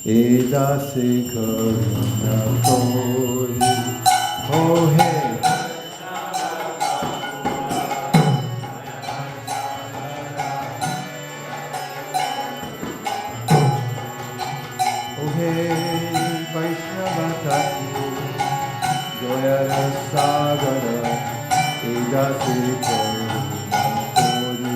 Edase karuna kori. Oh hey. Oh hey, Vaishnavas, Joyara Sagara, Edase karuna kori.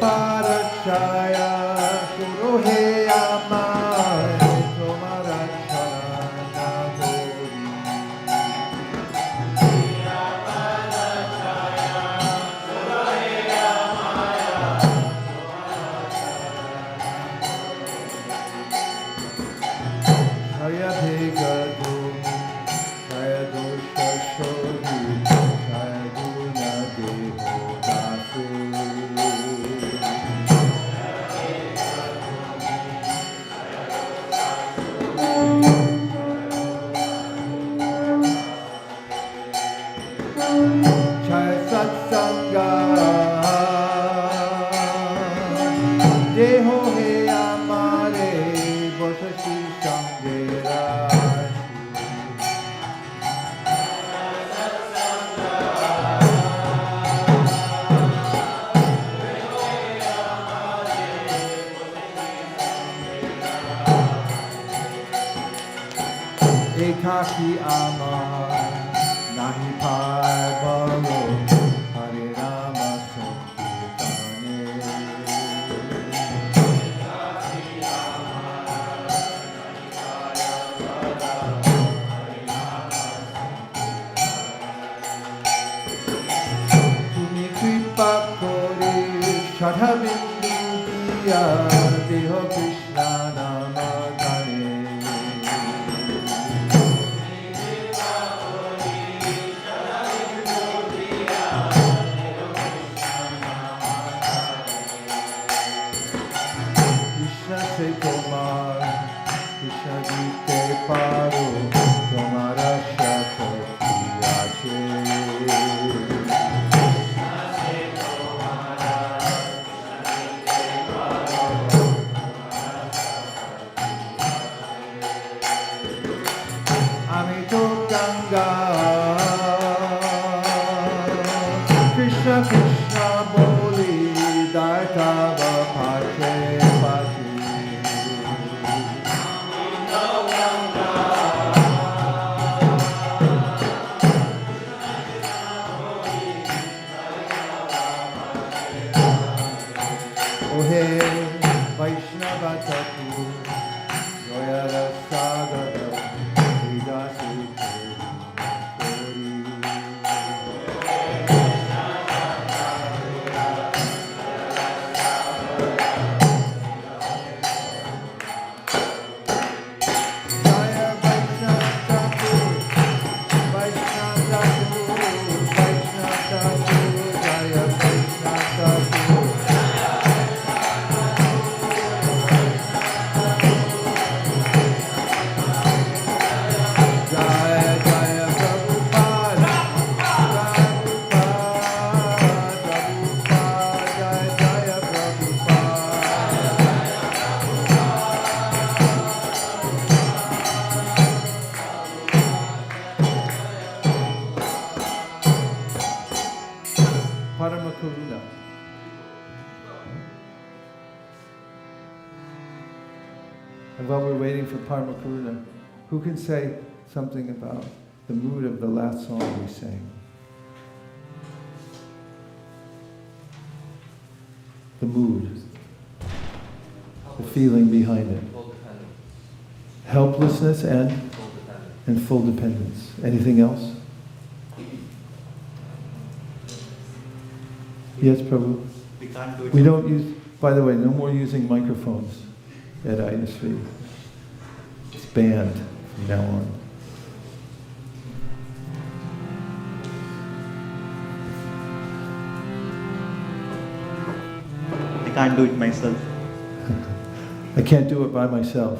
Parachaya Surohe Amai Tomara Charana Gori. Parachaya Surohe Amaya Shaya Bhega Dumi Shaya Dosha Shodhi Shaya Guna Deho Dasu. Ekaki amar nahi parbalo Hare Rama Sankirtane. Ekaki amar nahi parbalo Hare Rama Sankirtane. Tumi kripa kore shadhabindu diya deho Krishna nama gane. Tomar, Krishna Gita paro, tomara shakti ache. Amito Ganga, Krishna Krishna boli, Daitava Pache Pache. Vaishnavas, Joyara Sagara, Edase Karuna. And while we're waiting for Parama Karuna, who can say something about the mood of the last song we sang? The mood, the feeling behind it. Helplessness and full dependence. Anything else? Yes, Prabhu? We can't do it. We don't use, by the way, no more using microphones at ISV. It's banned from now on. I can't do it myself. I can't do it by myself.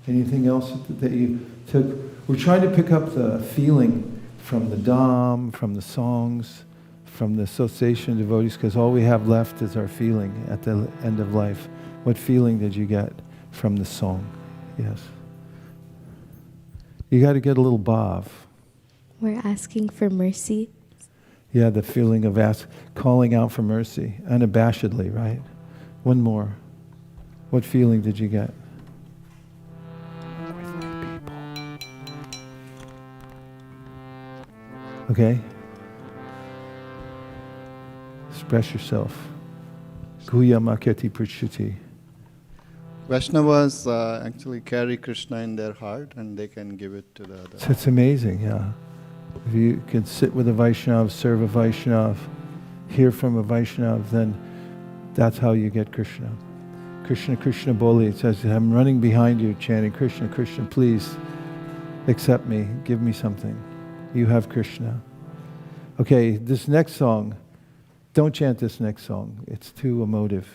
Anything else that you took? We're trying to pick up the feeling from the Dham, from the songs, from the association of devotees, because all we have left is our feeling at the end of life. What feeling did you get from the song? Yes. You got to get a little bhav. We're asking for mercy. Yeah, the feeling of calling out for mercy, unabashedly, right? One more. What feeling did you get? Okay? Express yourself. Guya Maketi Prachuti. Vaishnavas actually carry Krishna in their heart and they can give it to the other. So it's amazing, yeah. If you can sit with a Vaishnava, serve a Vaishnava, hear from a Vaishnava, then that's how you get Krishna. Krishna, Krishna Boli. It says, I'm running behind you chanting, Krishna, Krishna, please accept me, give me something. You have Krishna. Okay, this next song, don't chant this next song. It's too emotive.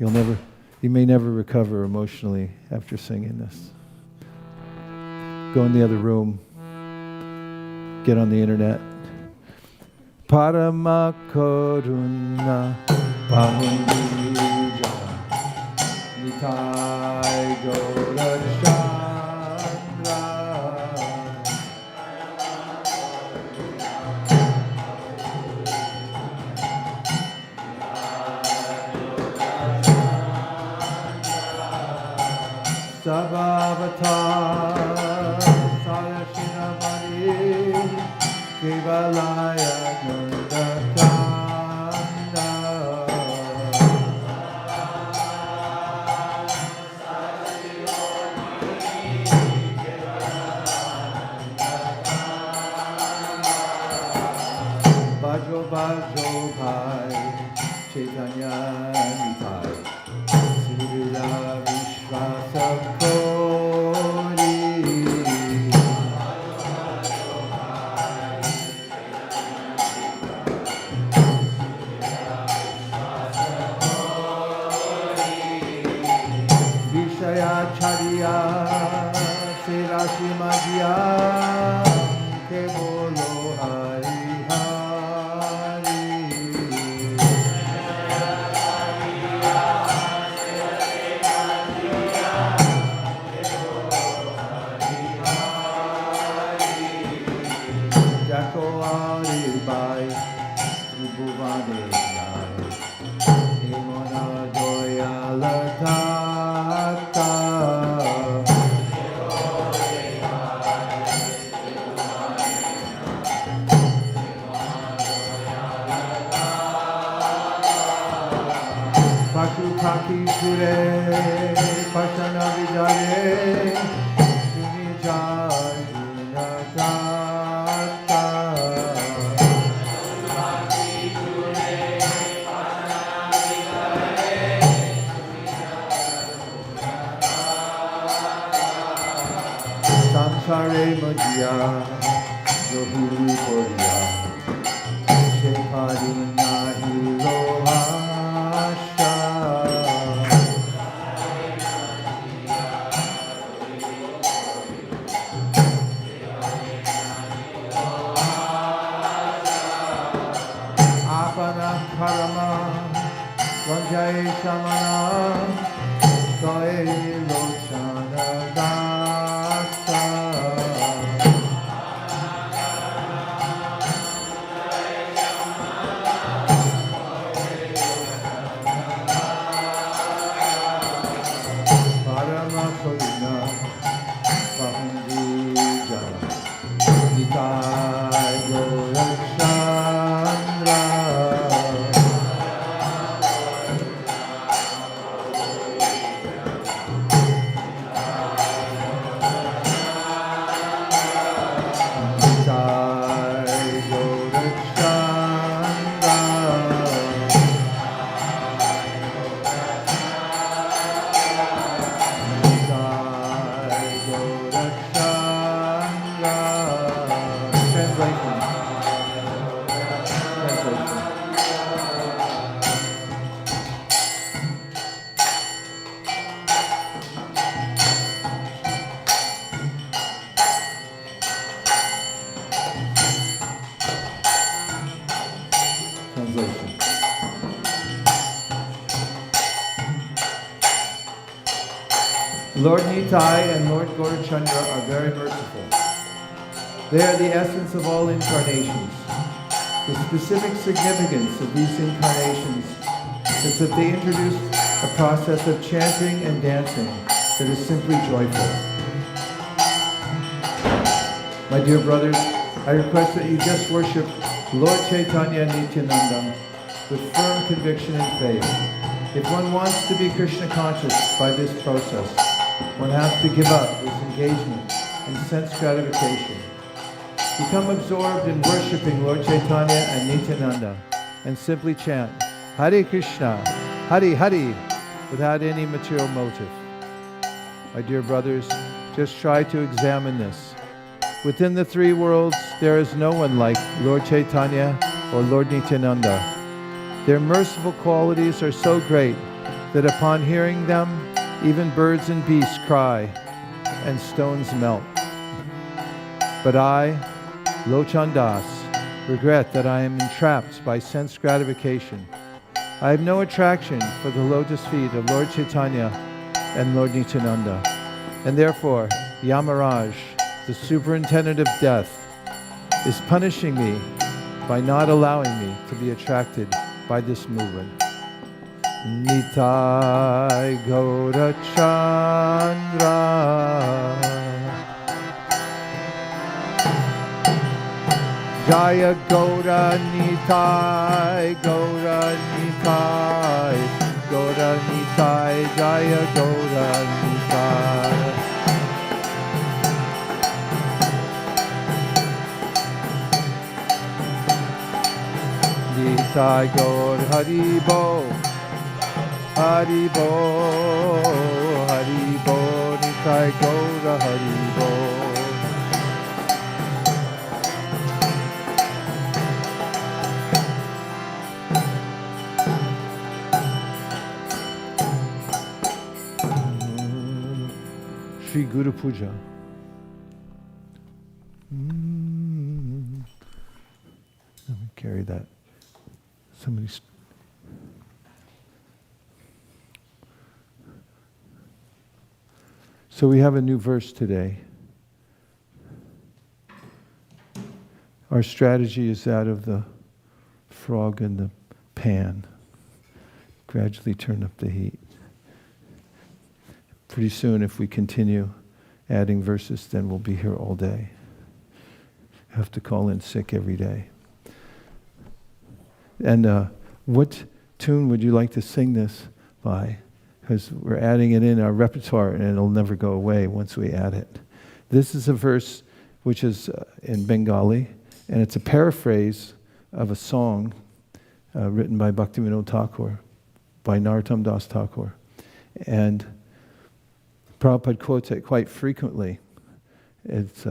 You may never recover emotionally after singing this. Go in the other room. Get on the internet. Parama Karuna Bahundija Nitai Gaura Chandra Sabhavatar Sarashinamani Kevalaya Nandakanda Bajo Bajo Bhai Chaitanya Nitai Srila Vishwasa Kori Vishayacharya Sirashi Madhya Ke Bolo Hari Hari Jako Hari Bai Tribhuvane Nai Himona Doya Latata Paku Paki Sure Pashana Vijare Suni Jai Gunatata Samsare Madhya Lohuru Korea Shepadi Nahi Rohasha Apana Karama Vanjai Shamana Koi Lochana Dasa Parama Karuna Bahundija Nitai Gaurachandra Lord Nitai and Lord Gaurachandra are very merciful. They are the essence of all incarnations. The specific significance of these incarnations is that they introduced a process of chanting and dancing that is simply joyful. My dear brothers, I request that you just worship Lord Chaitanya Nityananda with firm conviction and faith. If one wants to be Krishna conscious by this process, one has to give up his engagement in sense gratification. Become absorbed in worshipping Lord Chaitanya and Nityananda and simply chant Hare Krishna, Hare Hare without any material motive. My dear brothers, just try to examine this. Within the three worlds, there is no one like Lord Chaitanya or Lord Nityananda. Their merciful qualities are so great that upon hearing them, even birds and beasts cry and stones melt. But I, Lochan Das, regret that I am entrapped by sense gratification. I have no attraction for the lotus feet of Lord Chaitanya and Lord Nityananda, and therefore Yamaraj, the superintendent of death, is punishing me by not allowing me to be attracted by this movement. Nitai Gaura Chandra Jaya Gaura Nitai Gaura Nitai Gaura Nitai Jaya Gaura Nitai. Nitai Gaur Haribo, Haribo, Haribo, Nitai Gaur Haribo. Shri Guru Puja. Let me carry that. Somebody's. So we have a new verse today. Our strategy is that of the frog in the pan. Gradually turn up the heat. Pretty soon, if we continue adding verses, then we'll be here all day. Have to call in sick every day. And what tune would you like to sing this by? Because we're adding it in our repertoire and it'll never go away once we add it. This is a verse which is in Bengali, and it's a paraphrase of a song written by Bhaktivinoda Thakur, by Narottam Das Thakur. And Prabhupada quotes it quite frequently. It's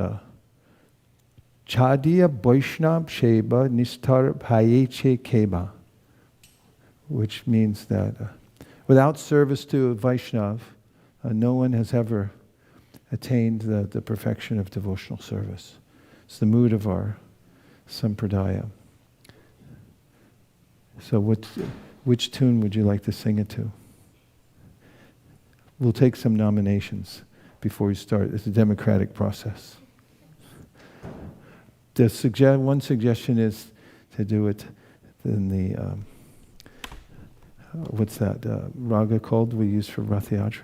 Chadiya Vaishnab Sheba Nistar Bhayeche Keba, which means that without service to a Vaishnav, no one has ever attained the perfection of devotional service. It's the mood of our sampradaya. So which tune would you like to sing it to? We'll take some nominations before we start. It's a democratic process. One suggestion is to do it in the, what's that raga called we use for Rath Yatra?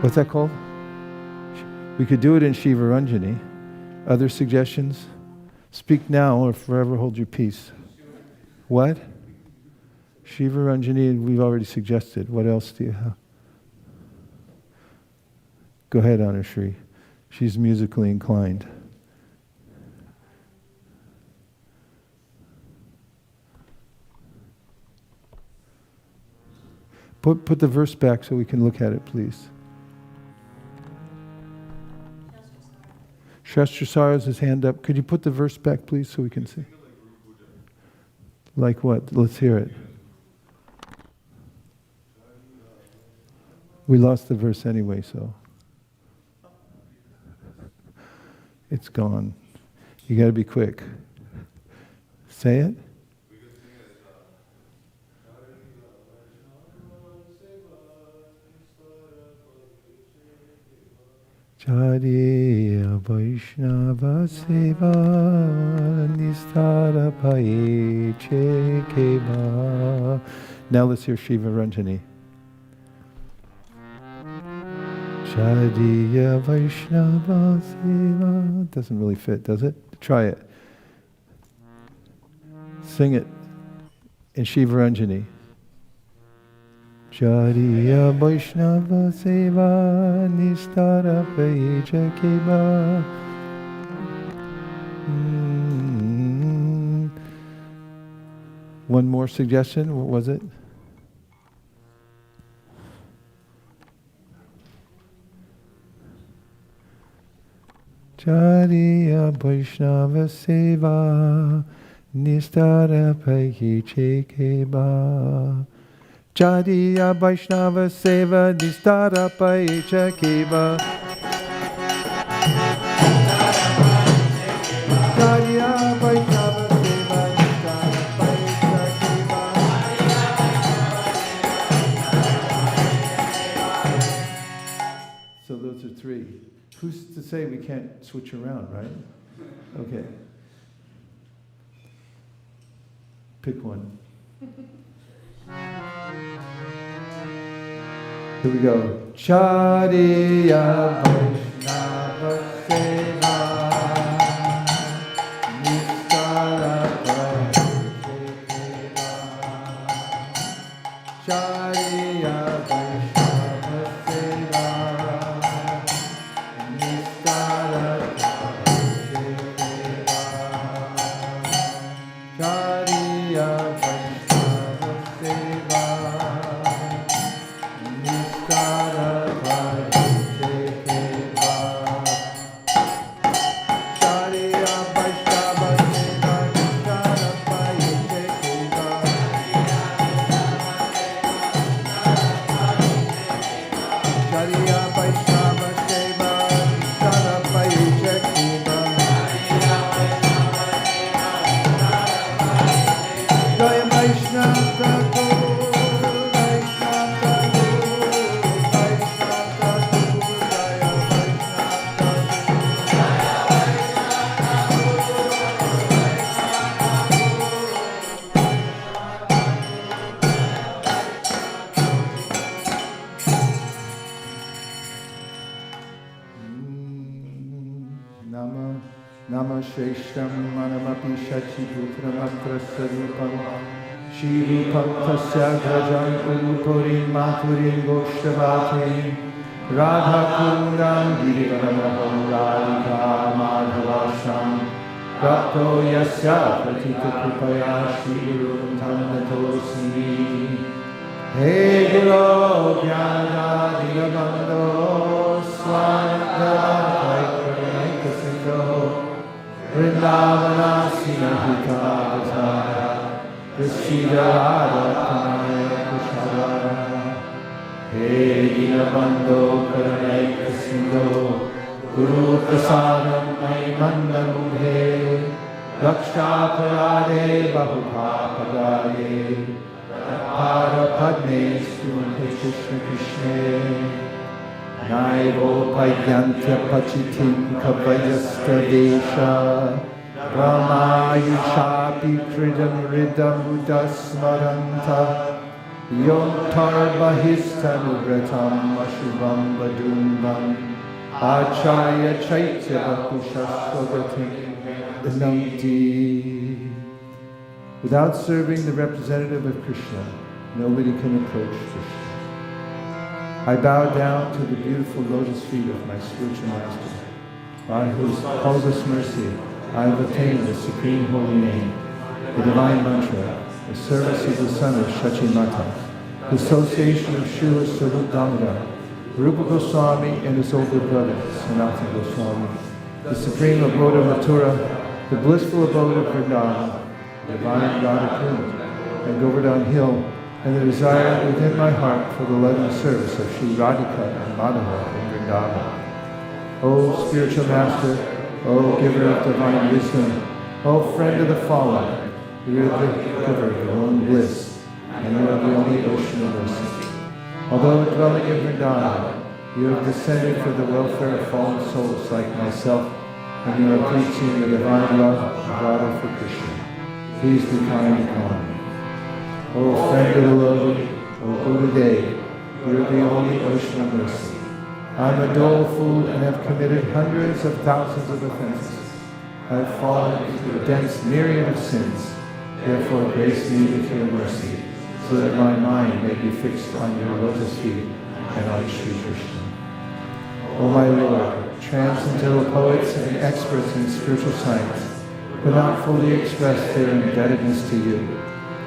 What's that called? We could do it in Shiva Ranjani. Other suggestions? Speak now or forever hold your peace. What? Shiva Ranjani, we've already suggested. What else do you have? Go ahead, Anushree. She's musically inclined. Put the verse back so we can look at it, please. Shastrasara has his hand up. Could you put the verse back, please, so we can see? Like what? Let's hear it. We lost the verse anyway, so it's gone. You got to be quick. Say it. Chariya Vaishnava Seva Nistara Paye Chekeva. Now let's hear Shiva Ranjani. Chariya Vaishnava Seva. Doesn't really fit, does it? Try it. Sing it in Shiva Ranjani. Chariya Vaishnava Seva Nistara Payeja Keva. One more suggestion, what was it? Chariya Vaishnava Seva Nistara Payeja Keva. Chariya Vaishnava Seva Nistara Payeja Keva. Chariya Vaishnava Seva Nistara Payeja Keva. So those are three. Who's to say we can't switch around, right? Okay. Pick one. Here we go. Chariya Vaishnava Seva Nistara Payeja Keva. Chariya Vaishnava Seva Nistara Payeja Keva. Chariya Vaishnava Seva Nistara Payeja Keva. Chariya Vaishnava Seva Nistara Payeja Keva. Chariya Vaishnava Seva Nistara Payeja Keva. Jaya Vaishnava Thakur, Vaishnava Thakur, Vaishnava Thakur, Jaya Vaishnava Nama Shreshtam Manamapi Shachiputra Mantra Sarupam Shirupam Tasya Grajan Urupuri Maturin Goshtavati Radha Kundam Girivaramaham Radhika Madhavasham Rapto Yasya Pratita Kripaya Shri Guru Tannatosi Hey Guru Jnana Dinabando Swantavai Karanaika Sindho Vrindavana Sinahita Vatara Krishna Radha Tanaya Kushara Hey Dinabando Karanaika Sindho Guru Prasadam Maimandamubhe Lakshaparade Bahupapagade Para Padme Stunte Krishna Krishna Naivo Paidhyantya Pachitim Kavayasta Desha Ramayushapi Kridam Ridam Udasmaranta Yontar Bahistanubretam Ashubam Badumbam Acharya Chaitya Bakushaswagatim Namti. Without serving the representative of Krishna, nobody can approach Krishna. I bow down to the beautiful lotus feet of my spiritual master, by whose causeless mercy I have attained the supreme holy name, the divine mantra, the service of the son of Shachimata, the association of Srila Sarup Damodar, Rupa Goswami and his older brother, Sanatana Goswami, the supreme abode of Mathura, the blissful abode of Vrindavan, the divine Radha Kund, and Govardhan Hill, and the desire within my heart for the loving service of Sri Radhika and Madhava in Vrindavan. O spiritual master, O giver of divine wisdom, O friend of the fallen, You are the giver of your own bliss, and you are the only ocean of mercy. Although dwelling in Vrindavan, you have descended for the welfare of fallen souls like myself, and you are preaching the divine love of Radha for Krishna. Please be kind upon me. O friend of the lowly, O Buddha-Dev, you are the only ocean of mercy. I am a dull fool and have committed hundreds of thousands of offenses. I have fallen into a dense myriad of sins. Therefore grace me with your mercy, so that my mind may be fixed on your lotus feet and on Sri Krishna. O my Lord, transcendental poets and experts in spiritual science could not fully express their indebtedness to you,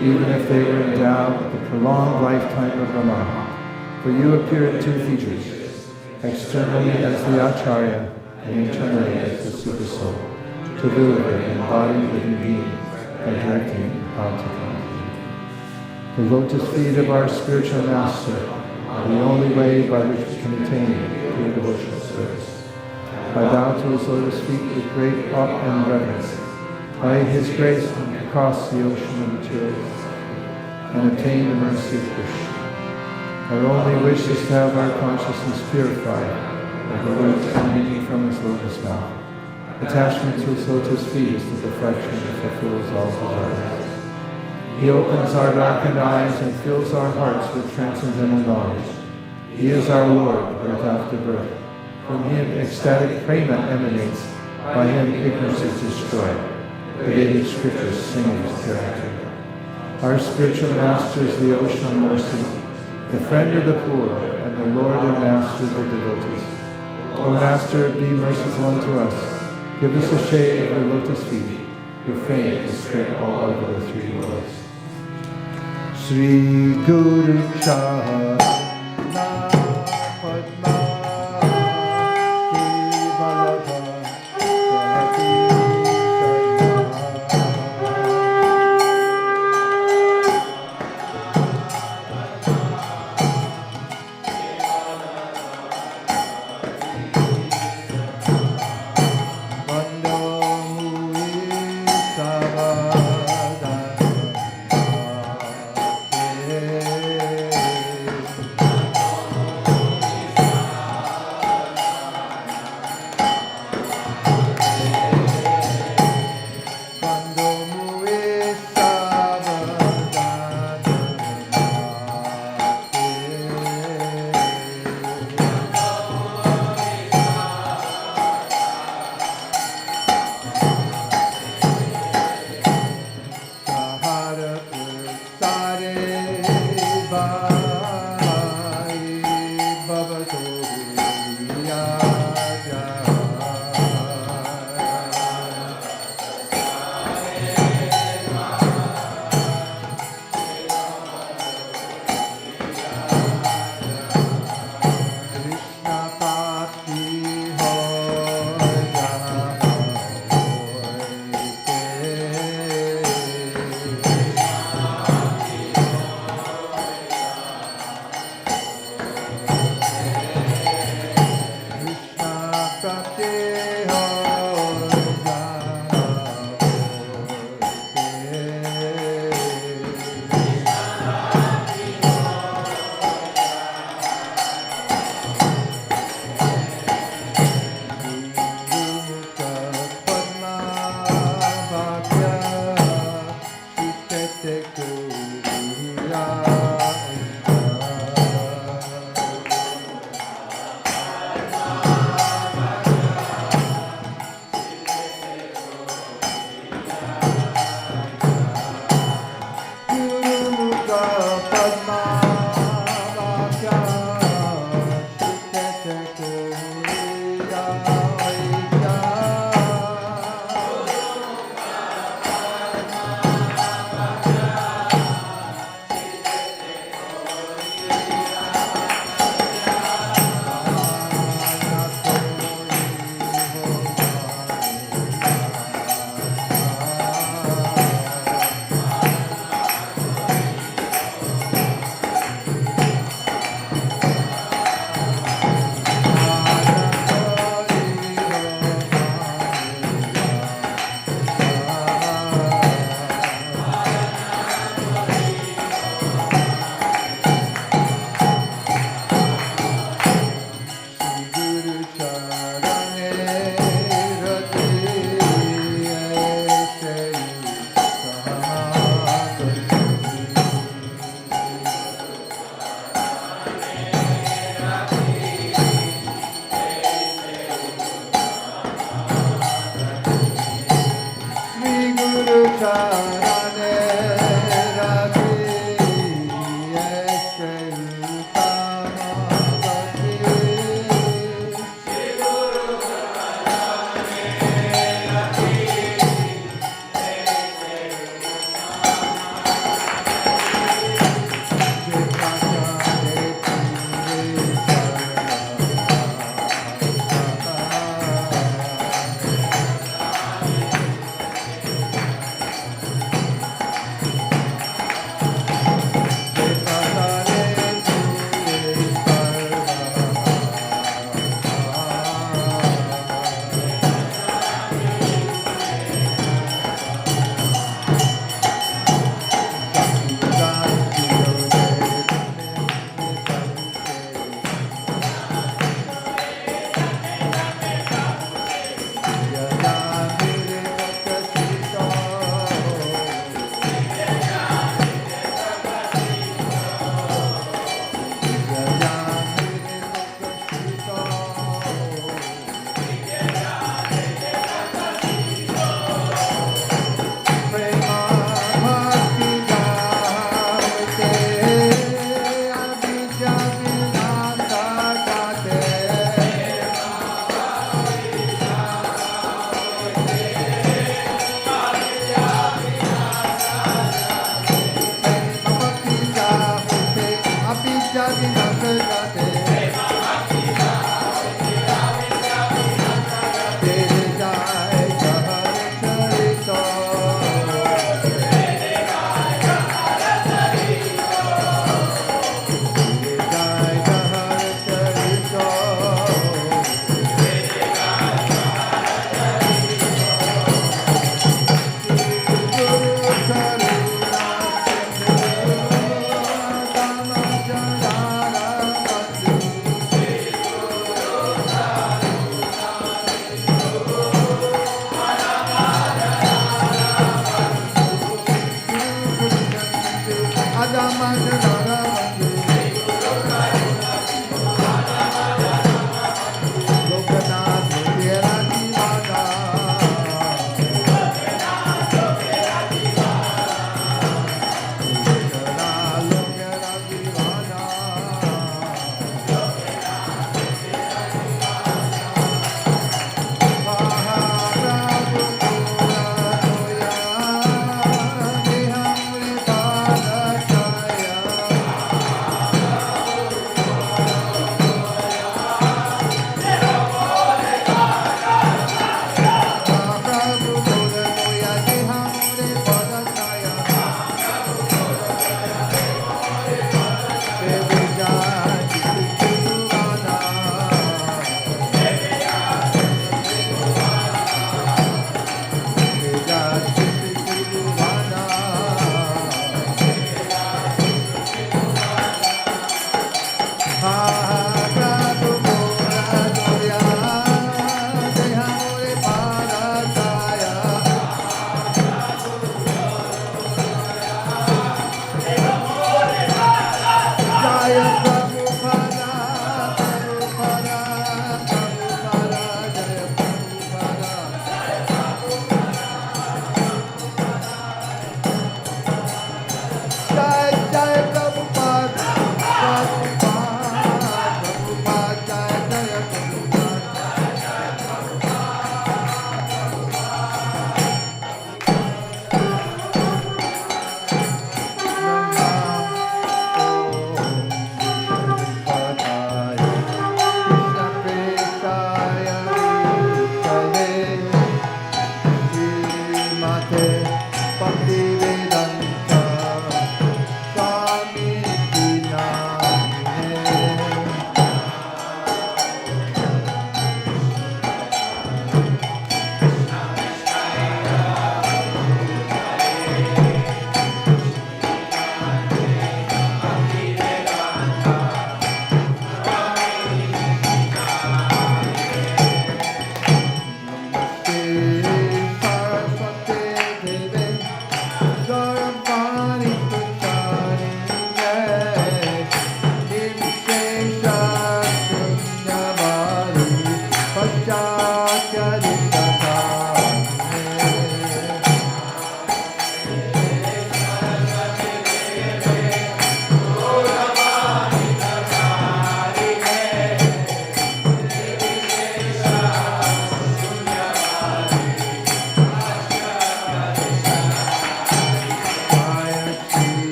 even if they were endowed with the prolonged lifetime of Brahma. For you appear in two features, externally as the Acharya and internally as the Super Soul, to deliver an embodied living being by directing how to come. The lotus feet of our spiritual master are the only way by which we can attain pure devotional service. I bow to his lotus feet with great awe and reverence. By his grace, we can cross the ocean of materials and obtain the mercy of Krishna. Our only wish is to have our consciousness purified by the words emanating from his lotus mouth. Attachment to his lotus feet is the perfection that fulfills all desires. He opens our darkened eyes and fills our hearts with transcendental knowledge. He is our Lord, birth after birth. From him ecstatic prema emanates. By him ignorance is destroyed. The Vedic scriptures sing of his character. Our spiritual master is the ocean of mercy, the friend of the poor, and the Lord and master of the devotees. O Master, be merciful unto us. Give us a shade of your lotus feet. Your fame is spread all over the three worlds. Sri Guru Chahana Padma Kevalabha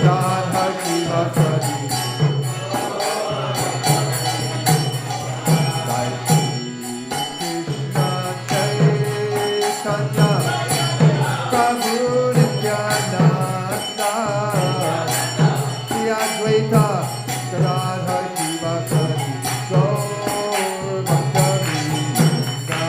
Radha Shiva Sadi. Jai Shri Krishna Chaitanya Prabhu Nityananda Shri Advaita Radha Shiva Sadi Gaur Bhakta Vrinda.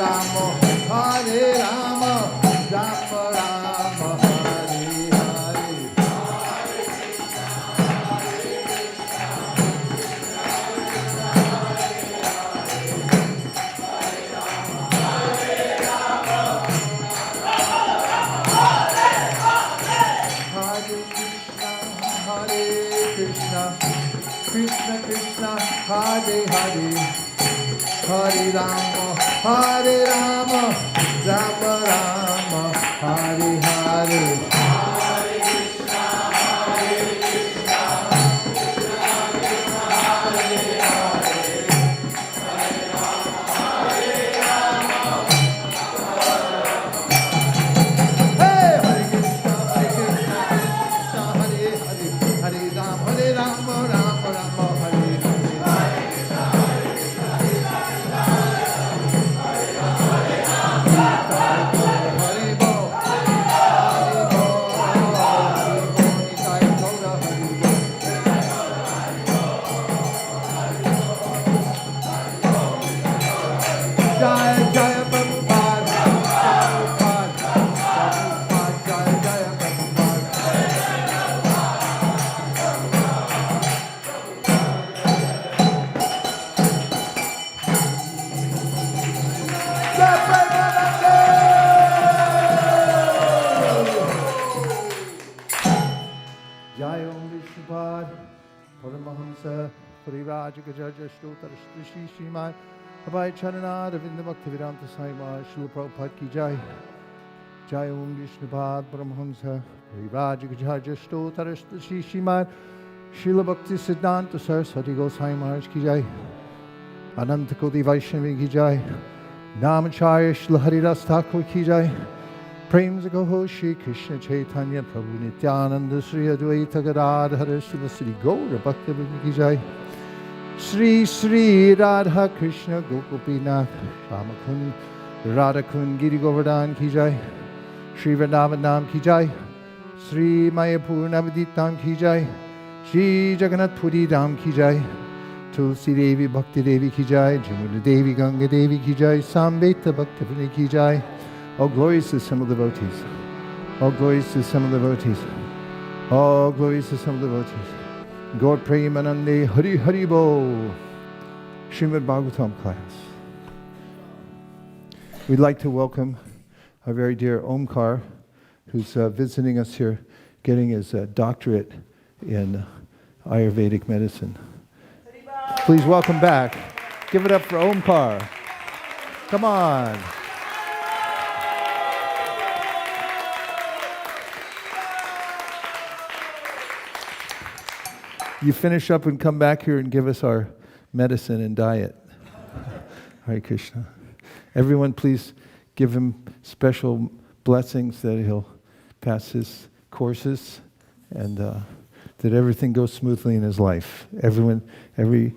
Rama, Hare Rama, Rama Rama, Hare Hare. Krishna Krishna, Hare Hare, Hare Rama, Hare Rama, Rama Rama, Hare Hare. Srimad Bhagavatam Vinda Bhakti Vedanta Swami Maharaj Srila Prabhupada ki Jai. Jai Om Vishnupad Paramahamsa Parivrajakaracharya Stotra Srimad Srila Bhakti Siddhanta Saraswati Goswami Maharaj ki Jai. Ananta Koti Vaishnavi ki Jai. Namacharya Srila Haridas Thakur ki Jai. Prem Gaho Shri Krishna Chaitanya Prabhu Nityananda Sri Advaita Gadadhara Srila Sri Gaura Bhakti ki Jai. Sri Sri Radha Krishna Gokupinath Ramakund Radhakund Giri Govardhan ki Jai. Sri Vrindavan Nam ki Jai. Sri Mayapur Navadip Dham ki Jai. Sri Jagannath Puri Dham ki Jai. Tulsi Devi Bhakti Devi ki Jai. Jamuna Devi Ganga Devi ki Jai. Sambeta Bhakti Puni ki Jai. All glories to some of the devotees. All glories to some of the devotees. All glories to some of the devotees. God Premanande Hari Hari Bo. Srimad Bhagavatam class. We'd like to welcome our very dear Omkar, who's visiting us here, getting his doctorate in Ayurvedic medicine. Please welcome back. Give it up for Omkar. Come on. You finish up and come back here and give us our medicine and diet. Hare Krishna. Everyone, please give him special blessings that he'll pass his courses and that everything goes smoothly in his life. Everyone who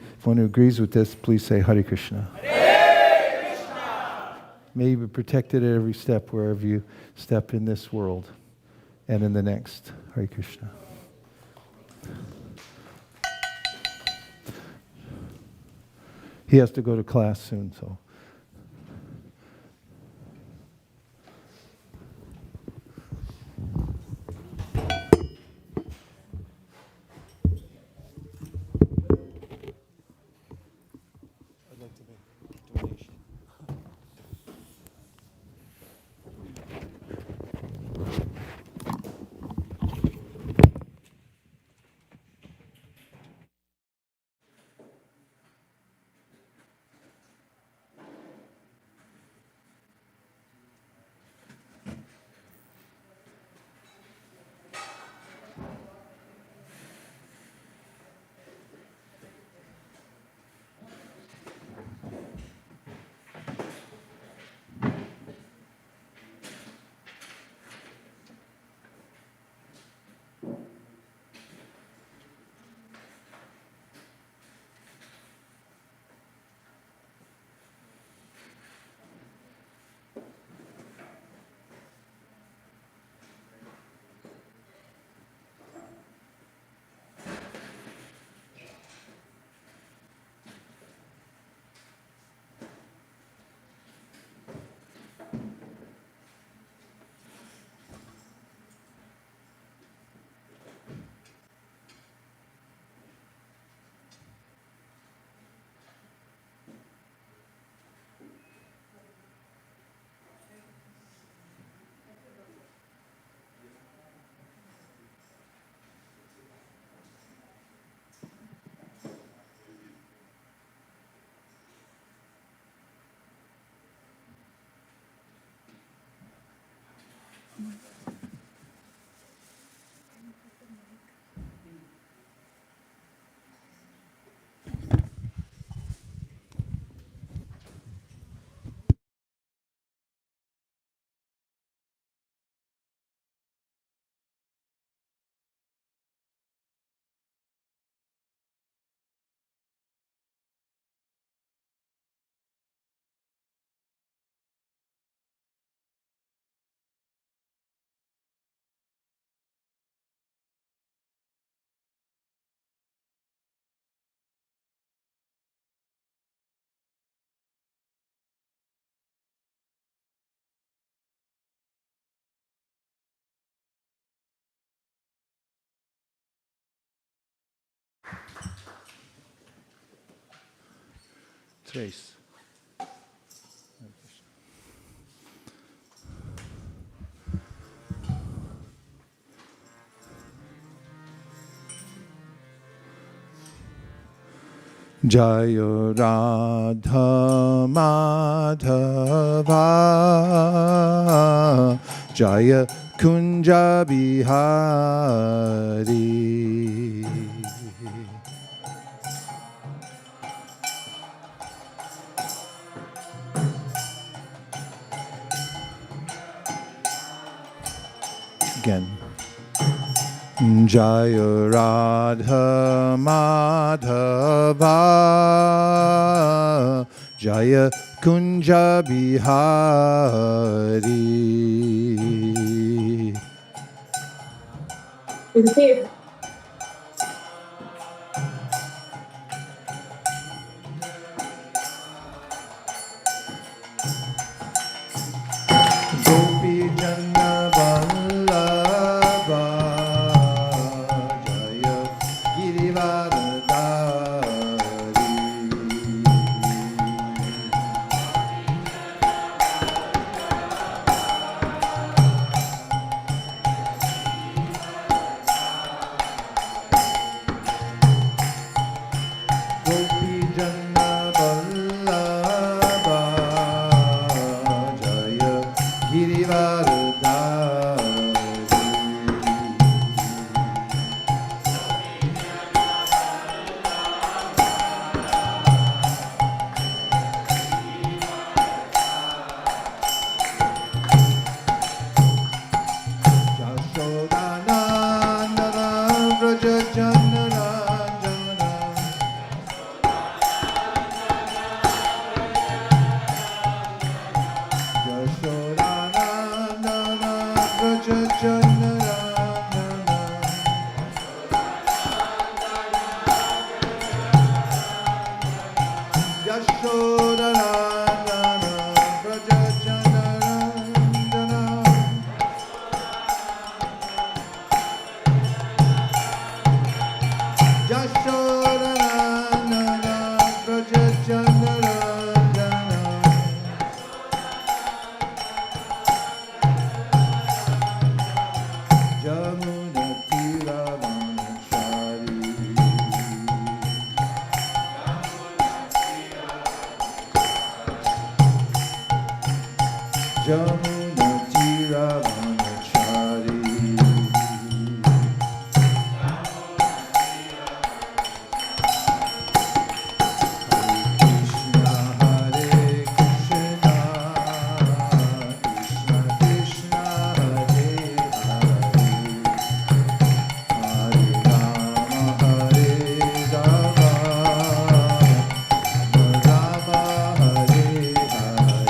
agrees with this, please say Hare Krishna. Hare Krishna. May you be protected at every step, wherever you step in this world and in the next. Hare Krishna. He has to go to class soon, so. I'd like to make a donation. Trace. Jayo Radha Madhava Jaya Kunja Bihari. Again. Jaya Radha Madhava Jaya Kunja Bihari. Gopi Janna Vallabha Jaya Girivardhari. Gopi Janna Vallabha Jaya Girivardhari. Yashodanandana Vraja Janarajana. Yashodanandana Vraja Janarajana. Yashodanandana Vraja Janarajana. Yashodanandana Vraja Janarajana. Jamuna Tiravanachari. Jamuna Tiravanachari. Krishna Hare Krishna, Krishna Krishna Hare Hare, Hare Rama Hare Rama, Rama Hare Hare.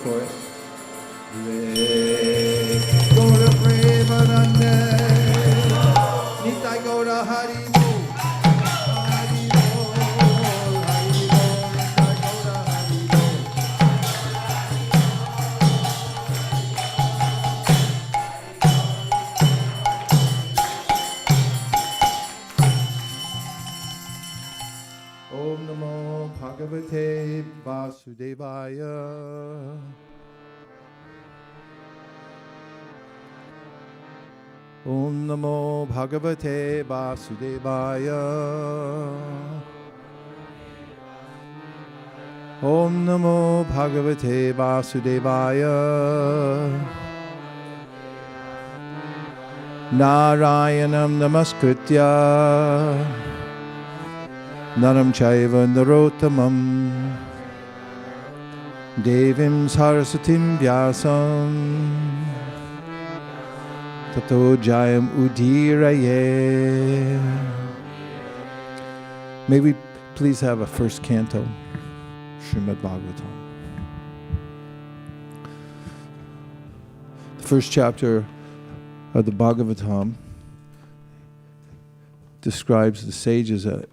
for it. Gaura Premanande, Nitai Gaura Hari Bo, Hari Bo, Hari Bo, Nitai Gaura Hari Bo. Om Namo Bhagavate Vasudevaya. Om Namo Bhagavate Vasudevaya. Om Namo Bhagavate Vasudevaya. Narayanam Namaskritya Naram Chaiva Narottamam Devim Saraswatim Vyasam Tato Jayam Udiraye. May we please have a first canto, Srimad Bhagavatam. The first chapter of the Bhagavatam describes the sages at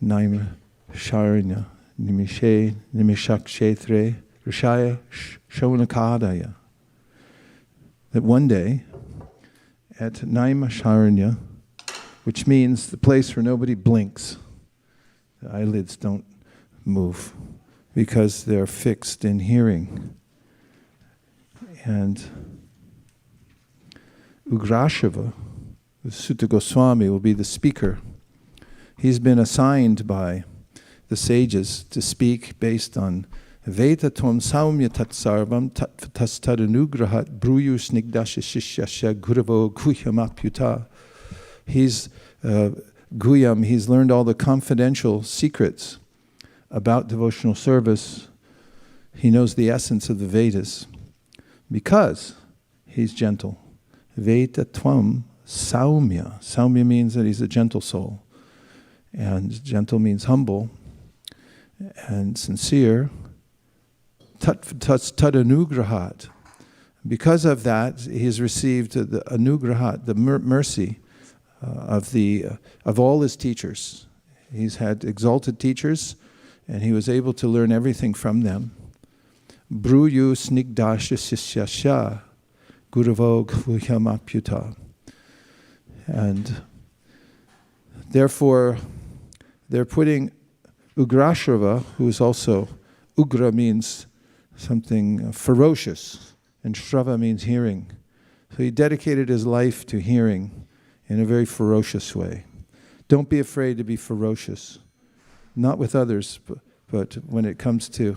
Naima Sharanya Nimishe Nimishakshetre Rishaya Shaunakadaya. That one day at Naima Sharanya, which means the place where nobody blinks, the eyelids don't move because they're fixed in hearing. And Ugrashava, the Sutta Goswami, will be the speaker. He's been assigned by the sages to speak based on Veta Tvam Saumya Tat Sarvam Tastadanugrahat Bruyu Snigdasha Shishyasha Guravo Guhyamapyuta. He's Guyam, he's learned all the confidential secrets about devotional service. He knows the essence of the Vedas because he's gentle. Veta Tvam Saumya. Saumya means that he's a gentle soul. And gentle means humble and sincere. Tadanugrahat. Because of that, he has received the anugrahat, the mercy of all his teachers. He's had exalted teachers, and he was able to learn everything from them. Bruyu snigdasha sisyasha guravo guhyamapyuta. And therefore, they're putting Ugrashrava, who is also, Ugra means something ferocious, and Shrava means hearing. So he dedicated his life to hearing in a very ferocious way. Don't be afraid to be ferocious, not with others, but when it comes to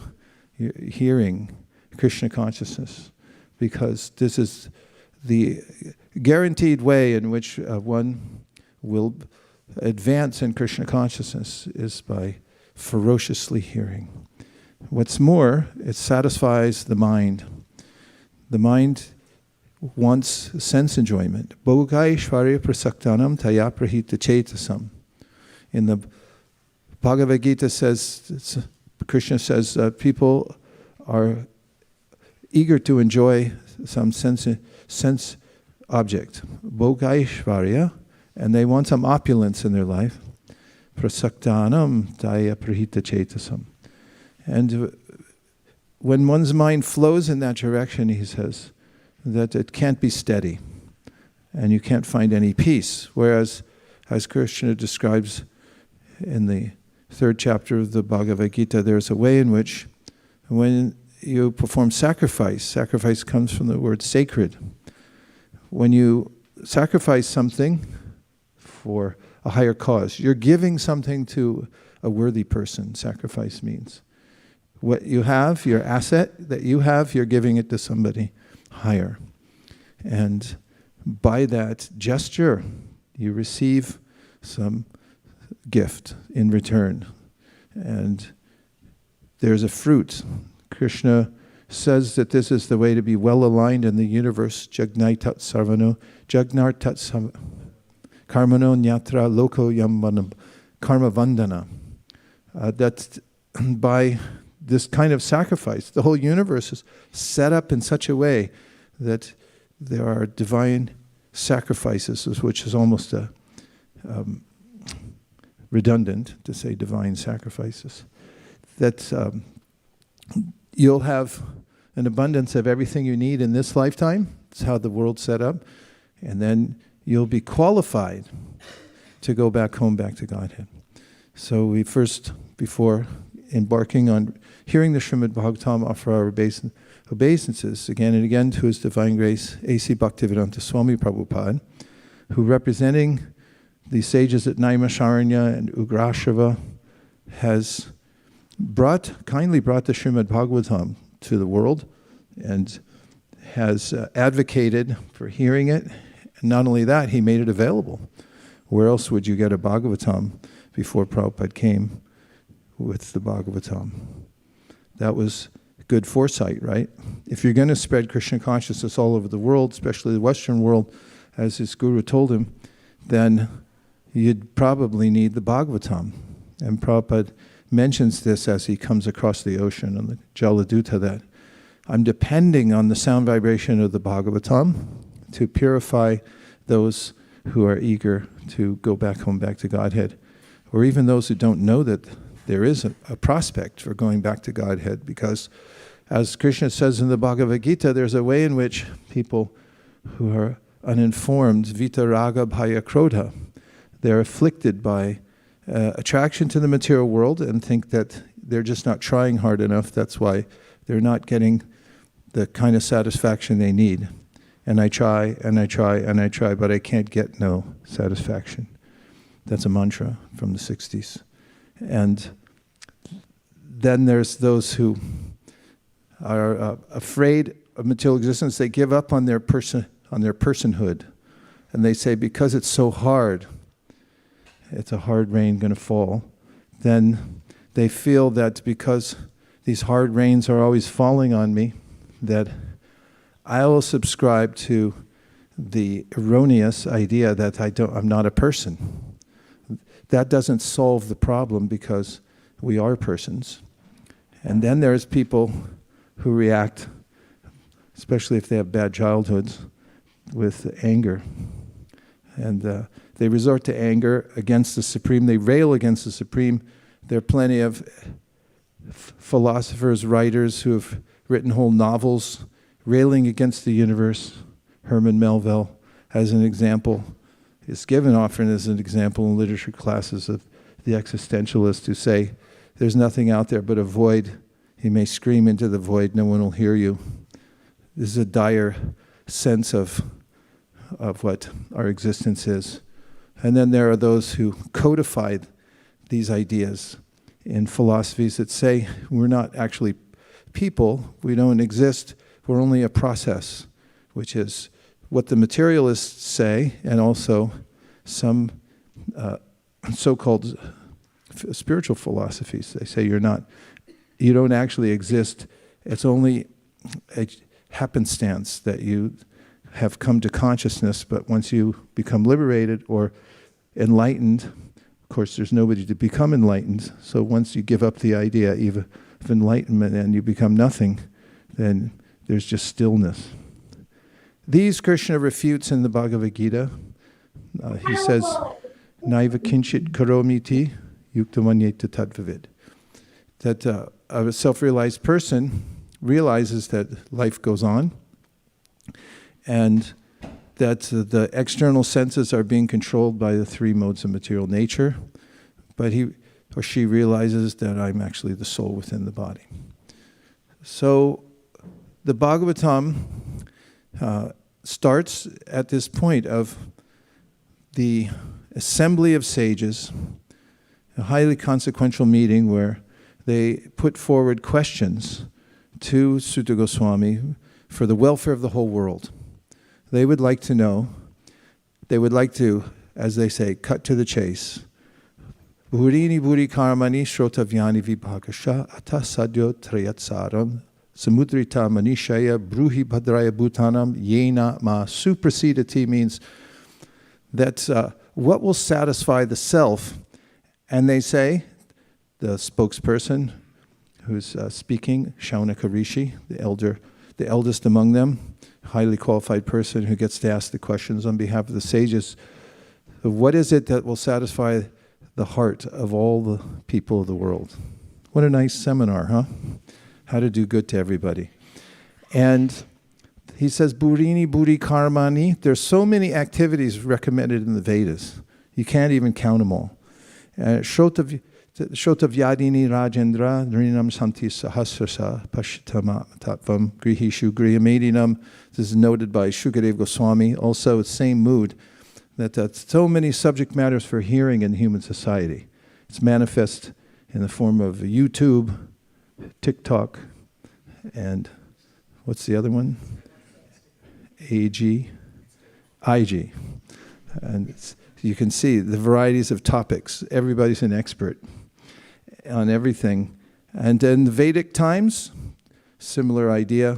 hearing Krishna consciousness, because this is the guaranteed way in which one will advance in Krishna consciousness is by ferociously hearing. What's more, it satisfies the mind. The mind wants sense enjoyment. Bhogaishvarya prasaktanam taya prahita chetasam. In the Bhagavad Gita says, Krishna says, people are eager to enjoy some sense object. Bhogaishvarya, and they want some opulence in their life. Prasaktanam taya prahita chetasam. And when one's mind flows in that direction, he says, that it can't be steady and you can't find any peace. Whereas, as Krishna describes in the 3rd chapter of the Bhagavad Gita, there's a way in which when you perform sacrifice comes from the word sacred. When you sacrifice something for a higher cause, you're giving something to a worthy person, sacrifice means. What you have, your asset that you have, you're giving it to somebody higher. And by that gesture, you receive some gift in return. And there's a fruit. Krishna says that this is the way to be well aligned in the universe. Jagnai tat sarvano, jagnar tat karmano nyatra loko yam karma vandana. That by this kind of sacrifice. The whole universe is set up in such a way that there are divine sacrifices, which is almost redundant to say divine sacrifices, that you'll have an abundance of everything you need in this lifetime. That's how the world's set up. And then you'll be qualified to go back home, back to Godhead. So we first, before embarking on hearing the Srimad Bhagavatam, offer our obeisances again and again to His Divine Grace, A.C. Bhaktivedanta Swami Prabhupada, who, representing the sages at Naimisharanya and Ugrashava, has kindly brought the Srimad Bhagavatam to the world and has advocated for hearing it. And not only that, he made it available. Where else would you get a Bhagavatam before Prabhupada came with the Bhagavatam? That was good foresight, right? If you're going to spread Krishna consciousness all over the world, especially the Western world, as his guru told him, then you'd probably need the Bhagavatam. And Prabhupada mentions this as he comes across the ocean on the Jaladuta, that I'm depending on the sound vibration of the Bhagavatam to purify those who are eager to go back home, back to Godhead, or even those who don't know that there is a prospect for going back to Godhead, because as Krishna says in the Bhagavad Gita, there's a way in which people who are uninformed, vitaraga bhaya krodha, they're afflicted by attraction to the material world and think that they're just not trying hard enough. That's why they're not getting the kind of satisfaction they need. And I try, and I try, and I try, but I can't get no satisfaction. That's a mantra from the 60s. And then there's those who are afraid of material existence. They give up on their personhood. And they say, because it's so hard, it's a hard rain going to fall. Then they feel that because these hard rains are always falling on me, that I will subscribe to the erroneous idea that I'm not a person. That doesn't solve the problem, because we are persons. And then there's people who react, especially if they have bad childhoods, with anger. And they resort to anger against the Supreme. They rail against the Supreme. There are plenty of philosophers, writers who have written whole novels railing against the universe. Herman Melville, as an example, is given often as an example in literature classes of the existentialists who say, there's nothing out there but a void. You may scream into the void, no one will hear you. This is a dire sense of what our existence is. And then there are those who codified these ideas in philosophies that say we're not actually people, we don't exist, we're only a process, which is what the materialists say, and also some so-called spiritual philosophies. They say you don't actually exist, it's only a happenstance that you have come to consciousness, but once you become liberated or enlightened, of course there's nobody to become enlightened, so once you give up the idea even of enlightenment and you become nothing, then there's just stillness. These Krishna refutes in the Bhagavad Gita. He says, Naiva kinchit karomiti yuktamanyeta tadvavid. That a self-realized person realizes that life goes on, and that the external senses are being controlled by the three modes of material nature, but he or she realizes that I'm actually the soul within the body. So the Bhagavatam starts at this point of the assembly of sages, a highly consequential meeting where they put forward questions to Sutta Goswami for the welfare of the whole world. They would like to know, they would like to, as they say, cut to the chase. Bhurini bhuri karmani shrotavyani vibhagasha ata sadyo trayatsaram samudrita manishaya bruhi bhadraya bhutanam yena ma suprasidati means that what will satisfy the self. And they say, the spokesperson, who's speaking, Shaunaka Rishi, the eldest among them, highly qualified person who gets to ask the questions on behalf of the sages. What is it that will satisfy the heart of all the people of the world? What a nice seminar, huh? How to do good to everybody. And he says, Burini Buri Karmani. There's so many activities recommended in the Vedas. You can't even count them all. Shrotavyadini Rajendra Nrinam Santi Sahasrasa Pashitama Tatvam Grihishu Grihimedinam. This is noted by Shukadev Goswami. Also, the same mood that so many subject matters for hearing in human society. It's manifest in the form of YouTube, TikTok, and what's the other one? IG. And you can see the varieties of topics. Everybody's an expert on everything. And in the Vedic times, similar idea.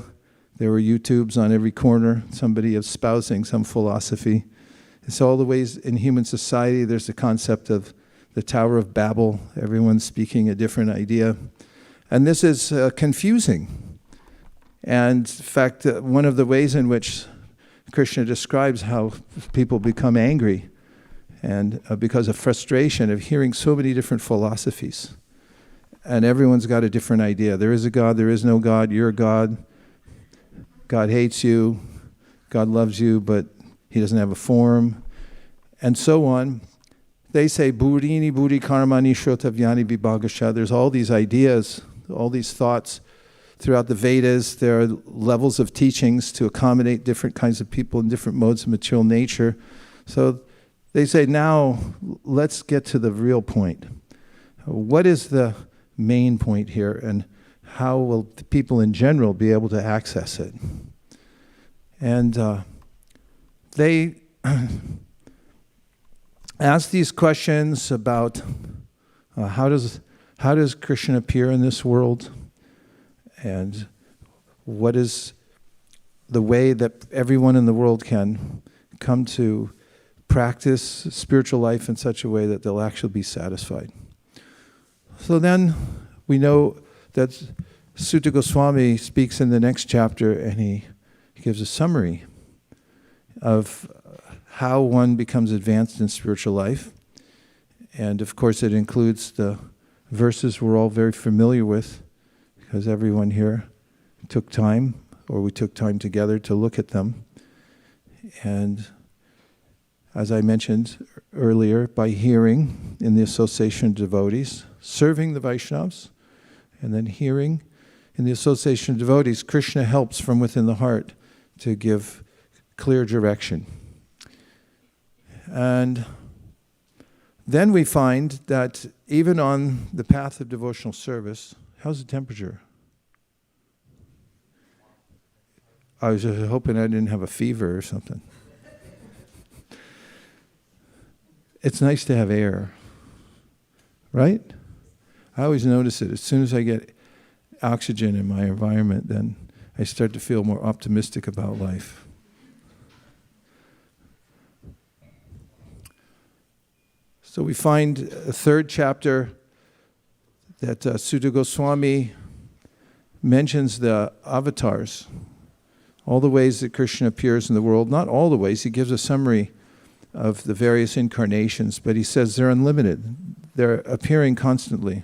There were YouTubes on every corner, somebody espousing some philosophy. It's all the ways in human society. There's the concept of the Tower of Babel, everyone speaking a different idea. And this is confusing. And in fact, one of the ways in which Krishna describes how people become angry and because of frustration of hearing so many different philosophies. And everyone's got a different idea. There is a God, there is no God, you're a God. God hates you, God loves you, but he doesn't have a form, and so on. They say, Burini, Buri, Karmani, Shrotavyani, Vibhagasha. There's all these ideas, all these thoughts throughout the Vedas. There are levels of teachings to accommodate different kinds of people in different modes of material nature. So they say, now let's get to the real point. What is the main point here, and how will the people in general be able to access it? And they ask these questions about how does Krishna appear in this world, and what is the way that everyone in the world can come to practice spiritual life in such a way that they'll actually be satisfied. So then we know that Sutta Goswami speaks in the next chapter, and he gives a summary of how one becomes advanced in spiritual life. And of course it includes the verses we're all very familiar with, because everyone here took time, or we took time together to look at them. And as I mentioned earlier, by hearing in the association of devotees, serving the Vaishnavas, and then hearing in the association of devotees, Krishna helps from within the heart to give clear direction. And then we find that even on the path of devotional service, how's the temperature? I was just hoping I didn't have a fever or something. It's nice to have air, right? I always notice it. As soon as I get oxygen in my environment, then I start to feel more optimistic about life. So we find a third chapter that Sutta Goswami mentions the avatars, all the ways that Krishna appears in the world. Not all the ways. He gives a summary of the various incarnations, but he says they're unlimited. They're appearing constantly.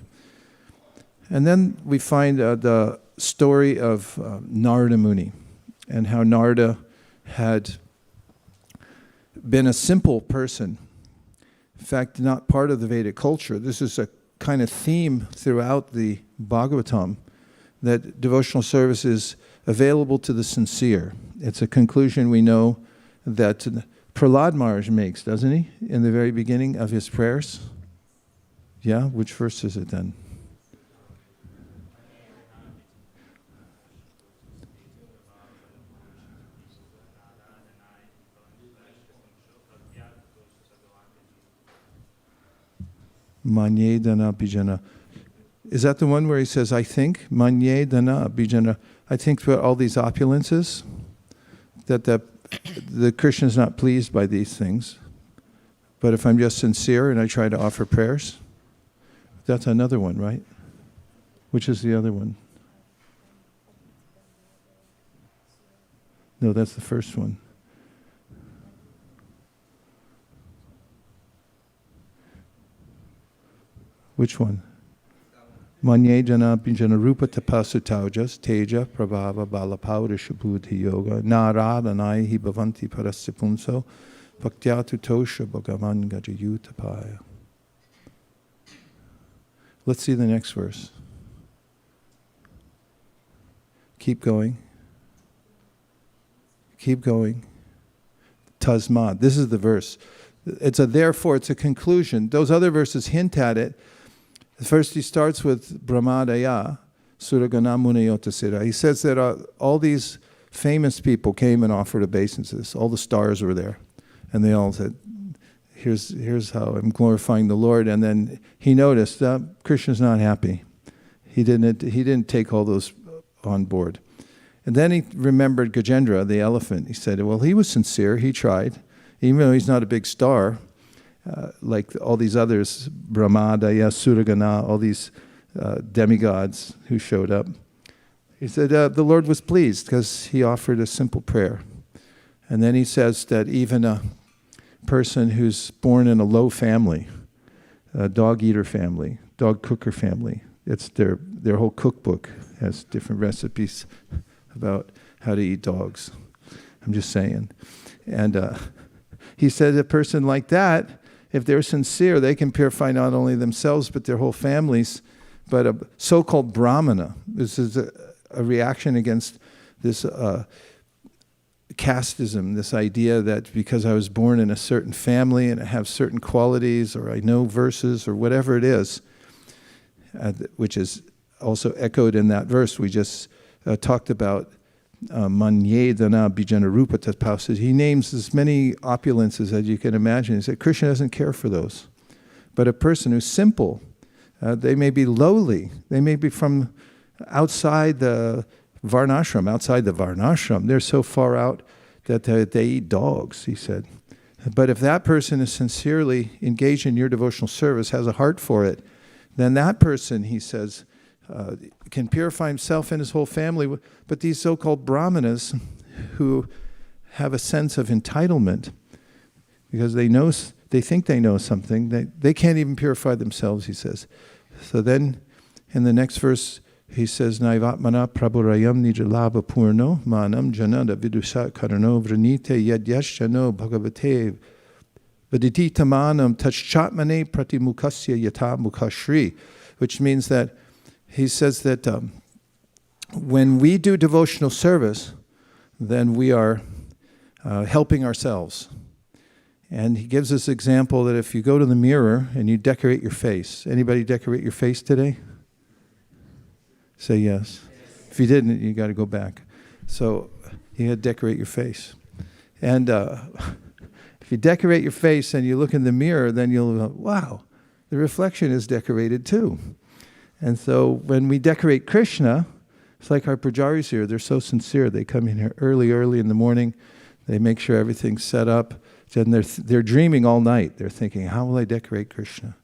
And then we find the story of Narada Muni, and how Narada had been a simple person. In fact, not part of the Vedic culture. This is a kind of theme throughout the Bhagavatam, that devotional service is available to the sincere. It's a conclusion we know that Prahlada Maharaj makes, doesn't he, in the very beginning of his prayers? Yeah, which verse is it then? Manye dana bijana. Is that the one where he says, I think? Manye dana bijana. I think for all these opulences, that the Krishna is not pleased by these things. But if I'm just sincere and I try to offer prayers, that's another one, right? Which is the other one? No, that's the first one. Which one? Manye jana pinjana rupa tapasu taujas teja prabhava balapauda shabudhi yoga narada nai bhavanti parasipunso bhaktyatu tosha bhagavan gajayutapaya. Let's see the next verse. Keep going. Keep going. Tasmad. This is the verse. It's a therefore, it's a conclusion. Those other verses hint at it. First he starts with Brahmadaya, Suragana Munayotasira. He says that all these famous people came and offered obeisances. All the stars were there. And they all said, here's how I'm glorifying the Lord. And then he noticed that Krishna's not happy. He didn't take all those on board. And then he remembered Gajendra, the elephant. He said, well, he was sincere. He tried. Even though he's not a big star, like all these others, Brahmadaya, Suragana, all these demigods who showed up. He said the Lord was pleased because he offered a simple prayer. And then he says that even a person who's born in a low family, a dog-eater family, dog-cooker family, it's their whole cookbook has different recipes about how to eat dogs. I'm just saying. And he said a person like that, if they're sincere, they can purify not only themselves but their whole families. But a so-called Brahmana, this is a reaction against this casteism, this idea that because I was born in a certain family and I have certain qualities or I know verses or whatever it is, which is also echoed in that verse we just talked about, Manye dana bijana rupa tatpasa. He names as many opulences as you can imagine. He said Krishna doesn't care for those. But a person who's simple, they may be lowly, they may be from outside the Varnashram, they're so far out that they eat dogs, he said. But if that person is sincerely engaged in your devotional service, has a heart for it, then that person, he says, can purify himself and his whole family. But these so-called brahmanas who have a sense of entitlement because they think they know something, they can't even purify themselves, he says. So then in the next verse, he says, Naivatmana prabhurayam nijalabha purno manam janada vidusha karano vranite yadyashano bhagavate viditita manam tachchatmane pratimukasya yata mukashri, which means that he says that when we do devotional service, then we are helping ourselves. And he gives this example that if you go to the mirror and you decorate your face, anybody decorate your face today? Say yes. If you didn't, you got to go back. So you had to decorate your face. And if you decorate your face and you look in the mirror, then you'll go, wow, the reflection is decorated too. And so when we decorate Krishna, it's like our pujaris here. They're so sincere. They come in here early in the morning. They make sure everything's set up. Then they're dreaming all night. They're thinking, how will I decorate Krishna?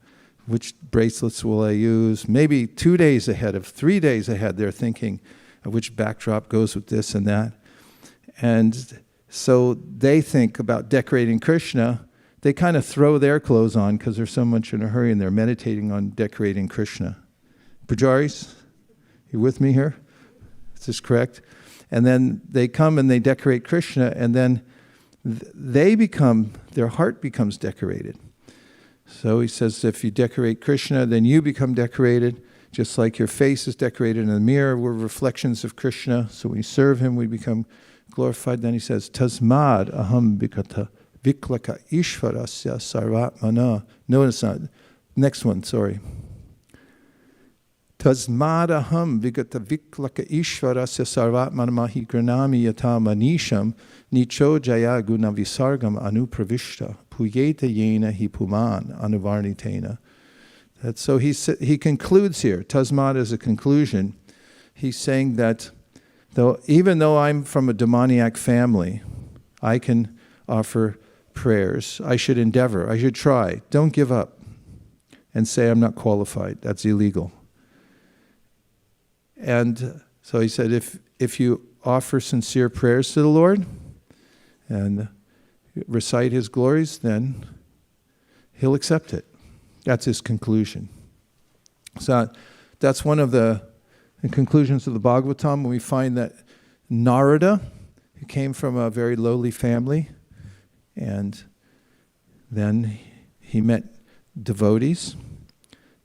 Which bracelets will I use? Maybe 2 days ahead, 3 days ahead, they're thinking of which backdrop goes with this and that. And so they think about decorating Krishna. They kind of throw their clothes on because they're so much in a hurry and they're meditating on decorating Krishna. Pujaris, you with me here? Is this correct? And then they come and they decorate Krishna, and then their heart becomes decorated. So he says, if you decorate Krishna, then you become decorated, just like your face is decorated in the mirror. We're reflections of Krishna. So when we serve him, we become glorified. Then he says, Tasmad aham vikata viklaka ishvarasya sarvatmana. Notice that. Next one, sorry. Tasmadaham vigata viklaka ishvarasya sarvatmana mahi granami yata manisham nicho jaya guna visargam anupravishta puyeta yena hi puman anuvarnitena. So he concludes here. Tasmad is a conclusion. He's saying that even though I'm from a demoniac family, I can offer prayers. I should endeavor. I should try. Don't give up and say I'm not qualified. That's illegal. And so he said, if you offer sincere prayers to the Lord and recite his glories, then he'll accept it. That's his conclusion. So that's one of the conclusions of the Bhagavatam. We find that Narada, who came from a very lowly family, and then he met devotees,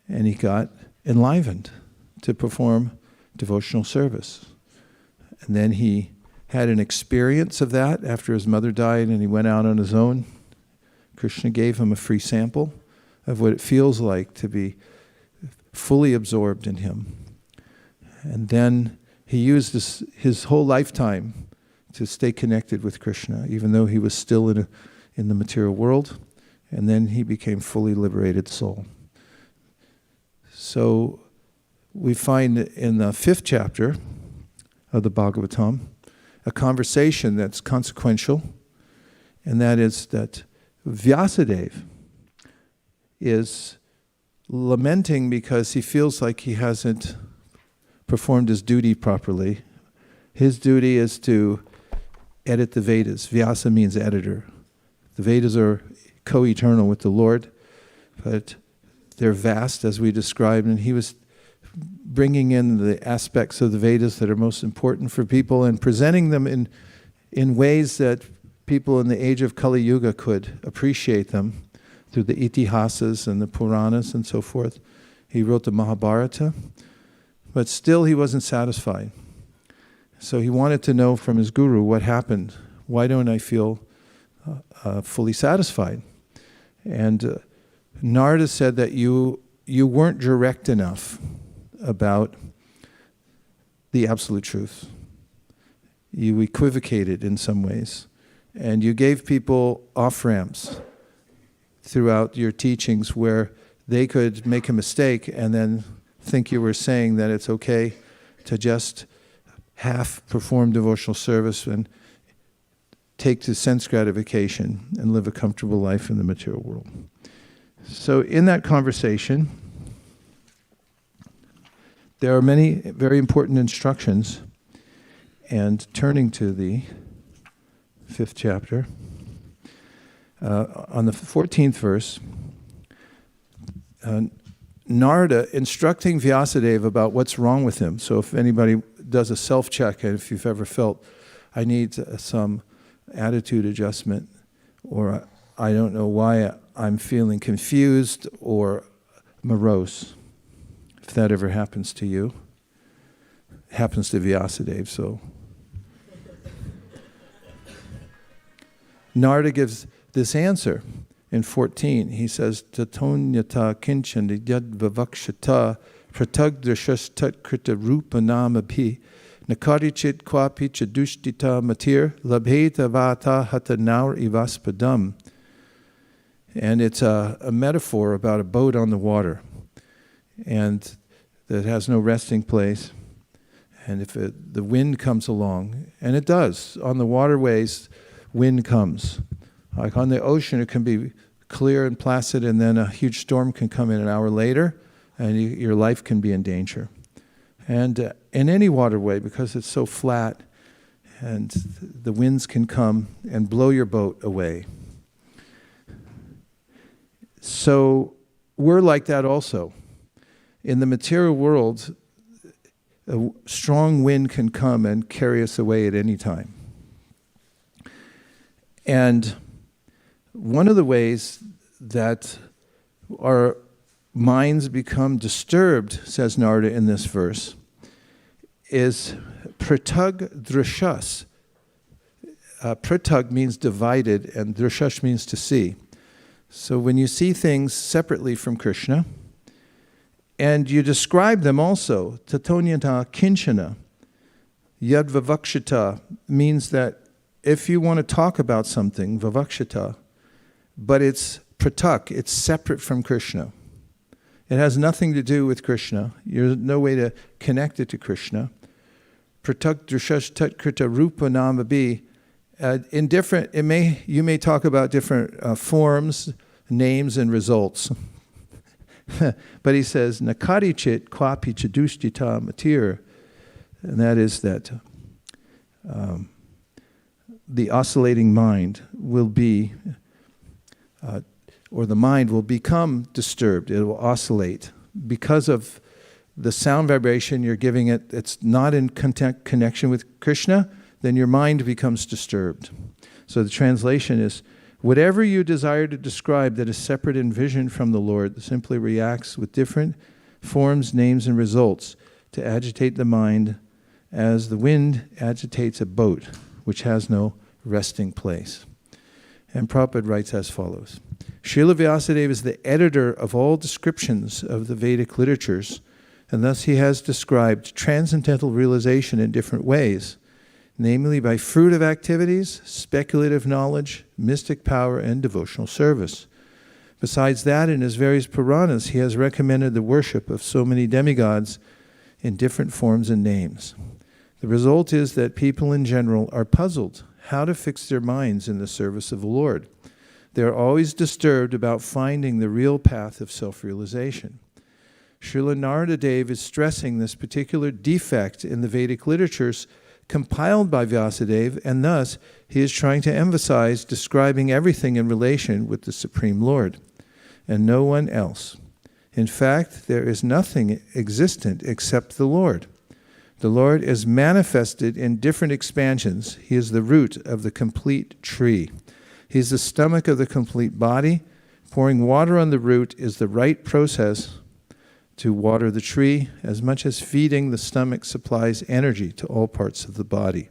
and he got enlivened to perform devotional service. And then he had an experience of that after his mother died, and he went out on his own. Krishna gave him a free sample of what it feels like to be fully absorbed in him. And then he used his whole lifetime to stay connected with Krishna, even though he was still in the material world. And then he became fully liberated soul. So we find in the 5th chapter of the Bhagavatam a conversation that's consequential, and that is that Vyasadeva is lamenting because he feels like he hasn't performed his duty properly. His duty is to edit the Vedas. Vyasa means editor. The Vedas are co-eternal with the Lord, but they're vast, as we described, and he was bringing in the aspects of the Vedas that are most important for people and presenting them in ways that people in the age of Kali Yuga could appreciate them through the Itihasas and the Puranas and so forth. He wrote the Mahabharata, but still he wasn't satisfied. So he wanted to know from his guru what happened. Why don't I feel fully satisfied? And Narada said that you weren't direct enough about the absolute truth. You equivocated in some ways, and you gave people off-ramps throughout your teachings where they could make a mistake and then think you were saying that it's okay to just half perform devotional service and take to sense gratification and live a comfortable life in the material world. So in that conversation, there are many very important instructions, and turning to the 5th chapter, on the 14th verse, Narada instructing Vyasadeva about what's wrong with him. So if anybody does a self-check, and if you've ever felt, I need some attitude adjustment, or I don't know why I'm feeling confused or morose, if that ever happens to you, it happens to Vyasadeva, so. Narada gives this answer in 14. He says, Tatonyata kinchan yad vavakshata pratagdrashas tat krita rupa namabhi nakarichit kwapi chadushtita matir labheta vata hata naur ivaspadam. And it's a metaphor about a boat on the water, and that has no resting place. And if the wind comes along, and it does, on the waterways, wind comes. Like on the ocean, it can be clear and placid, and then a huge storm can come in an hour later, and your life can be in danger. And in any waterway, because it's so flat, and the winds can come and blow your boat away. So we're like that also. In the material world, a strong wind can come and carry us away at any time. And one of the ways that our minds become disturbed, says Narada in this verse, is pratag drashas. Pratag means divided, and drashas means to see. So when you see things separately from Krishna, and you describe them also, tatonyata kinchana, yad vavakshata, means that if you want to talk about something, vavakshata, but it's pratak, it's separate from Krishna. It has nothing to do with Krishna. There's no way to connect it to Krishna. Pratak drashash tatkrita rupa namabi. You may talk about different forms, names, and results. But he says, nakarichit kwapi chadushtita matir and that is that the oscillating mind will be, or the mind will become disturbed. It will oscillate because of the sound vibration you're giving it. It's not in connection with Krishna, then your mind becomes disturbed. So the translation is, whatever you desire to describe that is separate in vision from the Lord simply reacts with different forms, names, and results to agitate the mind as the wind agitates a boat, which has no resting place. And Prabhupada writes as follows. Srila Vyasadeva is the editor of all descriptions of the Vedic literatures, and thus he has described transcendental realization in different ways, namely by fruitive activities, speculative knowledge, mystic power, and devotional service. Besides that, in his various Puranas, he has recommended the worship of so many demigods in different forms and names. The result is that people in general are puzzled how to fix their minds in the service of the Lord. They are always disturbed about finding the real path of self-realization. Srila Narada Dev is stressing this particular defect in the Vedic literatures compiled by Vyasadeva, and thus he is trying to emphasize describing everything in relation with the Supreme Lord, and no one else. In fact, there is nothing existent except the Lord. The Lord is manifested in different expansions. He is the root of the complete tree. He is the stomach of the complete body. Pouring water on the root is the right process to water the tree, as much as feeding the stomach supplies energy to all parts of the body.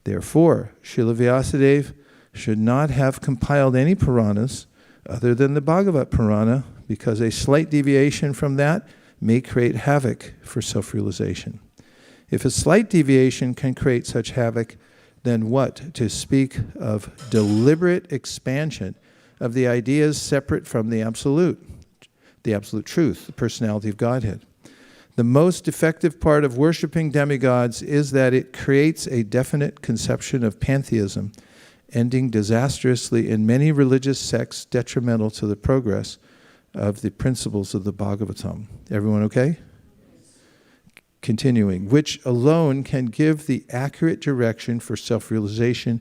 Therefore, Srila Vyasadeva should not have compiled any Puranas other than the Bhagavad Purana, because a slight deviation from that may create havoc for self-realization. If a slight deviation can create such havoc, then what to speak of deliberate expansion of the ideas separate from the absolute truth, the personality of Godhead. The most effective part of worshiping demigods is that it creates a definite conception of pantheism, ending disastrously in many religious sects detrimental to the progress of the principles of the Bhagavatam. Everyone okay? Continuing, which alone can give the accurate direction for self-realization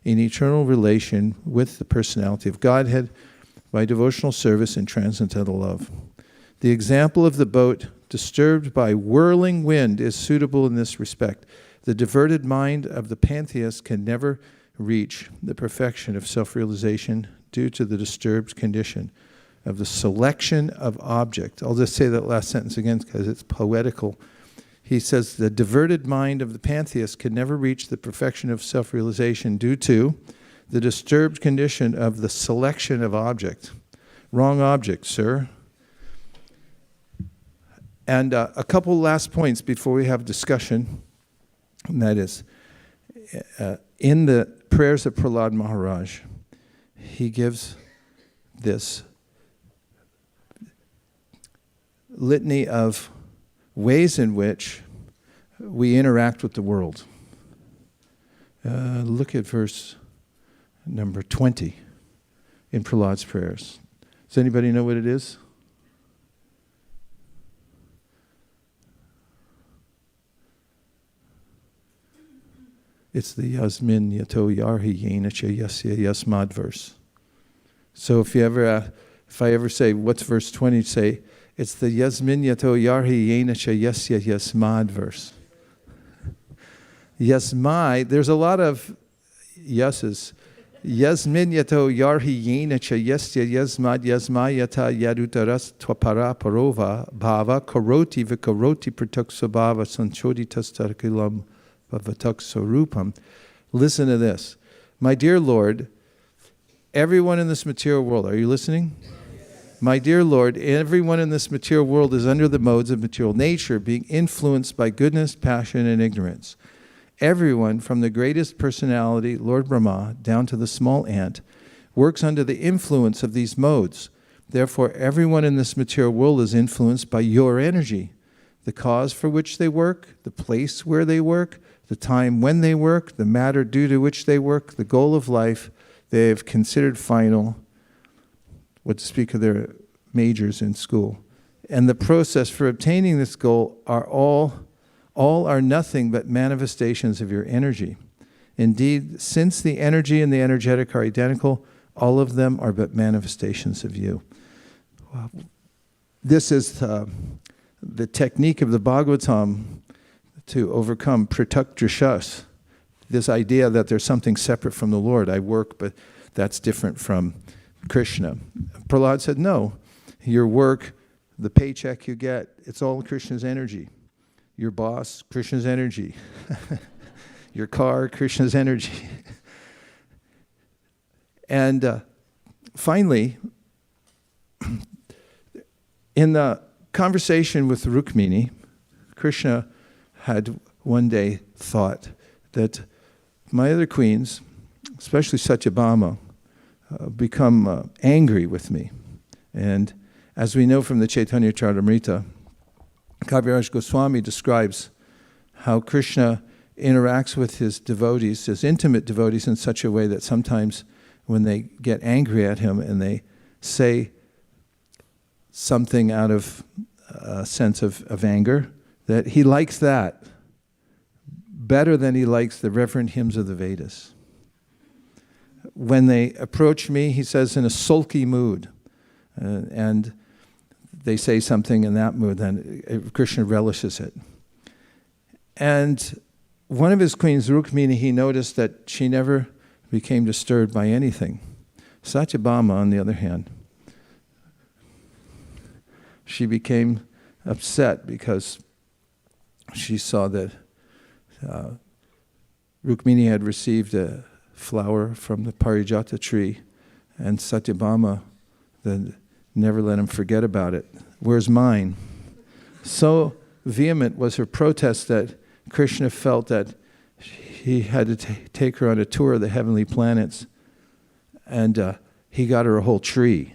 in eternal relation with the personality of Godhead by devotional service and transcendental love. The example of the boat disturbed by whirling wind is suitable in this respect. The diverted mind of the pantheist can never reach the perfection of self-realization due to the disturbed condition of the selection of object. I'll just say that last sentence again because it's poetical. He says the diverted mind of the pantheist can never reach the perfection of self-realization due to the disturbed condition of the selection of object. Wrong object, sir. And a couple last points before we have discussion, and that is, in the prayers of Prahlada Maharaj, he gives this litany of ways in which we interact with the world. Look at verse number 20 in Prahlada's prayers. Does anybody know what it is? It's the Yasmin Yato Yarhi Yenacha Yasya Yasmad verse. So if I ever say, what's verse 20, say, it's the Yasmin Yato Yarhi Yenacha Yasya Yasmad verse. Yasmai, there's a lot of yases. Yasmin Yato Yarhi Yenacha Yasya Yasmad Yasmayata Yadutaras Twapara Parova Bhava Karoti Vikaroti Pratuksobhava Sanchodi Tastarkilam Bhavataksorupam. Listen to this. My dear Lord, everyone in this material world, are you listening? My dear Lord, everyone in this material world is under the modes of material nature, being influenced by goodness, passion, and ignorance. Everyone, from the greatest personality, Lord Brahma, down to the small ant, works under the influence of these modes. Therefore, everyone in this material world is influenced by your energy. The cause for which they work, the place where they work, the time when they work, the matter due to which they work, the goal of life they have considered final, what to speak of their majors in school, and the process for obtaining this goal are all All are nothing but manifestations of your energy. Indeed, since the energy and the energetic are identical, all of them are but manifestations of you. This is the technique of the Bhagavatam to overcome pratak-drishas, this idea that there's something separate from the Lord. I work, but that's different from Krishna. Prahlada said, no, your work, the paycheck you get, it's all Krishna's energy. Your boss, Krishna's energy. Your car, Krishna's energy. And finally, in the conversation with Rukmini, Krishna had one day thought that my other queens, especially Satyabhama, become angry with me. And as we know from the Chaitanya Charitamrita, Kaviraj Goswami describes how Krishna interacts with his devotees, his intimate devotees, in such a way that sometimes when they get angry at him and they say something out of a sense of anger, that he likes that better than he likes the reverent hymns of the Vedas. When they approach me, he says, in a sulky mood, and they say something in that mood, then Krishna relishes it. And one of his queens, Rukmini, he noticed that she never became disturbed by anything. Satyabhama, on the other hand, she became upset because she saw that Rukmini had received a flower from the Parijata tree, and Satyabhama then never let him forget about it. Where's mine? So vehement was her protest that Krishna felt that he had to take her on a tour of the heavenly planets, and he got her a whole tree.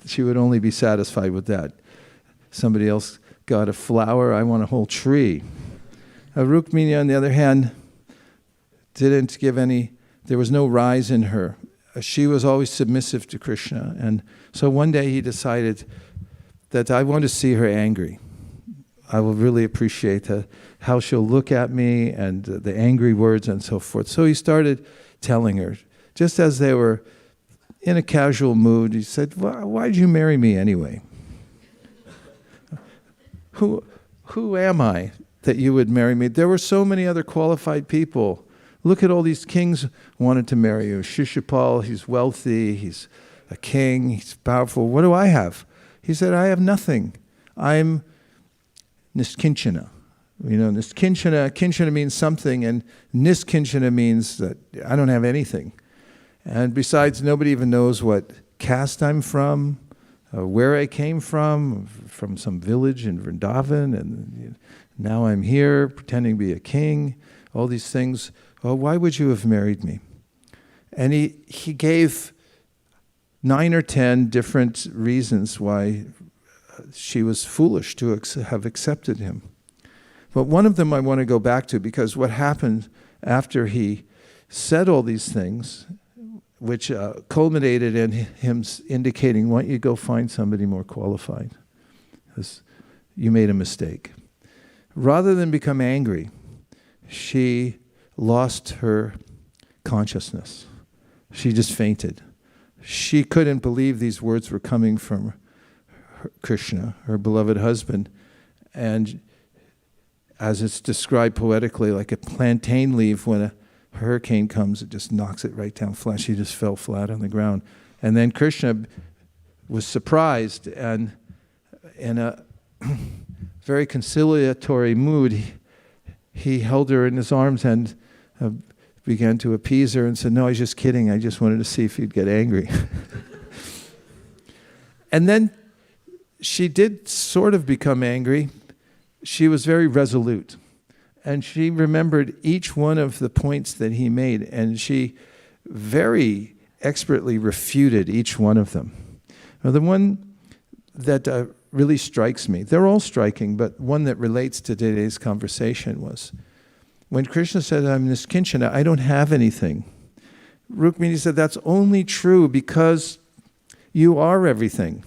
She would only be satisfied with that. Somebody else got a flower, I want a whole tree. Rukmini, on the other hand, didn't give any, there was no rise in her. She was always submissive to Krishna. And so one day he decided that I want to see her angry. I will really appreciate how she'll look at me and the angry words and so forth. So he started telling her, just as they were in a casual mood, he said, why did you marry me anyway? Who am I that you would marry me? There were so many other qualified people. Look at all these kings wanted to marry you. Shishupal, he's wealthy, he's a king, he's powerful. What do I have? He said, I have nothing. I'm niskinchana. You know, niskinchana, kinchana means something, and niskinchana means that I don't have anything. And besides, nobody even knows what caste I'm from, where I came from some village in Vrindavan, and now I'm here pretending to be a king, all these things. Well, why would you have married me? And he gave 9 or 10 different reasons why she was foolish to have accepted him. But one of them I want to go back to, because what happened after he said all these things, which culminated in him indicating, why don't you go find somebody more qualified? Because you made a mistake. Rather than become angry, she lost her consciousness. She just fainted. She couldn't believe these words were coming from Krishna, her beloved husband. And as it's described poetically, like a plantain leaf, when a hurricane comes, it just knocks it right down flat. She just fell flat on the ground. And then Krishna was surprised, and in a very conciliatory mood, he held her in his arms and began to appease her and said, no, I was just kidding. I just wanted to see if you'd get angry. And then she did sort of become angry. She was very resolute. And she remembered each one of the points that he made, and she very expertly refuted each one of them. Now, the one that really strikes me, they're all striking, but one that relates to today's conversation was when Krishna said, I'm niskinchana, I don't have anything. Rukmini said, that's only true because you are everything.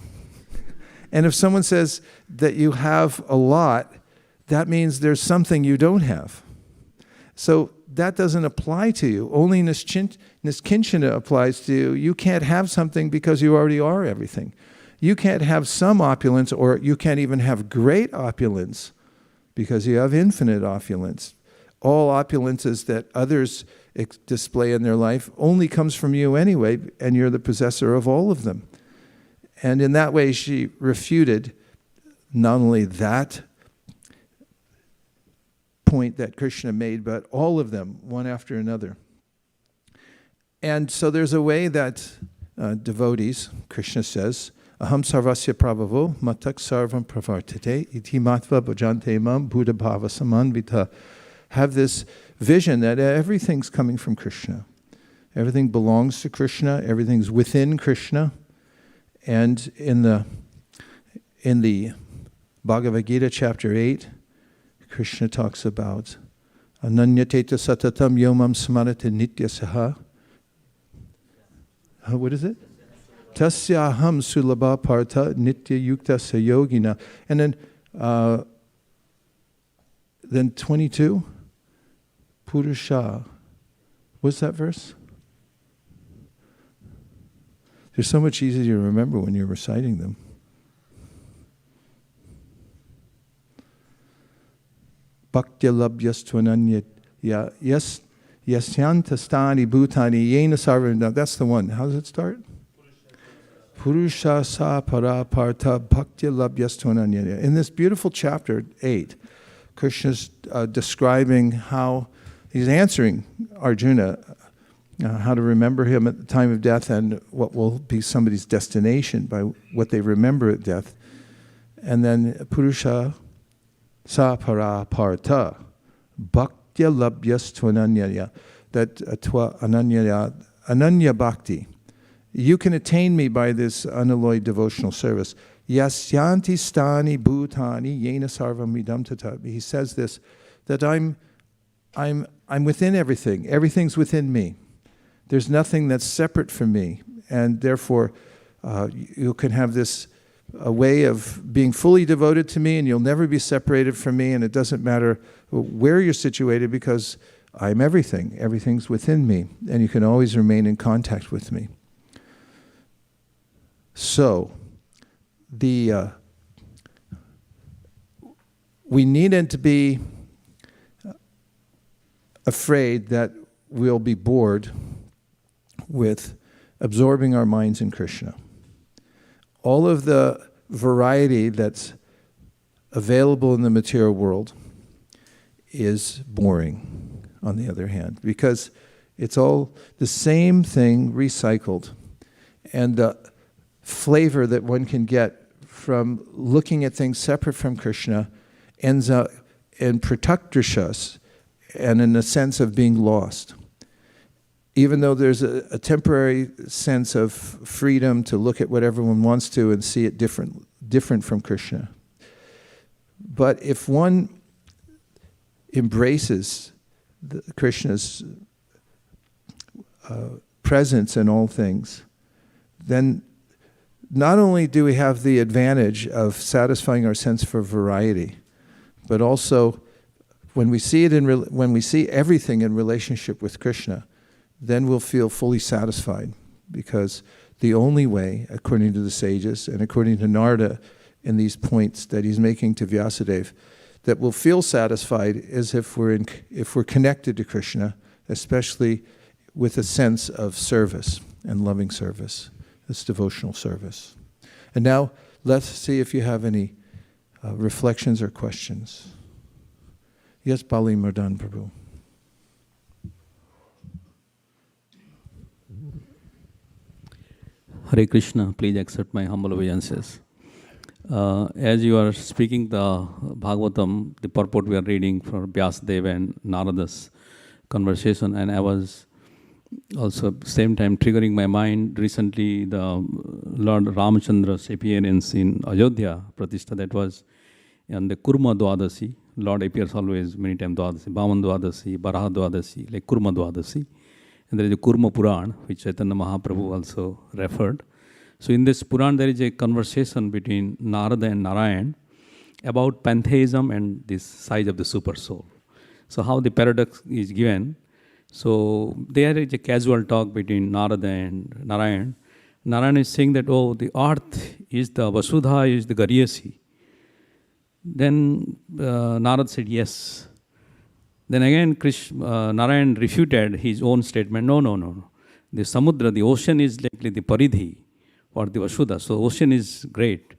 And if someone says that you have a lot, that means there's something you don't have. So that doesn't apply to you. Only niskinchana applies to you. You can't have something because you already are everything. You can't have some opulence, or you can't even have great opulence because you have infinite opulence. All opulences that others display in their life only comes from you anyway, and you're the possessor of all of them. And in that way, she refuted not only that point that Krishna made, but all of them, one after another. And so there's a way that devotees, Krishna says, Aham sarvasya prabhavo matak sarvam pravartate iti matva bhajante mam buddha bhava samanvita, have this vision that everything's coming from Krishna. Everything belongs to Krishna, everything's within Krishna. And in the Bhagavad Gita chapter 8, Krishna talks about Ananyateta satatam yomam smarate nitya saha. What is it? Tasyaham sulabha partha nitya yukta sayogina. And then 22, Purusha. What's that verse? They're so much easier to remember when you're reciting them. Bhaktya labhyastvananya yasyantastani bhutani yena sarvana. That's the one. How does it start? Purusha sa para partha bhaktya labhyastvananya. In this beautiful chapter 8, Krishna's describing how he's answering Arjuna how to remember him at the time of death and what will be somebody's destination by what they remember at death. And then Purusha sa para partha bhaktya labhyastvananya, that ananya bhakti. You can attain me by this unalloyed devotional service. Yasyanti stani bhutani yena sarvam idam tata. He says this, that I'm within everything. Everything's within me. There's nothing that's separate from me, and therefore you can have this way of being fully devoted to me, and you'll never be separated from me, and it doesn't matter where you're situated because I'm everything. Everything's within me, and you can always remain in contact with me. So, we needn't to be afraid that we'll be bored with absorbing our minds in Krishna. All of the variety that's available in the material world is boring, on the other hand, because it's all the same thing recycled. And the flavor that one can get from looking at things separate from Krishna ends up in prataktrishas and in a sense of being lost. Even though there's a temporary sense of freedom to look at what everyone wants to and see it different from Krishna. But if one embraces Krishna's presence in all things, then not only do we have the advantage of satisfying our sense for variety, but also when we see when we see everything in relationship with Krishna, then we'll feel fully satisfied, because the only way, according to the sages and according to Narada in these points that he's making to Vyasadeva, that we'll feel satisfied is if we're connected to Krishna, especially with a sense of service and loving service, this devotional service. And now let's see if you have any reflections or questions. Yes, Bali Mardan Prabhu. Hare Krishna, please accept my humble obeisances. As you are speaking the Bhagavatam, the purport we are reading for Vyasadeva and Narada's conversation, and I was also same time triggering my mind recently the Lord Ramachandra's appearance in Ayodhya, Pratishtha, that was on the Kurma Dwadasi. Lord appears always many times Dwadasi, Bhaman Dwadasi, Baraha Dwadasi, like Kurma Dwadasi. And there is a Kurma Puran, which Chaitanya Mahaprabhu also referred. So in this Puran, there is a conversation between Narada and Narayan. about pantheism and this size of the super soul. So how the paradox is given. So there is a casual talk between Narada and Narayan. Narayan is saying that, oh, the earth is the Vasudha, is the Garyasi. Then Narada said yes. Then again Narayan refuted his own statement. No. The Samudra, the ocean is like the Paridhi or the Vasudha. So ocean is great.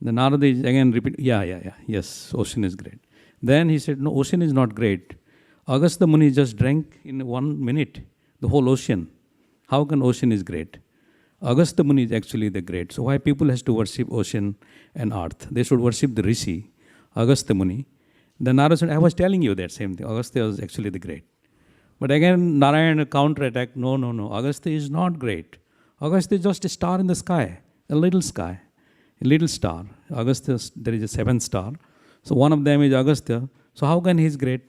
Then Narada is again repeat, yes, ocean is great. Then he said, no, ocean is not great. Agastya Muni just drank in 1 minute the whole ocean. How can ocean is great? Agastya Muni is actually the great. So why people has to worship ocean and earth? They should worship the Rishi, Agastya Muni. Then Narada said, I was telling you that same thing. Agastya was actually the great. But again, Narayana counterattacked, no. Agastya is not great. Agastya is just a star in the sky, a little star. Agastya, there is a 7th star. So one of them is Agastya. So how can he is great?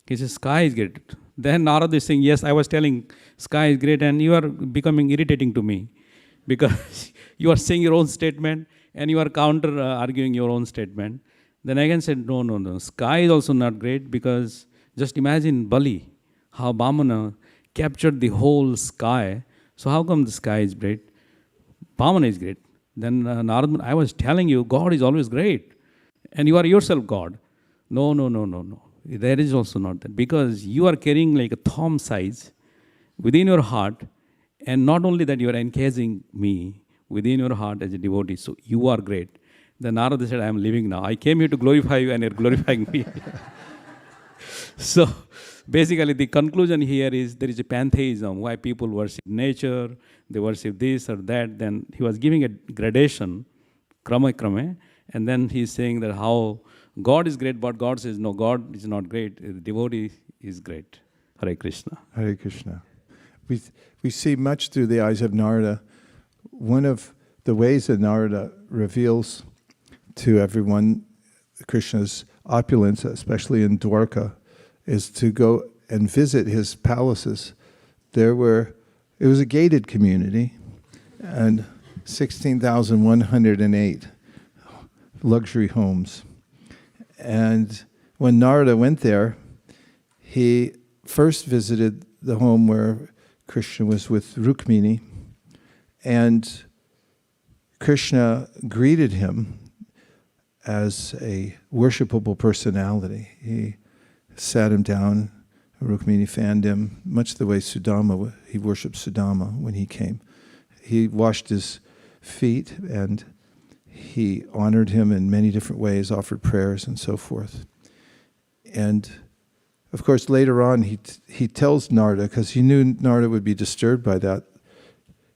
He says, sky is great. Then Narada is saying, yes, I was telling sky is great, and you are becoming irritating to me because you are saying your own statement and you are counter-arguing your own statement. Then again said, no. Sky is also not great because just imagine Bali, how Bhamana captured the whole sky. So how come the sky is great? Bhamana is great. Then Narada, I was telling you, God is always great. And you are yourself God. No. There is also not that. Because you are carrying like a thumb size within your heart. And not only that, you are encasing me within your heart as a devotee. So you are great. Then Narada said, I am leaving now. I came here to glorify you and you are glorifying me. So basically the conclusion here is there is a pantheism, why people worship nature, they worship this or that. Then he was giving a gradation, krama, and then he's saying that how God is great, but God says, no, God is not great. The devotee is great. Hare Krishna. Hare Krishna. We see much through the eyes of Narada. One of the ways that Narada reveals to everyone Krishna's opulence, especially in Dwarka, is to go and visit his palaces. It was a gated community, and 16,108 luxury homes. And when Narada went there, he first visited the home where Krishna was with Rukmini, and Krishna greeted him as a worshipable personality. He sat him down, Rukmini fanned him, much the way Sudama, he worshipped Sudama when he came. He washed his feet and he honored him in many different ways, offered prayers and so forth. And of course later on he tells Narada, because he knew Narada would be disturbed by that.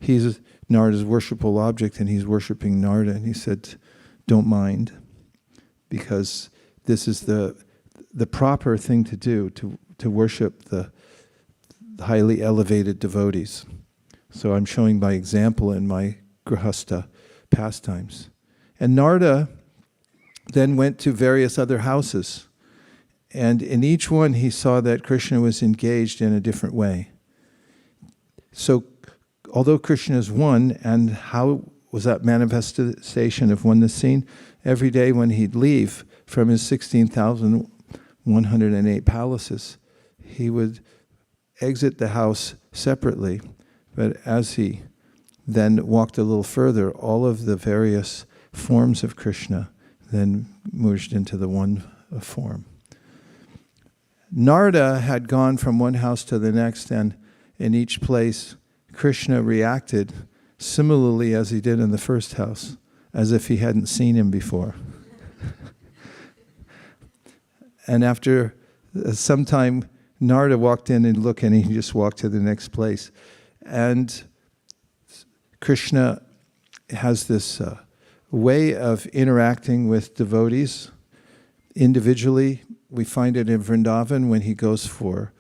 He's Narada's worshipable object and he's worshiping Narada, and he said, don't mind, because this is the proper thing to do, to worship the highly elevated devotees. So I'm showing by example in my grihastha pastimes. And Narada then went to various other houses, and in each one he saw that Krishna was engaged in a different way. So although Krishna is one, and how was that manifestation of oneness seen? Every day when he'd leave from his 16,108 palaces, he would exit the house separately, but as he then walked a little further, all of the various forms of Krishna then merged into the one form. Narada had gone from one house to the next, and in each place Krishna reacted similarly as he did in the first house, as if he hadn't seen him before. And after some time, Narada walked in and looked, and he just walked to the next place. And Krishna has this way of interacting with devotees individually. We find it in Vrindavan when he goes for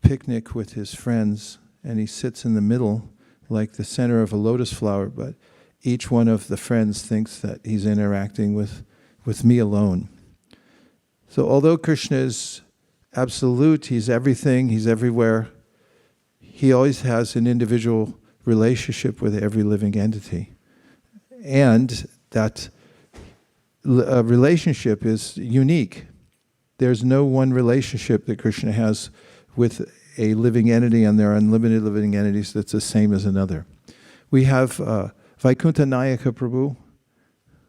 picnic with his friends, and he sits in the middle like the center of a lotus flower, but each one of the friends thinks that he's interacting with me alone. So although Krishna is absolute, he's everything, he's everywhere, he always has an individual relationship with every living entity. And that relationship is unique. There's no one relationship that Krishna has with a living entity, and there are unlimited living entities that's the same as another. We have Vaikuntha Nayaka Prabhu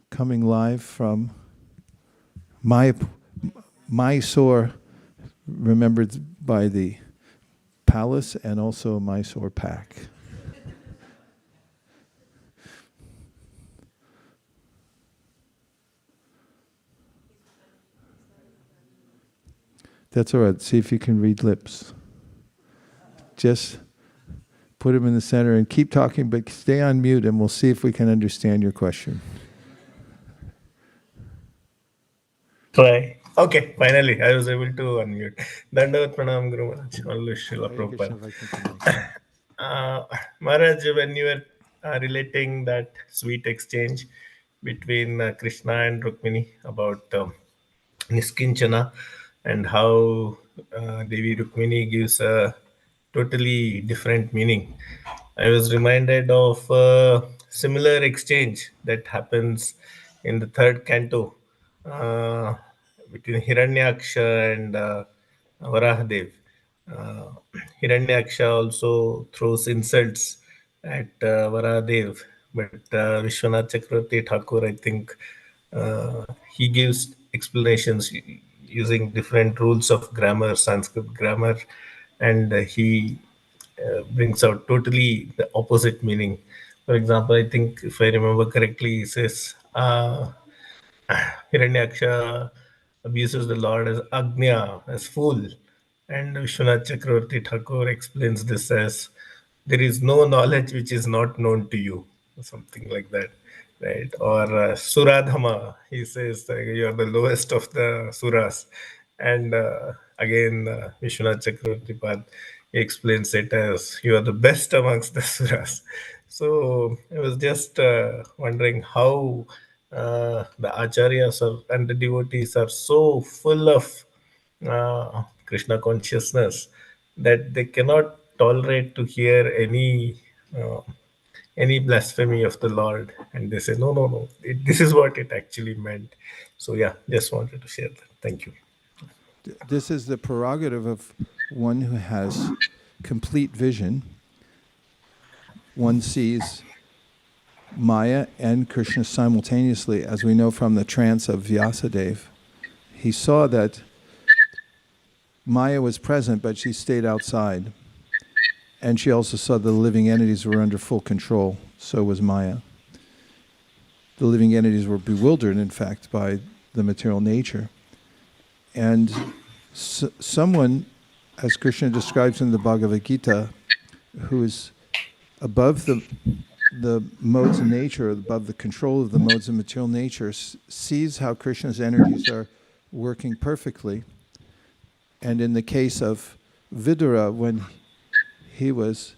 coming live from Mysore, remembered by the palace and also Mysore Pak. That's all right. See if you can read lips. Just put him in the center and keep talking, but stay on mute and we'll see if we can understand your question. Try. Okay, finally, I was able to unmute. Dandavat Pranam Guru Maharaj. Always Srila Hare Krishna, Prabhupada. Vaikuntha. Maharaj, when you were relating that sweet exchange between Krishna and Rukmini about Niskinchana and how Devi Rukmini gives a totally different meaning, I was reminded of a similar exchange that happens in the third canto uh, between Hiranyaksha and Varahadev. Uh, Hiranyaksha also throws insults at Varahadev, but Vishwanath Chakravarti Thakur, I think, he gives explanations using different rules of grammar, Sanskrit grammar, and he brings out totally the opposite meaning. For example, I think if I remember correctly, he says Hiranyaksha abuses the Lord as Agnya, as fool. And Vishwanath Chakravarti Thakur explains this as there is no knowledge which is not known to you, or something like that, right? Or Suradhama, he says you are the lowest of the Suras. And again, Vishwanath Chakravarti Pad, he explains it as you are the best amongst the Suras. So I was just wondering how the acharyas and the devotees are so full of Krishna consciousness that they cannot tolerate to hear any blasphemy of the Lord, and they say no, no, no. This is what it actually meant. So yeah, just wanted to share that. Thank you. This is the prerogative of one who has complete vision. One sees Maya and Krishna simultaneously, as we know from the trance of Vyasadeva. He saw that Maya was present, but she stayed outside. And she also saw the living entities were under full control. So was Maya. The living entities were bewildered, in fact, by the material nature. And someone, as Krishna describes in the Bhagavad Gita, who is above the modes of nature, above the control of the modes of material nature, sees how Krishna's energies are working perfectly. And in the case of Vidura, when he was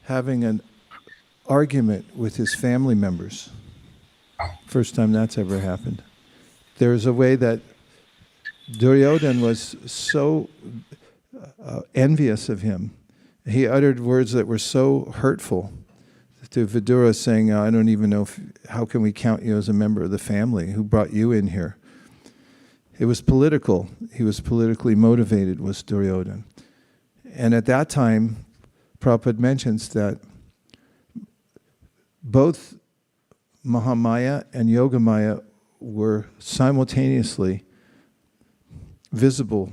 having an argument with his family members, first time that's ever happened, there's a way that Duryodhana was so envious of him. He uttered words that were so hurtful to Vidura, saying, I don't even know, how can we count you as a member of the family? Who brought you in here? It was political. He was politically motivated, was Duryodhana. And at that time, Prabhupada mentions that both Mahamaya and Yogamaya were simultaneously visible,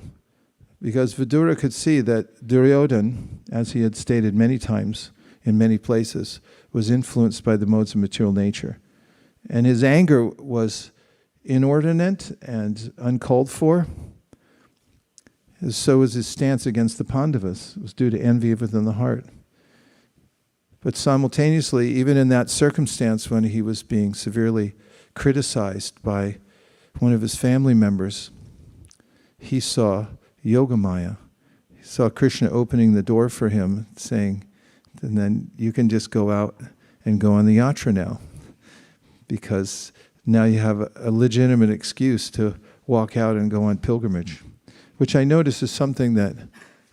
because Vidura could see that Duryodhana, as he had stated many times in many places, was influenced by the modes of material nature. And his anger was inordinate and uncalled for. So was his stance against the Pandavas. It was due to envy within the heart. But simultaneously, even in that circumstance when he was being severely criticized by one of his family members, he saw Yogamaya. He saw Krishna opening the door for him, saying, and then you can just go out and go on the yatra now, because now you have a legitimate excuse to walk out and go on pilgrimage, which I notice is something that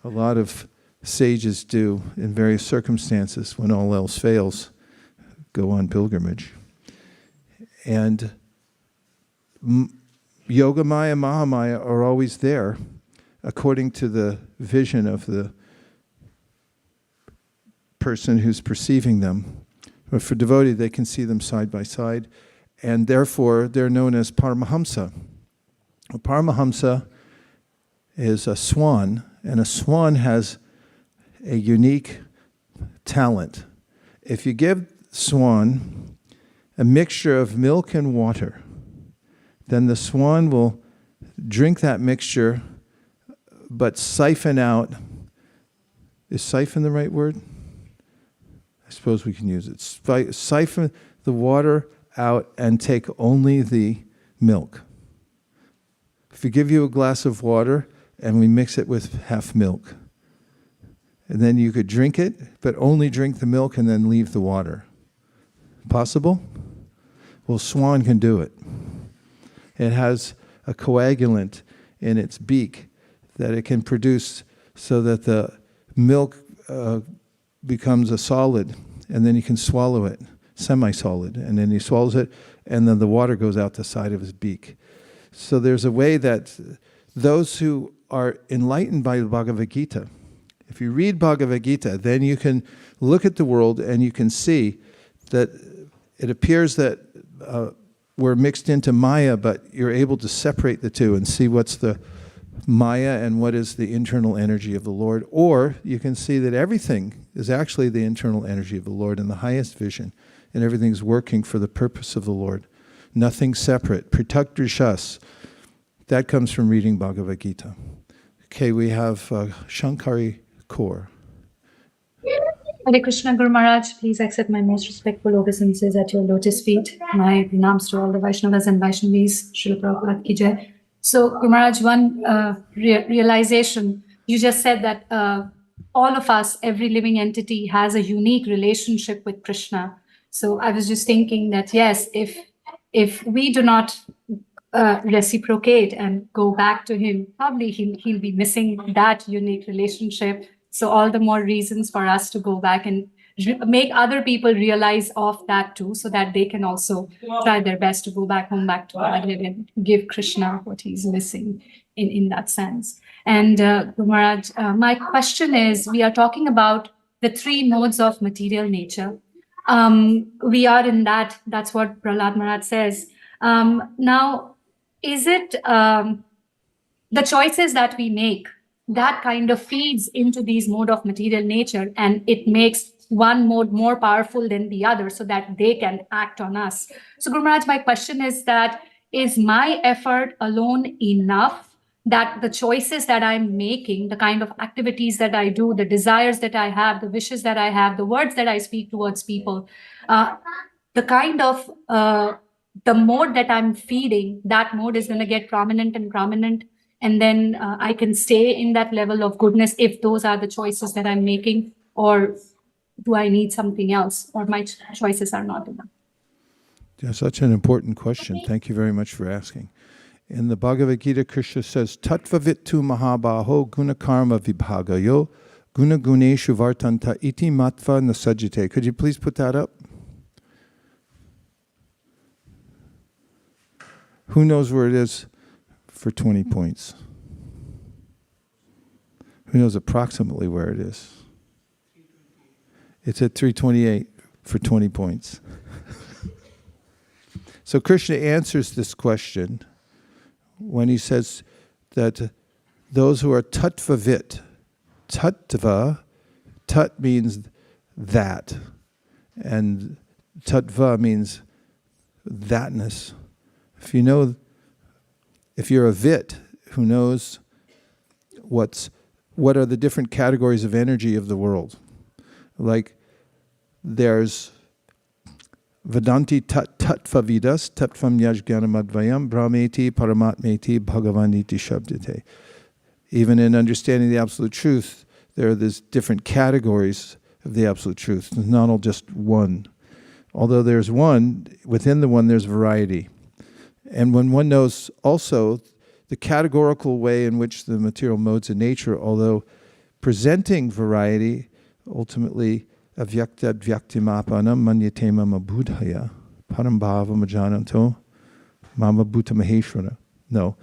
a lot of sages do in various circumstances when all else fails, go on pilgrimage. And Yogamaya, Mahamaya are always there, according to the vision of the person who's perceiving them. But for devotee, they can see them side by side, and therefore they're known as Paramahamsa. A Paramahamsa is a swan, and a swan has a unique talent. If you give swan a mixture of milk and water, then the swan will drink that mixture, but siphon out. Is siphon the right word? I suppose we can use it. Siphon the water out and take only the milk. If we give you a glass of water and we mix it with half milk, and then you could drink it, but only drink the milk and then leave the water. Possible? Well, swan can do it. It has a coagulant in its beak that it can produce so that the milk becomes a solid, and then you can swallow it, semi-solid, and then he swallows it, and then the water goes out the side of his beak. So there's a way that those who are enlightened by the Bhagavad Gita, if you read Bhagavad Gita, then you can look at the world and you can see that it appears that we're mixed into Maya, but you're able to separate the two and see what's the Maya and what is the internal energy of the Lord. Or you can see that everything is actually the internal energy of the Lord in the highest vision, and everything's working for the purpose of the Lord. Nothing separate. Pritak drishas. That comes from reading Bhagavad Gita. Okay, we have Shankari Kaur. Hare Krishna, Guru Maharaj, please accept my most respectful obeisances at your lotus feet. My pranams to all the Vaishnavas and Vaishnavis. Srila Prabhupada ki jai. So, Guru Maharaj, one realization, you just said that all of us, every living entity has a unique relationship with Krishna. So I was just thinking that, yes, if we do not reciprocate and go back to him, probably he'll be missing that unique relationship. So all the more reasons for us to go back and make other people realize of that too, so that they can also try their best to go back home, back to Godhead, and give Krishna what he's missing in that sense. And Guru Maharaj, my question is, we are talking about the three modes of material nature. We are in that's what Prahlada Maharaj says. Now, is it the choices that we make that kind of feeds into these mode of material nature, and it makes one mode more powerful than the other so that they can act on us? So Guru Maharaj, my question is that, is my effort alone enough, that the choices that I'm making, the kind of activities that I do, the desires that I have, the wishes that I have, the words that I speak towards people, the kind of the mode that I'm feeding, that mode is going to get prominent and prominent, and then I can stay in that level of goodness if those are the choices that I'm making? Or do I need something else, or my choices are not enough? Yeah, such an important question. Thank you very much for asking. In the Bhagavad Gita, Krishna says, Tattvavitu mahabaho gunakarma vibhagayo gunaguneshu vartanta iti matva nasajite. Could you please put that up? Who knows where it is for 20 points? Who knows approximately where it is? It's at 328 for 20 points. So Krishna answers this question when he says that those who are tattvavit, tattva, tat means that, and tattva means thatness. If you're a vit who knows what are the different categories of energy of the world, like there's Vedanti tattvavidas, tattvam yajganamadvayam, brahmeti, paramatmeti, bhagavaniti shabdite. Even in understanding the absolute truth, there are these different categories of the absolute truth. There's not all just one. Although there's one, within the one there's variety. And when one knows also the categorical way in which the material modes of nature, although presenting variety, ultimately avyakta vyaktimapanam manyatemam abudhaya parambhava majananto Mama Bhuta Maheshwara. No.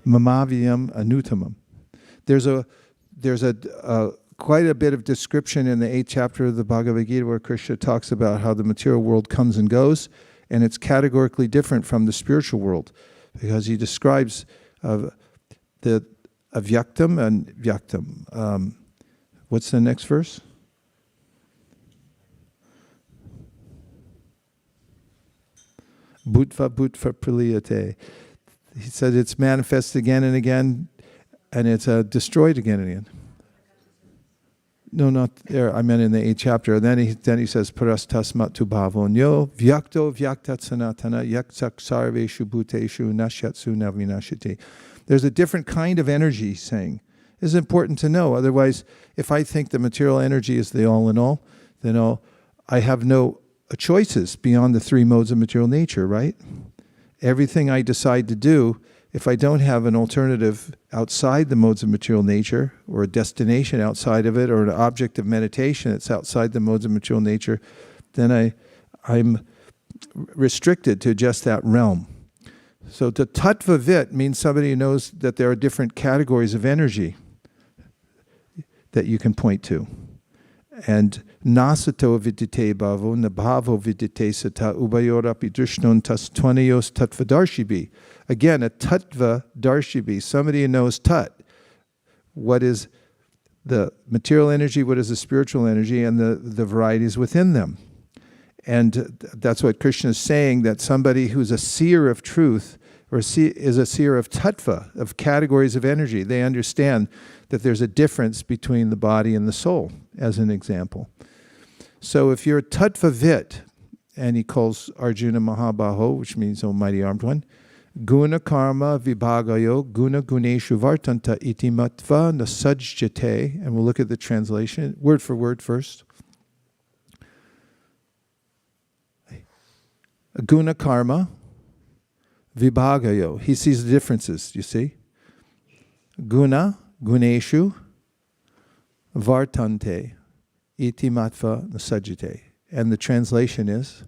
Mamavyam Anutamam. There's quite a bit of description in the 8th chapter of the Bhagavad Gita where Krishna talks about how the material world comes and goes, and it's categorically different from the spiritual world, because he describes the avyaktam and vyaktam. What's the next verse? Bhutva bhutva praliyate. He said it's manifest again and again, and it's destroyed again and again. No, not there. I meant in the 8th chapter. Then he says, Parastasmat tu bhavonyo vyakto vyaktat sanatana yaksak sarveshu bhuteshu nashyatsu navinashiti. There's a different kind of energy, he's saying. This is important to know. Otherwise, if I think the material energy is the all in all, then I have no choices beyond the 3 modes of material nature, right? Everything I decide to do, if I don't have an alternative outside the modes of material nature, or a destination outside of it, or an object of meditation that's outside the modes of material nature, then I'm restricted to just that realm. So to tattva vit means somebody who knows that there are different categories of energy that you can point to. And nasato vidite bhavo, nabhavo vidite sata ubayorapi drishnon tas tvanayos tattva darshibi. Again, a tattva darshibi, somebody who knows tat. What is the material energy, what is the spiritual energy, and the varieties within them. And that's what Krishna is saying, that somebody who's a seer of truth, or is a seer of tattva, of categories of energy, they understand that there's a difference between the body and the soul, as an example. So if you're a tattva vit, and he calls Arjuna Mahabaho, which means Almighty Armed One, guna karma vibhagayo guna guneshu vartanta iti matva nasajjate, and we'll look at the translation, word for word first. Guna karma vibhagayo. He sees the differences, you see. Guna, guneshu, vartante, iti matva nasajjate. And the translation is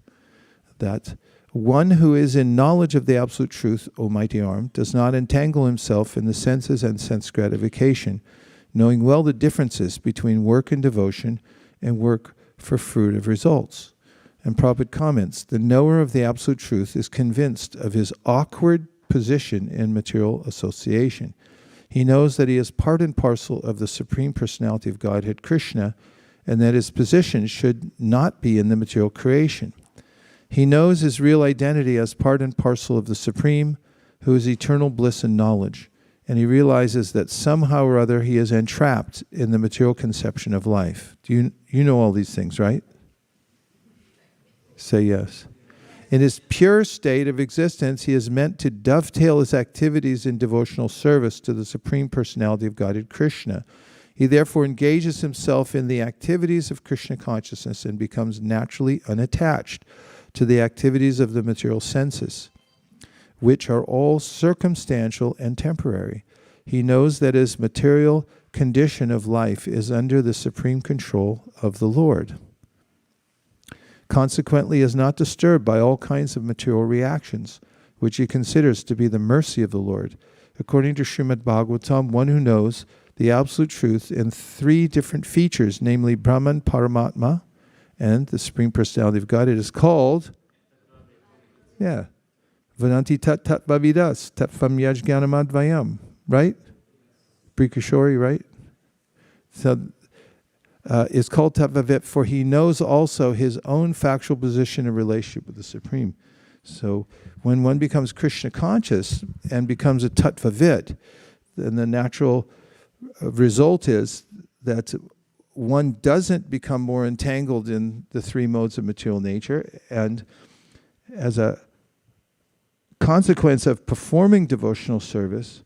that one who is in knowledge of the absolute truth, O mighty arm, does not entangle himself in the senses and sense gratification, knowing well the differences between work and devotion and work for fruit of results. And Prabhupada comments, the knower of the absolute truth is convinced of his awkward position in material association. He knows that he is part and parcel of the Supreme Personality of Godhead, Krishna, and that his position should not be in the material creation. He knows his real identity as part and parcel of the Supreme, who is eternal bliss and knowledge, and he realizes that somehow or other he is entrapped in the material conception of life. You know all these things, right? Say yes. In his pure state of existence, he is meant to dovetail his activities in devotional service to the Supreme Personality of Godhead, Krishna. He therefore engages himself in the activities of Krishna consciousness and becomes naturally unattached to the activities of the material senses, which are all circumstantial and temporary. He knows that his material condition of life is under the supreme control of the Lord. Consequently, he is not disturbed by all kinds of material reactions, which he considers to be the mercy of the Lord. According to Srimad Bhagavatam, one who knows the absolute truth in 3 different features, namely Brahman, Paramatma, and the Supreme Personality of God, it is called, Vadanti tat tat vavidas, tat fam yajganamadvayam, right? Prikashori, right? So, is called Tattva-vit, for he knows also his own factual position in relationship with the Supreme. So when one becomes Krishna conscious and becomes a Tattva-vit, then the natural result is that one doesn't become more entangled in the 3 modes of material nature, and as a consequence of performing devotional service,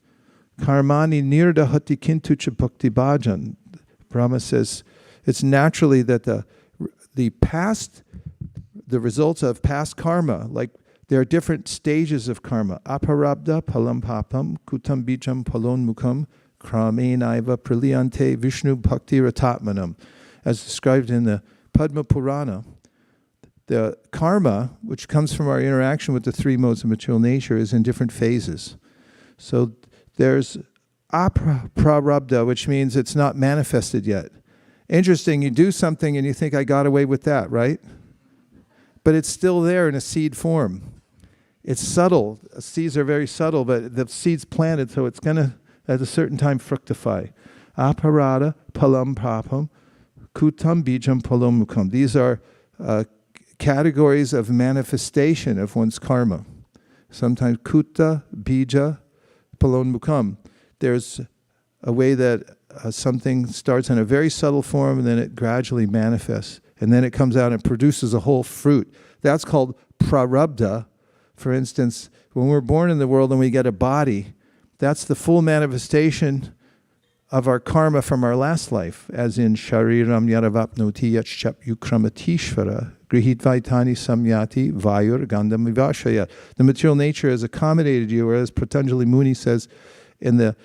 karmani nirdahati kintucha bhakti bhajan, Brahma says, it's naturally that the results of past karma, like there are different stages of karma. Aparabdha palam papam kutam bijam palon mukham kramenaiva praliyante vishnu bhakti ratatmanam. As described in the Padma Purana, the karma, which comes from our interaction with the three modes of material nature, is in different phases. So there's aprarabdha, which means it's not manifested yet. Interesting, you do something and you think, I got away with that, right? But it's still there in a seed form. It's subtle. Seeds are very subtle, but the seed's planted, so it's going to, at a certain time, fructify. Aparada, palam prapam, kutam bijam palomukam. These are categories of manifestation of one's karma. Sometimes kuta, bija, palomukam. There's a way that something starts in a very subtle form and then it gradually manifests. And then it comes out and produces a whole fruit. That's called prarabdha. For instance, when we're born in the world and we get a body, that's the full manifestation of our karma from our last life, as in shariram yaravapnoti yachchap yukramatishvara grihit vaitani samyati vayur gandham vivashaya. The material nature has accommodated you, or as Patanjali Muni says in the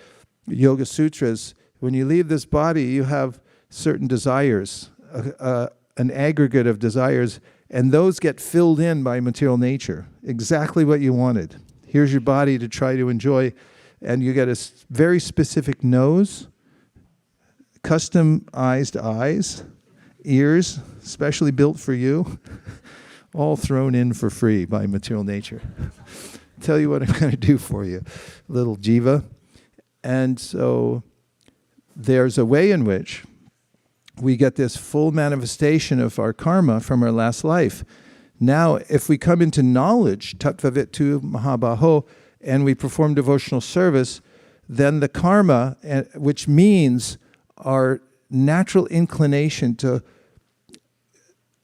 Yoga Sutras, when you leave this body, you have certain desires, an aggregate of desires, and those get filled in by material nature. Exactly what you wanted. Here's your body to try to enjoy, and you get a very specific nose, customized eyes, ears, specially built for you, all thrown in for free by material nature. Tell you what I'm going to do for you, little jiva. And so there's a way in which we get this full manifestation of our karma from our last life. Now, if we come into knowledge, tattvavitu mahabaho, and we perform devotional service, then the karma, which means our natural inclination to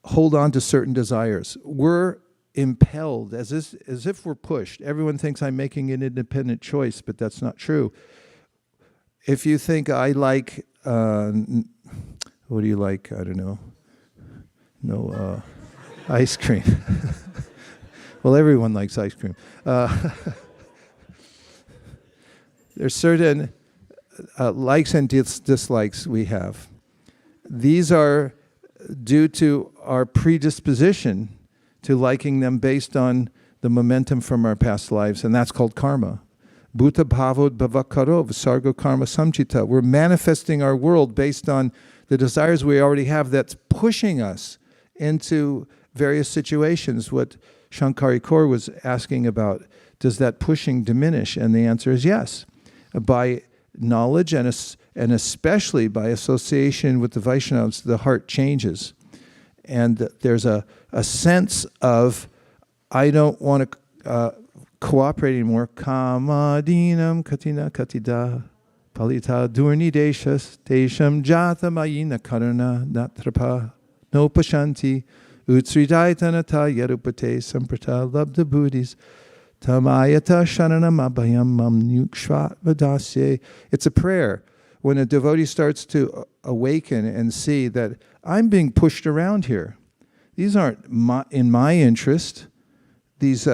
hold on to certain desires, we're impelled, as if we're pushed. Everyone thinks I'm making an independent choice, but that's not true. If you think I like, what do you like? I don't know. No, ice cream. Well, everyone likes ice cream. There's certain likes and dislikes we have. These are due to our predisposition to liking them based on the momentum from our past lives, and that's called karma. Bhuta bhavod bhavakarov, sargo karma samchita. We're manifesting our world based on the desires we already have that's pushing us into various situations. What Shankari Kaur was asking about, does that pushing diminish? And the answer is yes. By knowledge and especially by association with the Vaishnavas, the heart changes. And there's a sense of, I don't want to cooperate anymore. Kamadinam katina katida palita durni deshas desham jata mayina karana natrapa no pashanti utsridaitanata yarupate samprata labda buddhis tamayata sharanam abhayam mam nyukshva vadasye. It's a prayer. When a devotee starts to awaken and see that I'm being pushed around here. These aren't in my interest. These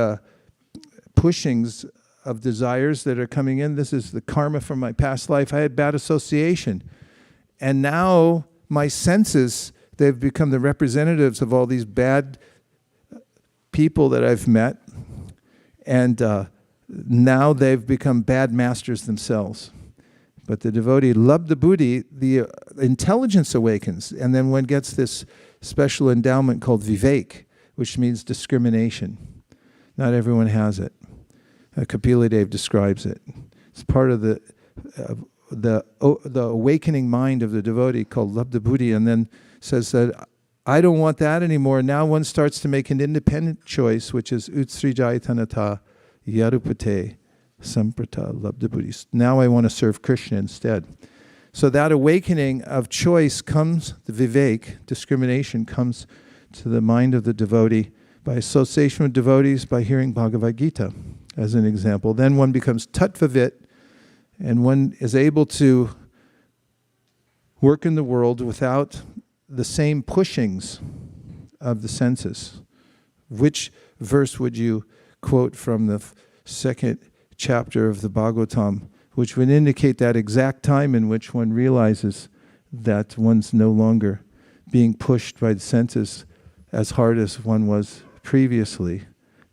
pushings of desires that are coming in. This is the karma from my past life. I had bad association. And now my senses, they've become the representatives of all these bad people that I've met. And now they've become bad masters themselves. But the devotee, labda buddhi, the intelligence awakens. And then one gets this special endowment called vivek, which means discrimination. Not everyone has it. Kapila Dev describes it. It's part of the awakening mind of the devotee called labda buddhi, and then says that I don't want that anymore. Now one starts to make an independent choice, which is utsrijaitanata yarupate samprata labda buddhi. Now I want to serve Krishna instead. So that awakening of choice comes, the vivek, discrimination, comes to the mind of the devotee by association with devotees, by hearing Bhagavad Gita, as an example. Then one becomes tattvavit, and one is able to work in the world without the same pushings of the senses. Which verse would you quote from the second chapter of the Bhagavatam, which would indicate that exact time in which one realizes that one's no longer being pushed by the senses as hard as one was previously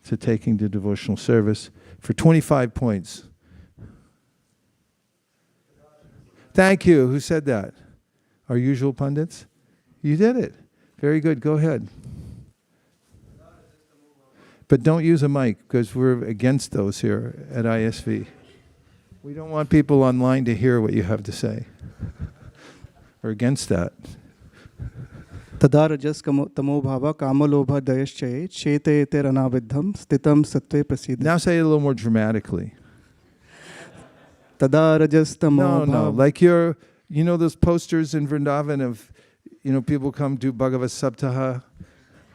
to taking the devotional service for 25 points. Thank you. Who said that? Our usual pundits? You did it. Very good. Go ahead. But don't use a mic because we're against those here at ISV. We don't want people online to hear what you have to say. We're against that. तदा रजस तमो भावा कामलोभा दयश्चये चेते तेरनाविद्धम स्थितम सत्वे प्रसीद. Now say it a little more dramatically. तदा रजस तमो No, like you know those posters in Vrindavan of, people come do Bhagavad Saptaha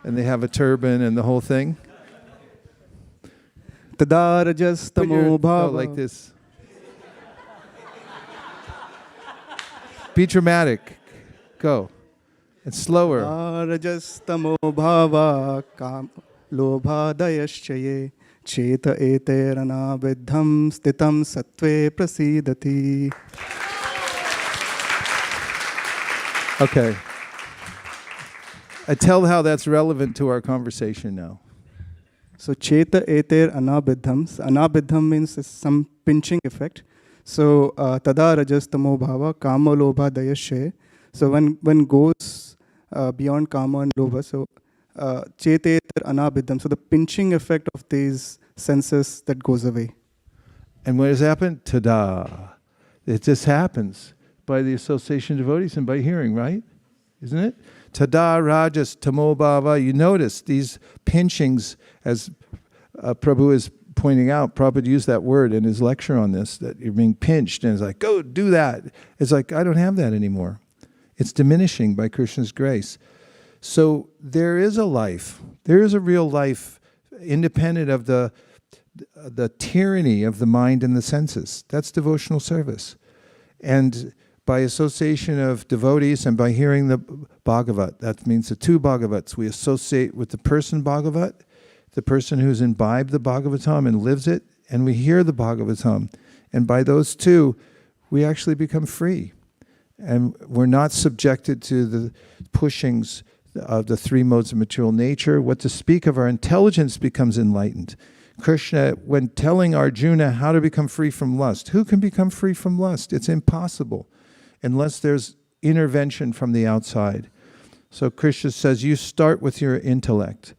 and they have a turban and the whole thing? तदा रजस तमो भावा. Like this. Be dramatic. Go. It's slower. रजस तमो भावा काम लोभा दयश्चये चेत एतेरनाविद्धम स्थितम सत्वे प्रसीदति. Okay. I tell how that's relevant to our conversation now. So cheta eter anabidham. Anabidham means some pinching effect. So tada rajas tamo bhava kama lobha dayashe. So when goes beyond kama and lobha, so cheta eter anabidham. So the pinching effect of these senses that goes away. And what has happened? Tada. It just happens by the association of devotees and by hearing, right? Isn't it? Tada rajas tamo bhava. You notice these pinchings, as Prabhu is pointing out. Prabhupada used that word in his lecture on this, that you're being pinched, and it's like, go do that. It's like, I don't have that anymore. It's diminishing by Krishna's grace. So there is a life. There is a real life independent of the tyranny of the mind and the senses. That's devotional service. And by association of devotees and by hearing the Bhagavat, that means the two Bhagavats, we associate with the person Bhagavat, the person who's imbibed the Bhagavatam and lives it, and we hear the Bhagavatam. And by those two, we actually become free. And we're not subjected to the pushings of the three modes of material nature. What to speak of, our intelligence becomes enlightened. Krishna, when telling Arjuna how to become free from lust, who can become free from lust? It's impossible unless there's intervention from the outside. So Krishna says, you start with your intellect.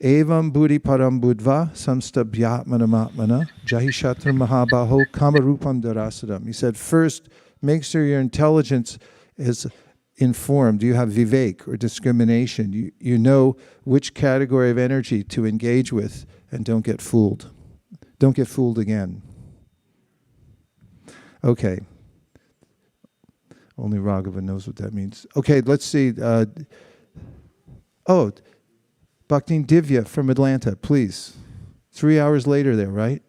Evam buddhi param buddva samstabhyatmanamatmana jahishatra mahabaho kamarupam darasadam. He said, first, make sure your intelligence is informed. You have vivek, or discrimination. You know which category of energy to engage with, and don't get fooled. Don't get fooled again. Okay. Only Raghava knows what that means. Okay, let's see. Bhaktin Divya from Atlanta, please. 3 hours later there, right?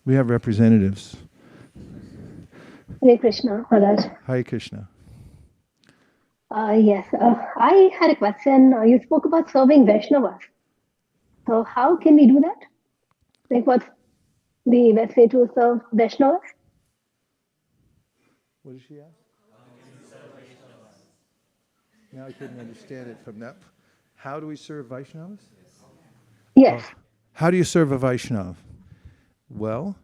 We have representatives. Hare Krishna, Maharaj. Hare Krishna. Yes, I had a question. You spoke about serving Vaishnavas. So how can we do that? Like, what's the best way to serve Vaishnavas? What did she ask? Now I couldn't understand it from that. How do we serve Vaishnavas? Yes. How do you serve a Vaishnav? Well,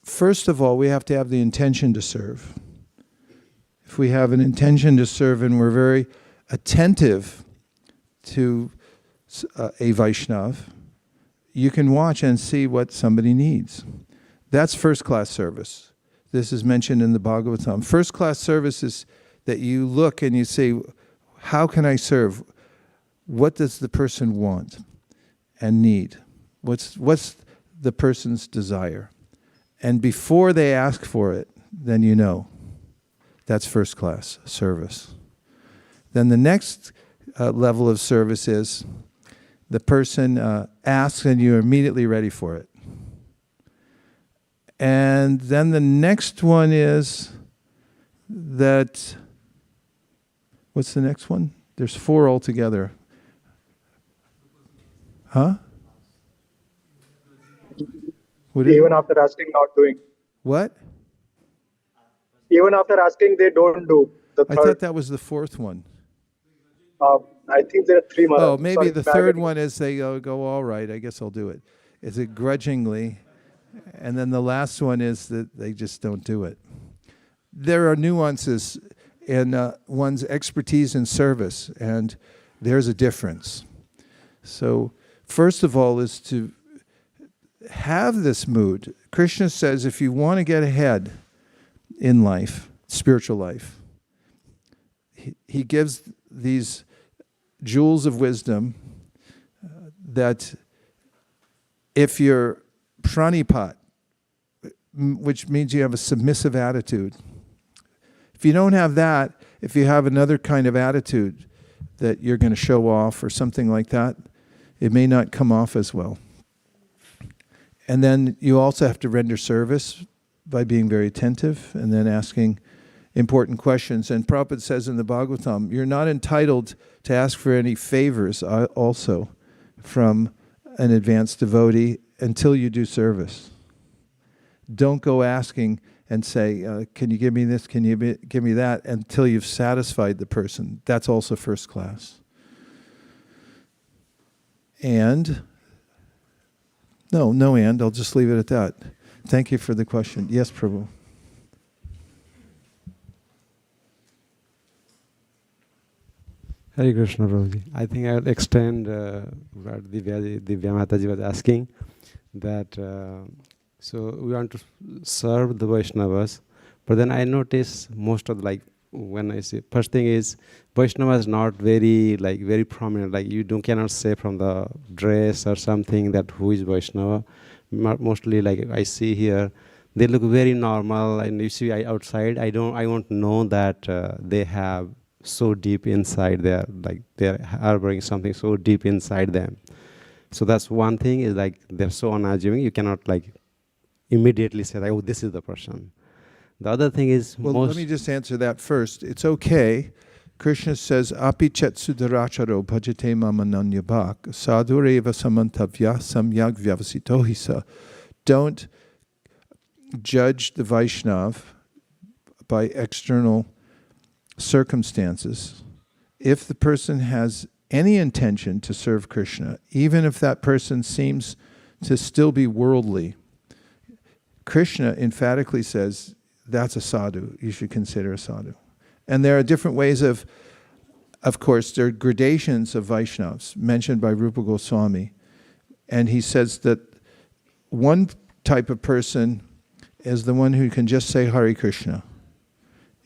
first of all, we have to have the intention to serve. If we have an intention to serve and we're very attentive to a Vaishnav, you can watch and see what somebody needs. That's first-class service. This is mentioned in the Bhagavatam. First-class service is that you look and you say, how can I serve? What does the person want and need? What's the person's desire? And before they ask for it, then you know. That's first-class service. Then the next level of service is the person asks and you're immediately ready for it. And then the next one is that, what's the next one? There's 4 altogether. Huh? What is Even after asking, not doing. What? even after asking, they don't do. The I third, thought that was the fourth one. I think there are three. Oh, maybe Sorry, the third one is they go, all right, I guess I'll do it. Is it grudgingly? And then the last one is that they just don't do it. There are nuances in one's expertise in service, and there's a difference. So first of all is to have this mood. Krishna says if you want to get ahead in life, spiritual life, he gives these jewels of wisdom that if you're pranipat, which means you have a submissive attitude. If you don't have that, if you have another kind of attitude that you're going to show off or something like that, it may not come off as well. And then you also have to render service by being very attentive and then asking important questions. And Prabhupada says in the Bhagavatam, you're not entitled to ask for any favors also from an advanced devotee until you do service. Don't go asking and say, can you give me this, can you give me that, until you've satisfied the person. That's also first class. And, no, and, I'll just leave it at that. Thank you for the question. Yes, Prabhu. Hare Krishna, Prabhuji. I think I will extend what Divya Mataji was asking, that so we want to serve the Vaishnavas, but then I notice most of when I say, first thing is Vaishnava is not very prominent, you cannot say from the dress or something that who is Vaishnava. Mostly I see here, they look very normal, and you see outside, I won't know that they have so deep inside there, they're harboring something so deep inside them. So that's one thing, is they're so unassuming, you cannot immediately say oh, this is the person. The other thing is, let me just answer that first. It's okay. Krishna says, Api chet sudaracharo bhajate mamananya bhak sadhureva samantavya samyag vyavasitohisa. Don't judge the Vaishnav by external circumstances. If the person has any intention to serve Krishna, even if that person seems to still be worldly, Krishna emphatically says, that's a sadhu. You should consider a sadhu. And there are different ways of course, there are gradations of Vaishnavas mentioned by Rupa Goswami. And he says that one type of person is the one who can just say Hare Krishna.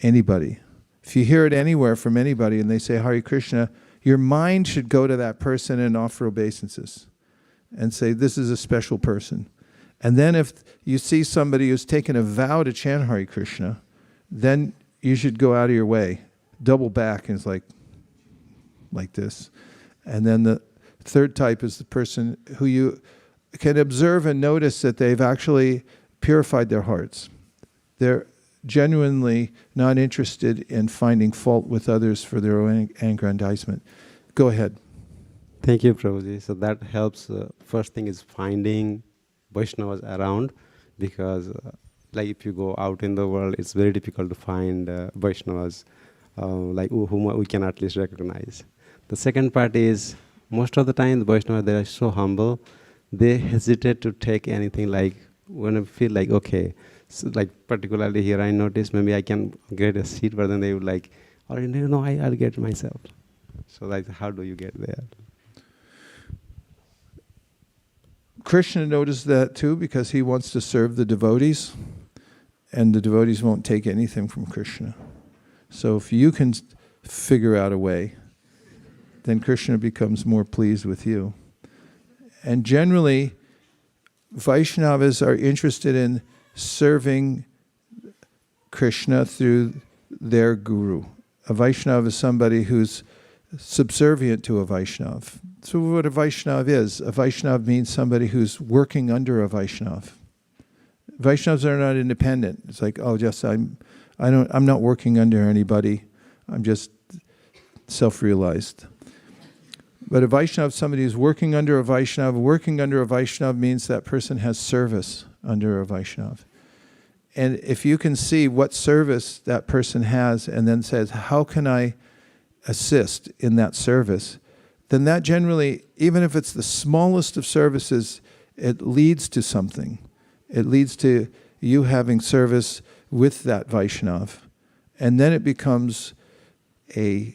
Anybody. If you hear it anywhere from anybody and they say Hare Krishna, your mind should go to that person and offer obeisances and say, this is a special person. And then if you see somebody who's taken a vow to chant Hare Krishna, then you should go out of your way, double back, and it's like this. And then the third type is the person who you can observe and notice that they've actually purified their hearts. They're genuinely not interested in finding fault with others for their own aggrandizement. Go ahead. Thank you, Prabhuji. So that helps. First thing is finding Vaishnavas around, because if you go out in the world, it's very difficult to find Vaishnavas whom we can at least recognize. The second part is, most of the time the Vaishnavas, they are so humble, they hesitate to take anything, when I feel okay, so particularly here I notice maybe I can get a seat, but then they would or I'll get myself. So how do you get there? Krishna noticed that too, because he wants to serve the devotees, and the devotees won't take anything from Krishna. So if you can figure out a way, then Krishna becomes more pleased with you. And generally, Vaishnavas are interested in serving Krishna through their guru. A Vaishnava is somebody who's subservient to a Vaishnava. So what a Vaishnava means somebody who's working under a Vaishnava. Vaishnavas are not independent. It's I'm not working under anybody. I'm just self-realized. But a Vaishnava is somebody who's working under a Vaishnava. Working under a Vaishnava means that person has service under a Vaishnava. And if you can see what service that person has and then says, how can I assist in that service? Then that generally, even if it's the smallest of services, it leads to something. It leads to you having service with that Vaishnav. And then it becomes a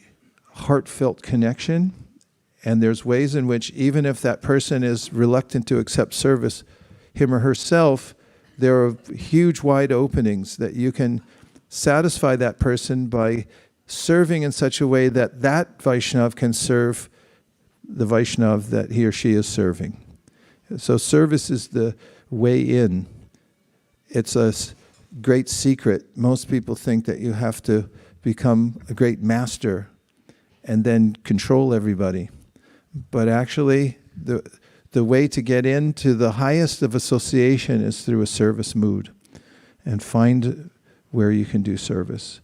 heartfelt connection. And there's ways in which, even if that person is reluctant to accept service, him or herself, there are huge wide openings that you can satisfy that person by serving in such a way that that Vaishnav can serve the Vaishnav that he or she is serving. So service is the way in. It's a great secret. Most people think that you have to become a great master and then control everybody. But actually, the way to get into the highest of association is through a service mood, and find where you can do service.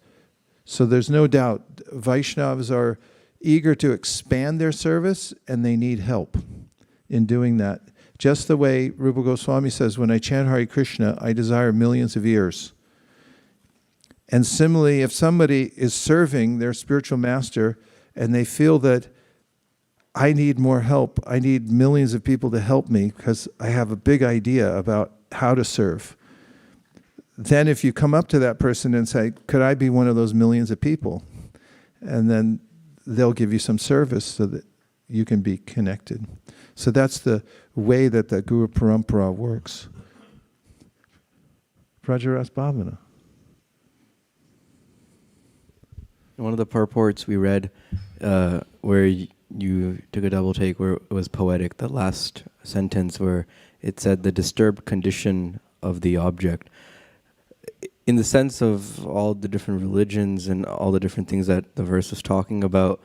So there's no doubt Vaishnavas are eager to expand their service, and they need help in doing that. Just the way Rupa Goswami says, when I chant Hare Krishna, I desire millions of ears. And similarly, if somebody is serving their spiritual master and they feel that I need more help, I need millions of people to help me because I have a big idea about how to serve, then if you come up to that person and say, could I be one of those millions of people? And then they'll give you some service so that you can be connected. So that's the way that the Guru Parampara works. Prajaras Bhavana. One of the purports we read where you took a double take where it was poetic, the last sentence where it said the disturbed condition of the object. In the sense of all the different religions and all the different things that the verse was talking about,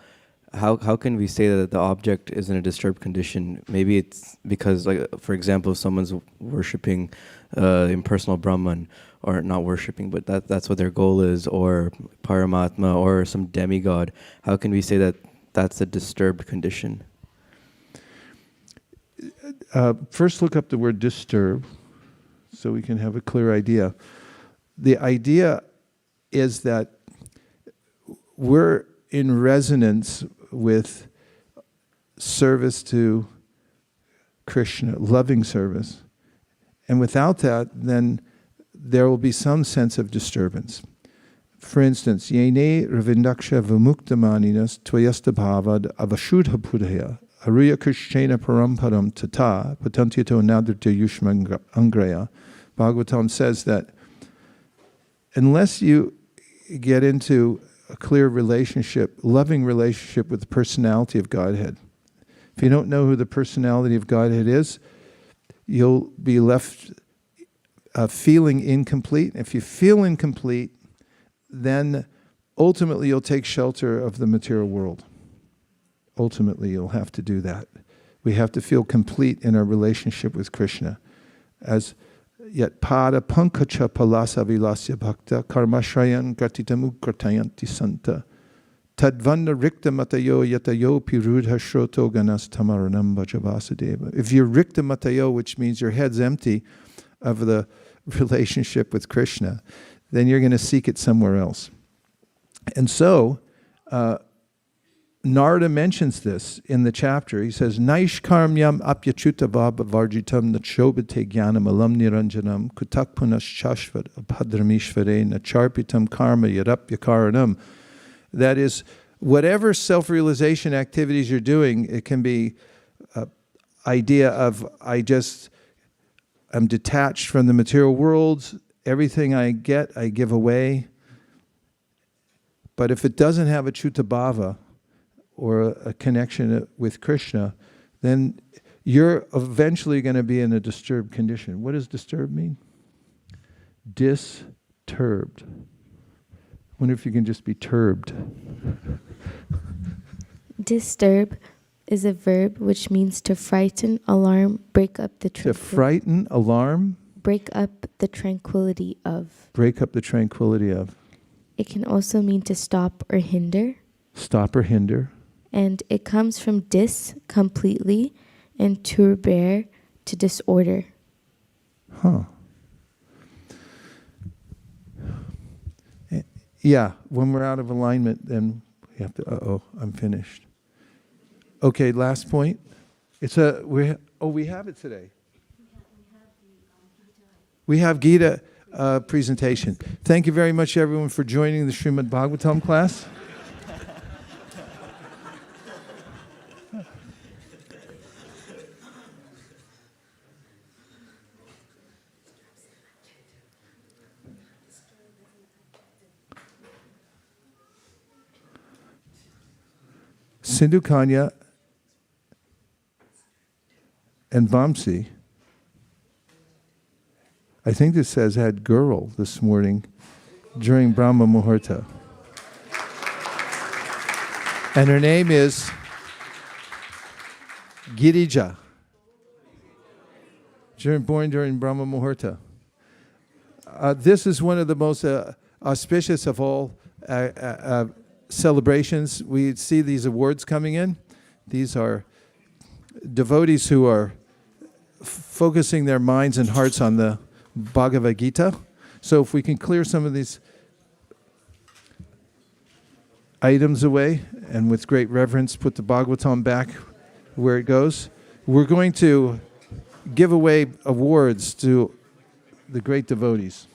how can we say that the object is in a disturbed condition? Maybe it's because, like, for example, if someone's worshipping impersonal Brahman, or not worshipping, but that's what their goal is, or Paramatma, or some demigod, how can we say that that's a disturbed condition? First, look up the word disturb so we can have a clear idea. The idea is that we're in resonance with service to Krishna, loving service. And without that, then there will be some sense of disturbance. For instance, yene ravindaksha vimuktamaninas tvayasta bhavad avashudha pudhaya aruya krishna paramparam tata patantyato nadrita yushma angraya. Bhagavatam says that unless you get into a clear relationship, loving relationship with the personality of Godhead, if you don't know who the personality of Godhead is, you'll be left feeling incomplete. If you feel incomplete, then ultimately you'll take shelter of the material world. Ultimately, you'll have to do that. We have to feel complete in our relationship with Krishna. As yet pada pankacha palasa vilasya bhakta karmashrayan gratitam ukratayanti santa tadvanda rikta matayo yatayo pirudha shroto ganas tamaranam bhajavasudeva. If you're rikta matayo, which means your head's empty of the relationship with Krishna, then you're going to seek it somewhere else. And so, Narada mentions this in the chapter. He says, Naish karmyam apyachuta vabha varjitam nachobate jnanam alam niranjanam kutak punas shashvat abhadramishvare nacharpitam karma yarapyakaranam. That is, whatever self-realization activities you're doing, it can be idea of I'm detached from the material world. Everything I get, I give away. But if it doesn't have a chutabhava, or a connection with Krishna, then you're eventually going to be in a disturbed condition. What does disturbed mean? Disturbed. Wonder if you can just be turbed. Disturb is a verb which means to frighten, alarm, break up the To frighten, alarm. Break up the tranquility of. Break up the tranquility of. It can also mean to stop or hinder. Stop or hinder. And it comes from dis, completely, and turber, to disorder. Huh. Yeah, when we're out of alignment, then we have to, I'm finished. Okay, last point. We have it today. We have Gita presentation. Thank you very much, everyone, for joining the Srimad Bhagavatam class. Sindhu Kanya and Vamsi, I think this says, had girl this morning during Brahma Muhurta. And her name is Girija, born during Brahma Muhurta. This is one of the most auspicious of all celebrations. We see these awards coming in. These are devotees who are focusing their minds and hearts on the Bhagavad Gita. So if we can clear some of these items away and with great reverence put the Bhagavatam back where it goes, we're going to give away awards to the great devotees.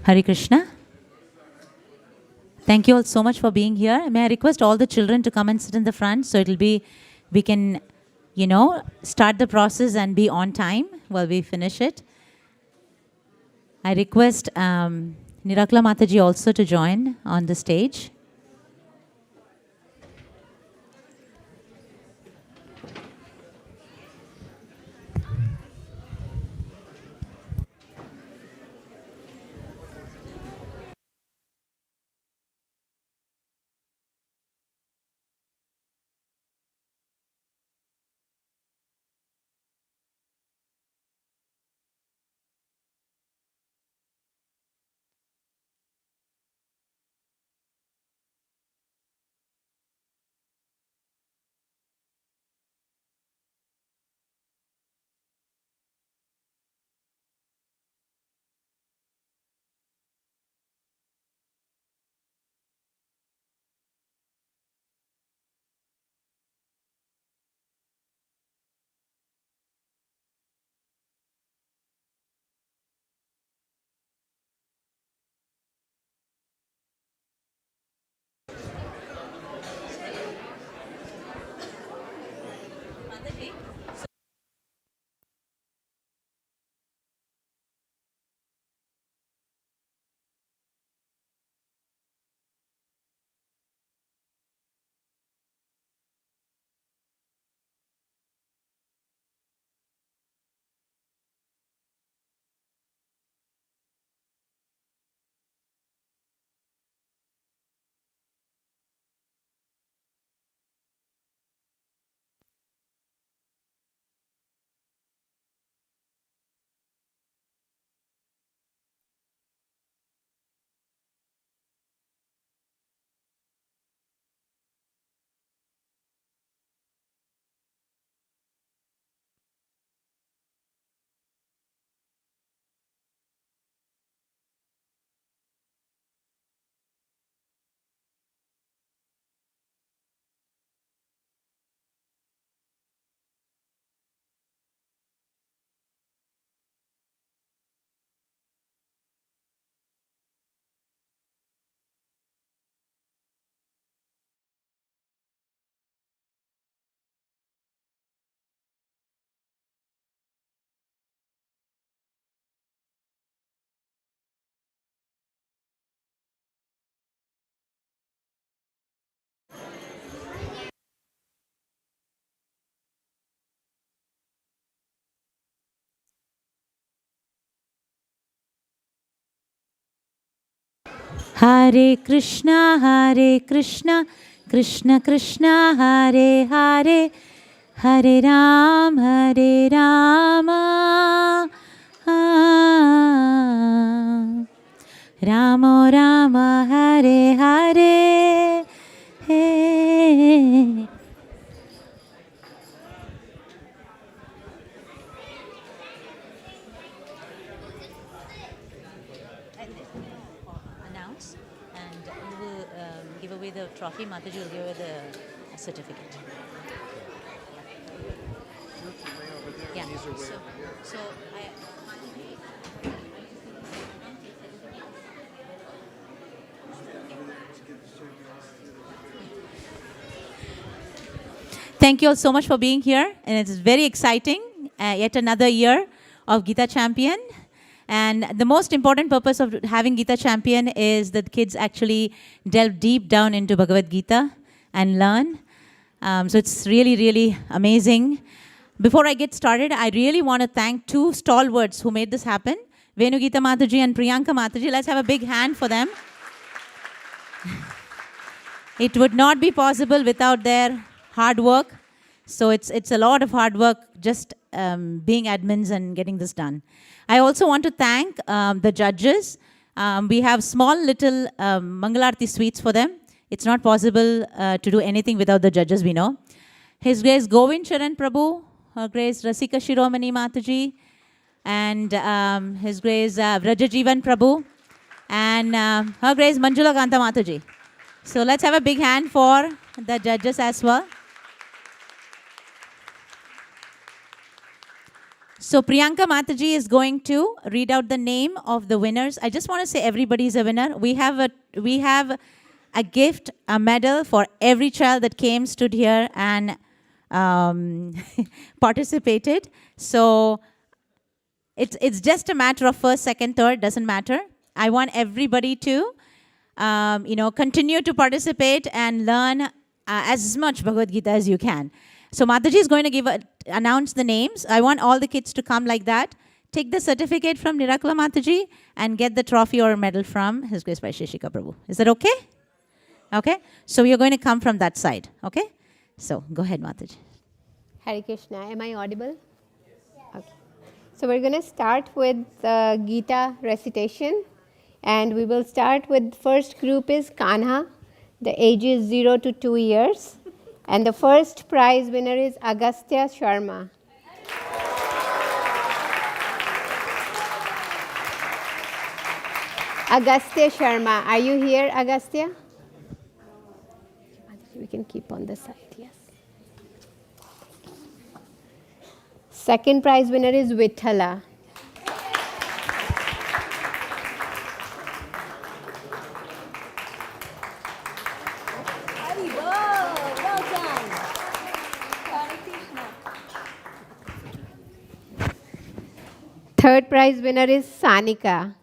Hare Krishna. Thank you all so much for being here. May I request all the children to come and sit in the front so we can, start the process and be on time while we finish it. I request Nirakla Mataji also to join on the stage. Hare Krishna, Krishna Krishna Hare Hare, Hare Rama, Rama Rama Hare Hare. Hey. Announce, and you will give away the trophy. Mataji will give away the certificate. Yeah. So thank you all so much for being here, and it's very exciting. Yet another year of Gita Champion. And the most important purpose of having Gita Champion is that kids actually delve deep down into Bhagavad Gita and learn. So it's really, really amazing. Before I get started, I really want to thank two stalwarts who made this happen, Venu Gita Mataji and Priyanka Mataji. Let's have a big hand for them. It would not be possible without their hard work. So it's a lot of hard work just being admins and getting this done. I also want to thank the judges. We have small little Mangalarti sweets for them. It's not possible to do anything without the judges, we know. His Grace Govind Charan Prabhu, Her Grace Rasika Shiromani Mataji, and His Grace Vrajajivan Prabhu, and Her Grace Manjula Kanta Mataji. So let's have a big hand for the judges as well. So Priyanka Mataji is going to read out the name of the winners. I just want to say everybody is a winner. We have a gift, a medal for every child that came, stood here, and participated. So it's just a matter of first, second, third, doesn't matter. I want everybody to continue to participate and learn as much Bhagavad Gita as you can. So Mataji is going to announce the names. I want all the kids to come like that. Take the certificate from Nirakala Mataji and get the trophy or medal from His Grace Vaisesika Prabhu. Is that okay? Okay. So you're going to come from that side. Okay. So go ahead, Mataji. Hare Krishna. Am I audible? Yes. Okay. So we're going to start with the Gita recitation. And we will start with first group is Kanha. The age is 0 to 2 years. And the first prize winner is Agastya Sharma. Agastya Sharma. Are you here, Agastya? We can keep on the side, yes. Second prize winner is Vithala. Third prize winner is Sanika.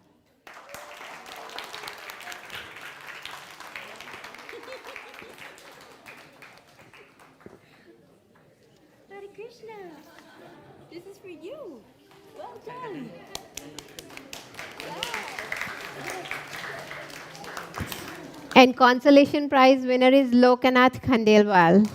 Hare Krishna. This is for you. Well done. And consolation prize winner is Lokanath Khandelwal.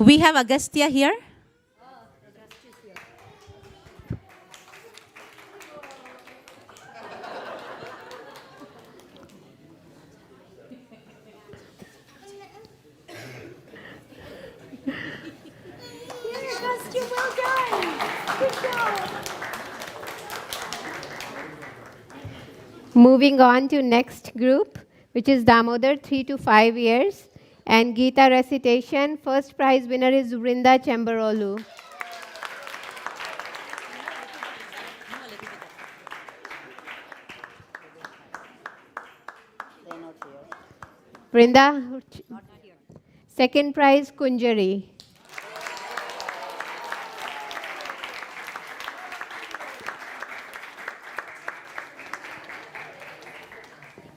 We have Agastya here. Well done. Good job. Moving on to next group, which is Damodar, 3 to 5 years. And Gita recitation, first prize winner is Vrinda Chambarolu. Vrinda, second prize Kunjari.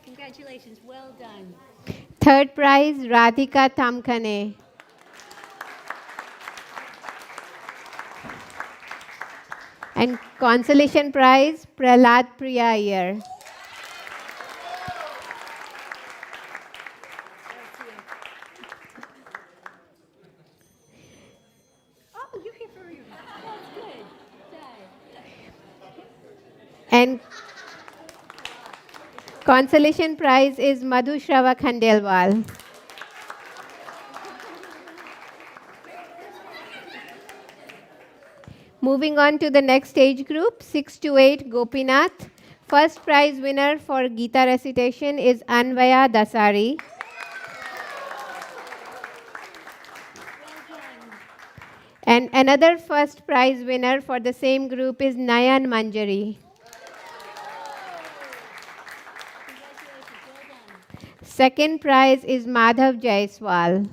Congratulations, well done. Third prize, Radhika Tamkane. And consolation prize, Prahlada Priya Iyer. Oh, you're here for you. That's good. And consolation prize is Madhushrava Khandelwal. Moving on to the next age group, 6 to 8, Gopinath. First prize winner for Gita recitation is Anvaya Dasari. And another first prize winner for the same group is Nayan Manjari. Second prize is Madhav Jaiswal.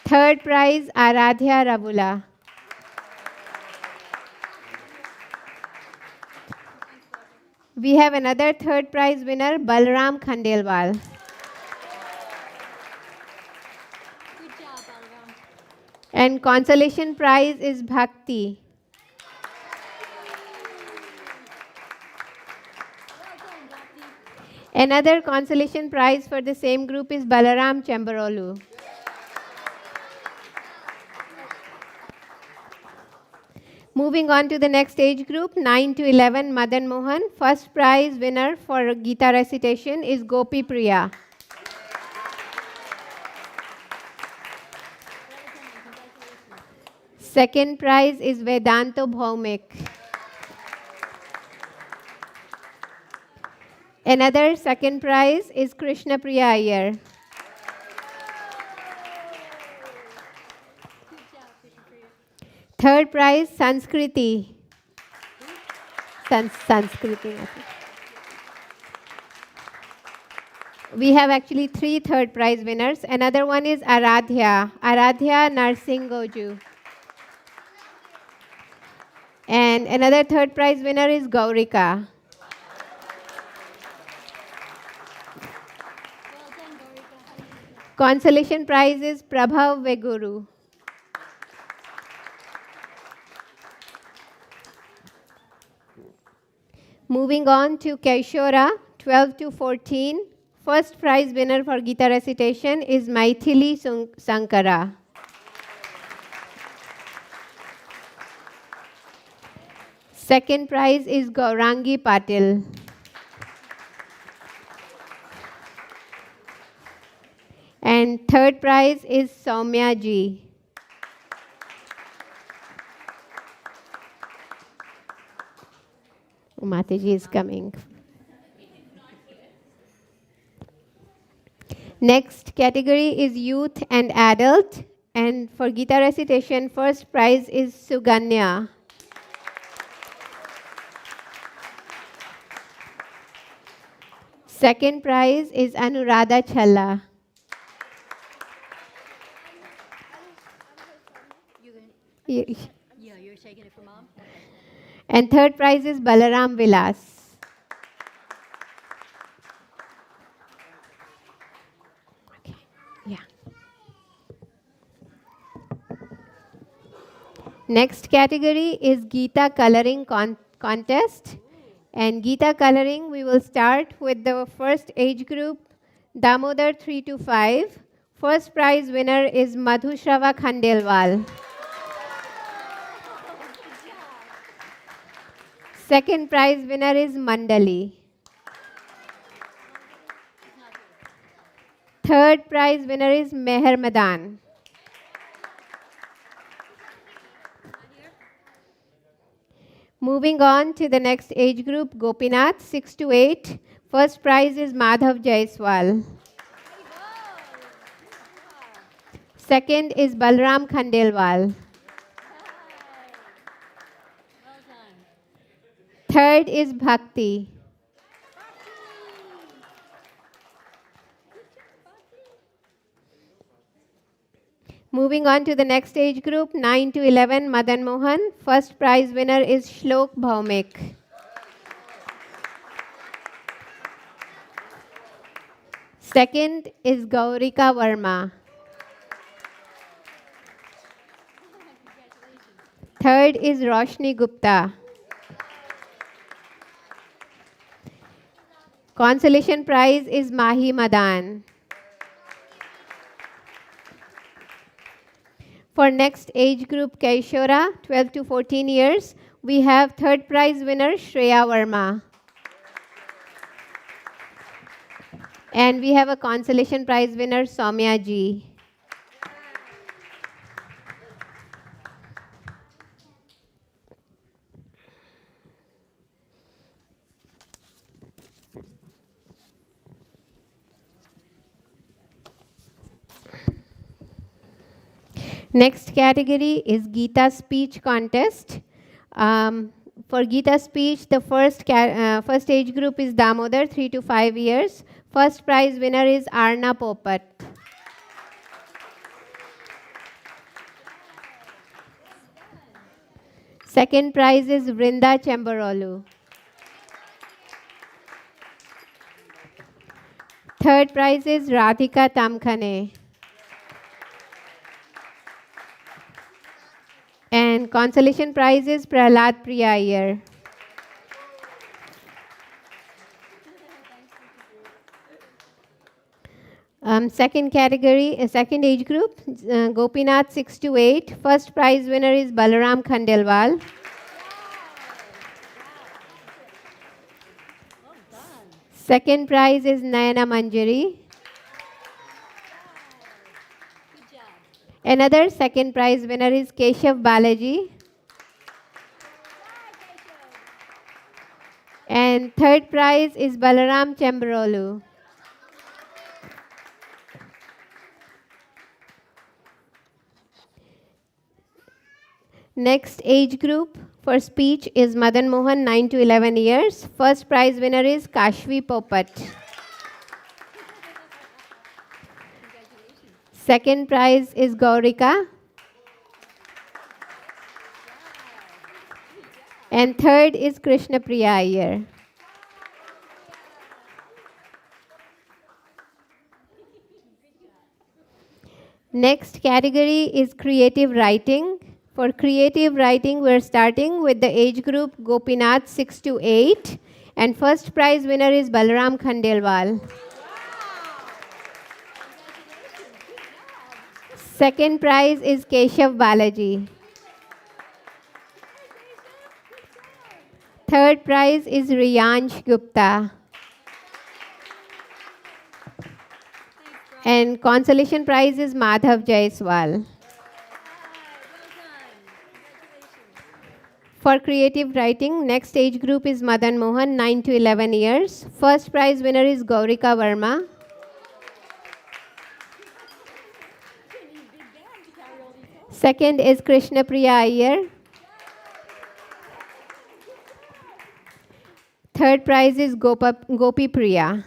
Third prize, Aradhya Rabula. We have another third prize winner, Balram Khandelwal. Good job, Balram. And consolation prize is Bhakti. Another consolation prize for the same group is Balaram Chambarolu. Moving on to the next age group, 9 to 11, Madan Mohan. First prize winner for Gita recitation is Gopi Priya. Second prize is Vedanto Bhaumik. Another second prize is Krishna Priya Iyer. Third prize, Sanskriti. Sanskriti. We have actually 3 third prize winners. Another one is Aradhya Narsingoju. And another third prize winner is Gaurika. Consolation prize is Prabhav Veguru. Moving on to Kaishora, 12 to 14. First prize winner for Gita recitation is Maithili Sankara. Second prize is Gaurangi Patil. And third prize is Soumya Ji. Mataji is coming. Next category is youth and adult. And for Gita recitation, first prize is Suganya. Second prize is Anuradha Challa. Yeah, you're taking it for Mom? And third prize is Balaram Vilas. Okay. Yeah. Next category is Gita coloring contest. And Gita coloring, we will start with the first age group, Damodar 3 to 5. First prize winner is Madhushrava Khandelwal. Second prize winner is Mandali. Third prize winner is Meher Madan. Moving on to the next age group, Gopinath, 6 to 8. First prize is Madhav Jaiswal. Second is Balram Khandelwal. Third is Bhakti. Moving on to the next age group, 9 to 11, Madan Mohan. First prize winner is Shlok Bhaumik. Second is Gaurika Verma. Third is Roshni Gupta. Consolation prize is Mahi Madan. For next age group Kaishora, 12 to 14 years, we have third prize winner Shreya Verma. And we have a consolation prize winner Soumya Ji. Next category is Gita speech contest. For Gita speech, the first age group is Damodar, 3 to 5 years. First prize winner is Arna Popat. Second prize is Vrinda Chambarolu. Third prize is Radhika Tamkhane. And consolation prize is Prahlad Priya Iyer. Second category, second age group, Gopinath 6 to 8. First prize winner is Balaram Khandelwal. Second prize is Nayana Manjari. Another second prize winner is Keshav Balaji. And third prize is Balaram Chambarolu. Next age group for speech is Madan Mohan, 9 to 11 years. First prize winner is Kashvi Popat. Second prize is Gaurika. And third is Krishna Priya Iyer. Next category is creative writing. For creative writing, we're starting with the age group Gopinath 6 to 8. And first prize winner is Balaram Khandelwal. Second prize is Keshav Balaji. Third prize is Riyansh Gupta. And consolation prize is Madhav Jaiswal. For creative writing, next age group is Madan Mohan, 9 to 11 years. First prize winner is Gaurika Verma. Second is Krishna Priya Iyer. Third prize is Gopi Priya.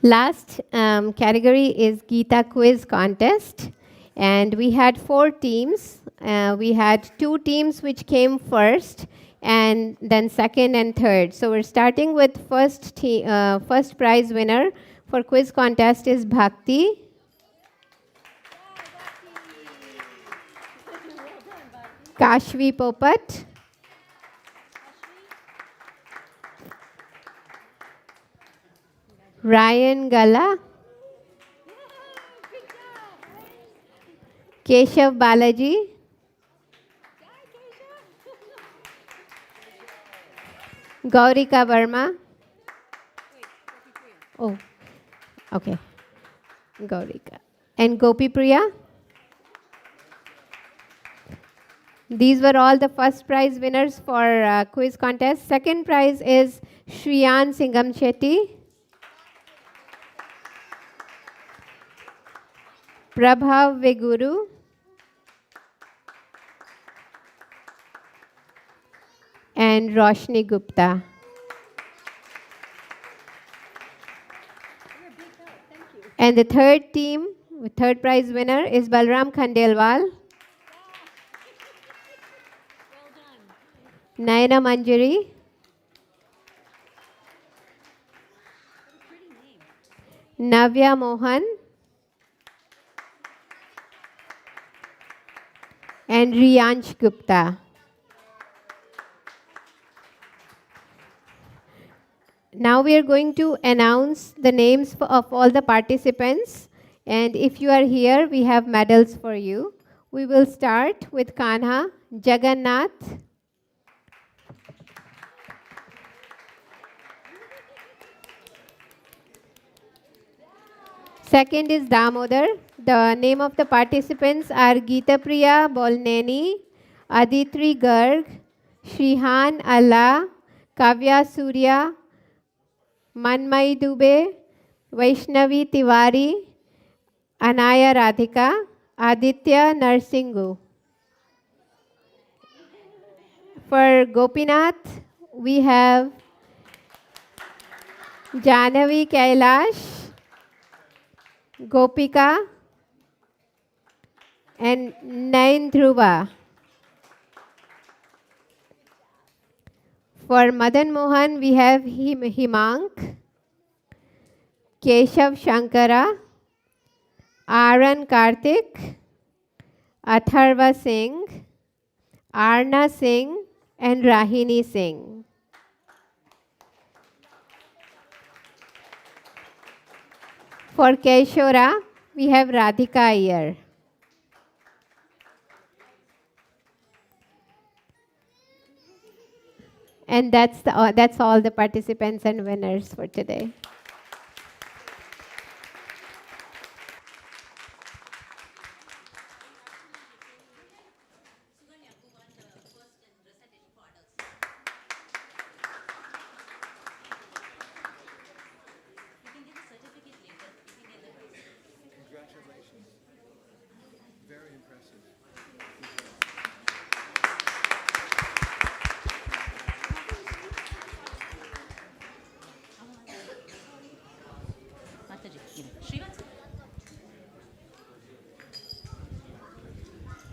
Last category is Gita quiz contest. And we had 4 teams. We had 2 teams which came first, and then second and third. So we're starting with first prize winner for quiz contest is Bhakti. Kashvi Popat. Ryan Gala. Keshav Balaji. Gaurika Verma. Oh, okay. Gaurika. And Gopi Priya. These were all the first prize winners for quiz contest. Second prize is Shriyan Singham Shetty. Prabhav Veguru. And Roshni Gupta. And the third team, third prize winner is Balram Khandelwal. Naina Manjari. Navya Mohan. And Riyansh Gupta. Now we are going to announce the names of all the participants. And if you are here, we have medals for you. We will start with Kanha, Jagannath, second is Damodar. The name of the participants are Geeta Priya Bolneni, Aditri Garg, Shrihan Allah, Kavya Surya, Manmai Dubey, Vaishnavi Tiwari, Anaya Radhika, Aditya Narsingu. For Gopinath, we have Jahnavi Kailash, Gopika, and Nain Dhruva. For Madan Mohan, we have Himank, Keshav Shankara, Aran Karthik, Atharva Singh, Arna Singh, and Rahini Singh. For Keshora, we have Radhika Iyer. And that's all the participants and winners for today.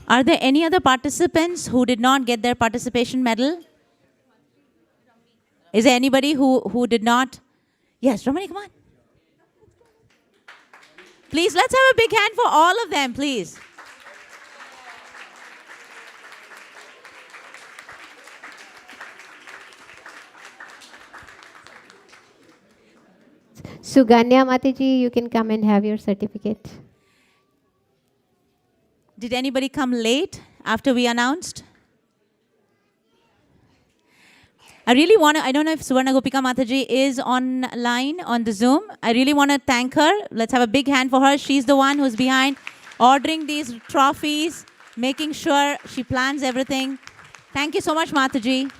Are there any other participants who did not get their participation medal? Is there anybody who did not? Yes, Ramani, come on. Please, let's have a big hand for all of them, please. Suganya Mataji, you can come and have your certificate. Did anybody come late after we announced? I really want to, I don't know if Suvarna Gopika Mataji is online on the Zoom. I really want to thank her. Let's have a big hand for her. She's the one who's behind ordering these trophies, making sure she plans everything. Thank you so much, Mataji.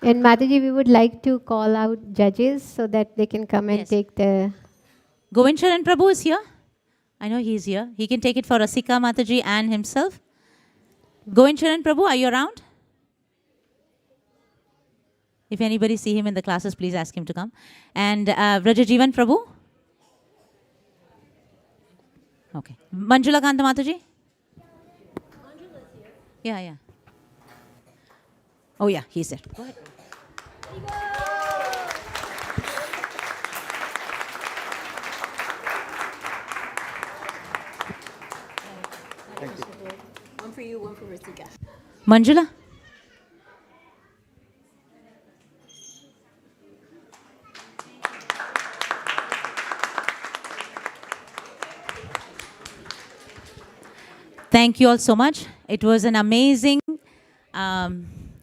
And Mataji, we would like to call out judges so that they can come and take the... Govind Sharan Prabhu is here. I know he's here. He can take it for Rasika Mataji and himself. Govind Sharan Prabhu, are you around? If anybody see him in the classes, please ask him to come. And Vrajajivan Prabhu? Okay. Manjula Kanta Mataji? Yeah, yeah. Oh yeah, he's there. Go ahead. Thank you. One for you, one for Rasika. Manjula? Thank you all so much. It was an amazing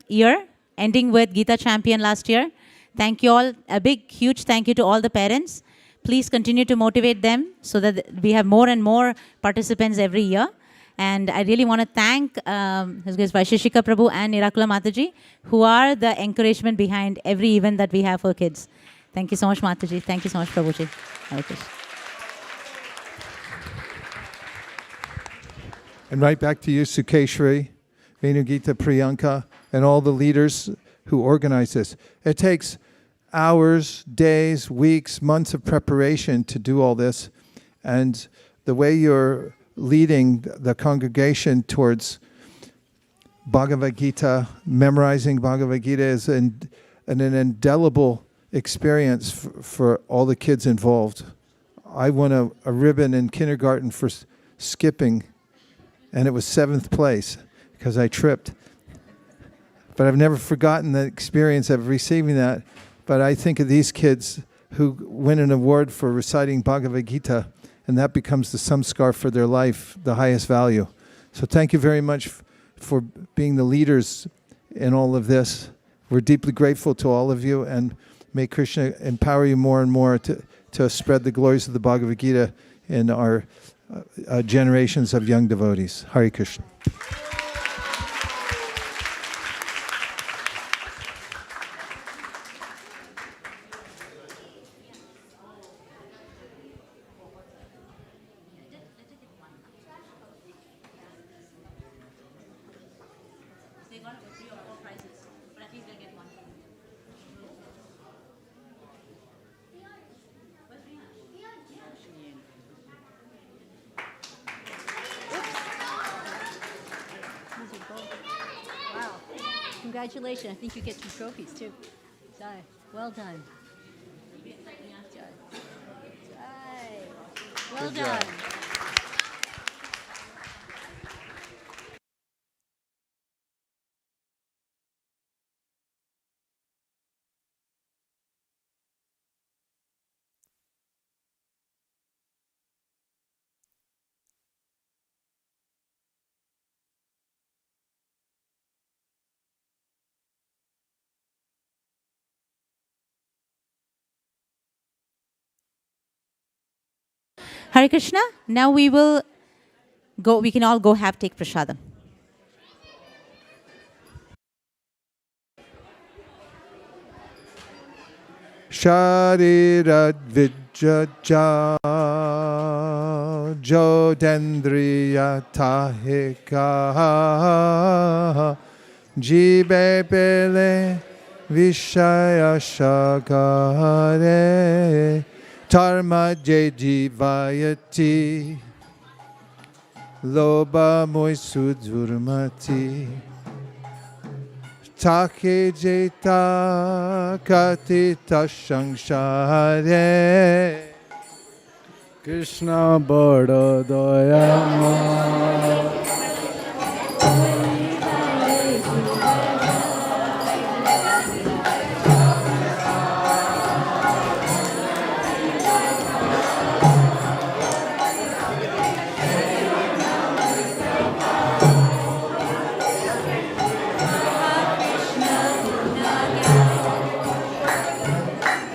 year, ending with Gita Champion last year. Thank you all. A big, huge thank you to all the parents. Please continue to motivate them so that we have more and more participants every year. And I really want to thank Vaisesika Prabhu and Nirakula Mataji, who are the encouragement behind every event that we have for kids. Thank you so much, Mataji. Thank you so much, Prabhuji. Hare Krishna. And right back to you, Sukeshri, Venugita, Priyanka, and all the leaders who organize this. It takes hours, days, weeks, months of preparation to do all this. And the way you're leading the congregation towards Bhagavad Gita, memorizing Bhagavad Gita is an indelible experience for all the kids involved. I won a ribbon in kindergarten for skipping, and it was 7th place because I tripped. But I've never forgotten the experience of receiving that. But I think of these kids who win an award for reciting Bhagavad Gita, and that becomes the samskar for their life, the highest value. So thank you very much for being the leaders in all of this. We're deeply grateful to all of you, and may Krishna empower you more and more to spread the glories of the Bhagavad Gita in our generations of young devotees. Hare Krishna. Congratulations. I think you get 2 trophies too. Jai. Well done. Jai. Well Good done. job. Hare Krishna. Now we will go. We can all go take prasadam. Sharirat Vijaja Jodendriya Tahika Jibe Pele Vishaya Shagare Tarma Jivayati Loba Moisudurmati Take jeta katita shangshare Krishna bada dayama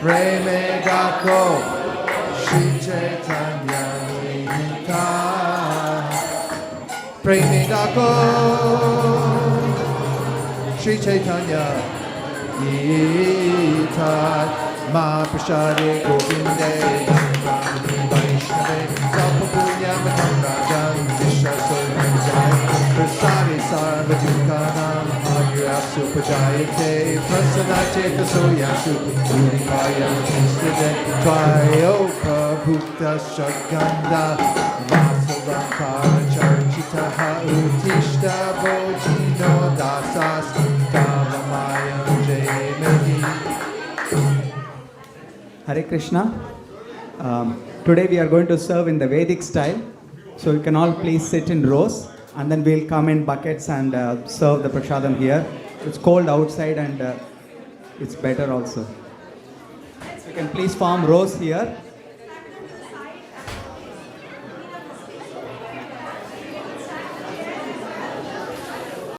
Preme Gako Shri Chaitanya Nita Preme Gako Shri Chaitanya Nita Mahaprasade Govinde Vaishnave Sapapunya Matam Rajan Vishasur Prasade Sarvadukanam Agyasu Pajayate Prasanate Kasoyasu Puripaya Istade Tvayo Prabhukta Shaganda Vasavankara Charchitaha Utishta Bojino Dasas Kavamayam Jayamani. Hare Krishna. Today we are going to serve in the Vedic style. So you can all please sit in rows, and then we'll come in buckets and serve the prasadam here. It's cold outside, and it's better also. So you can please form rows here.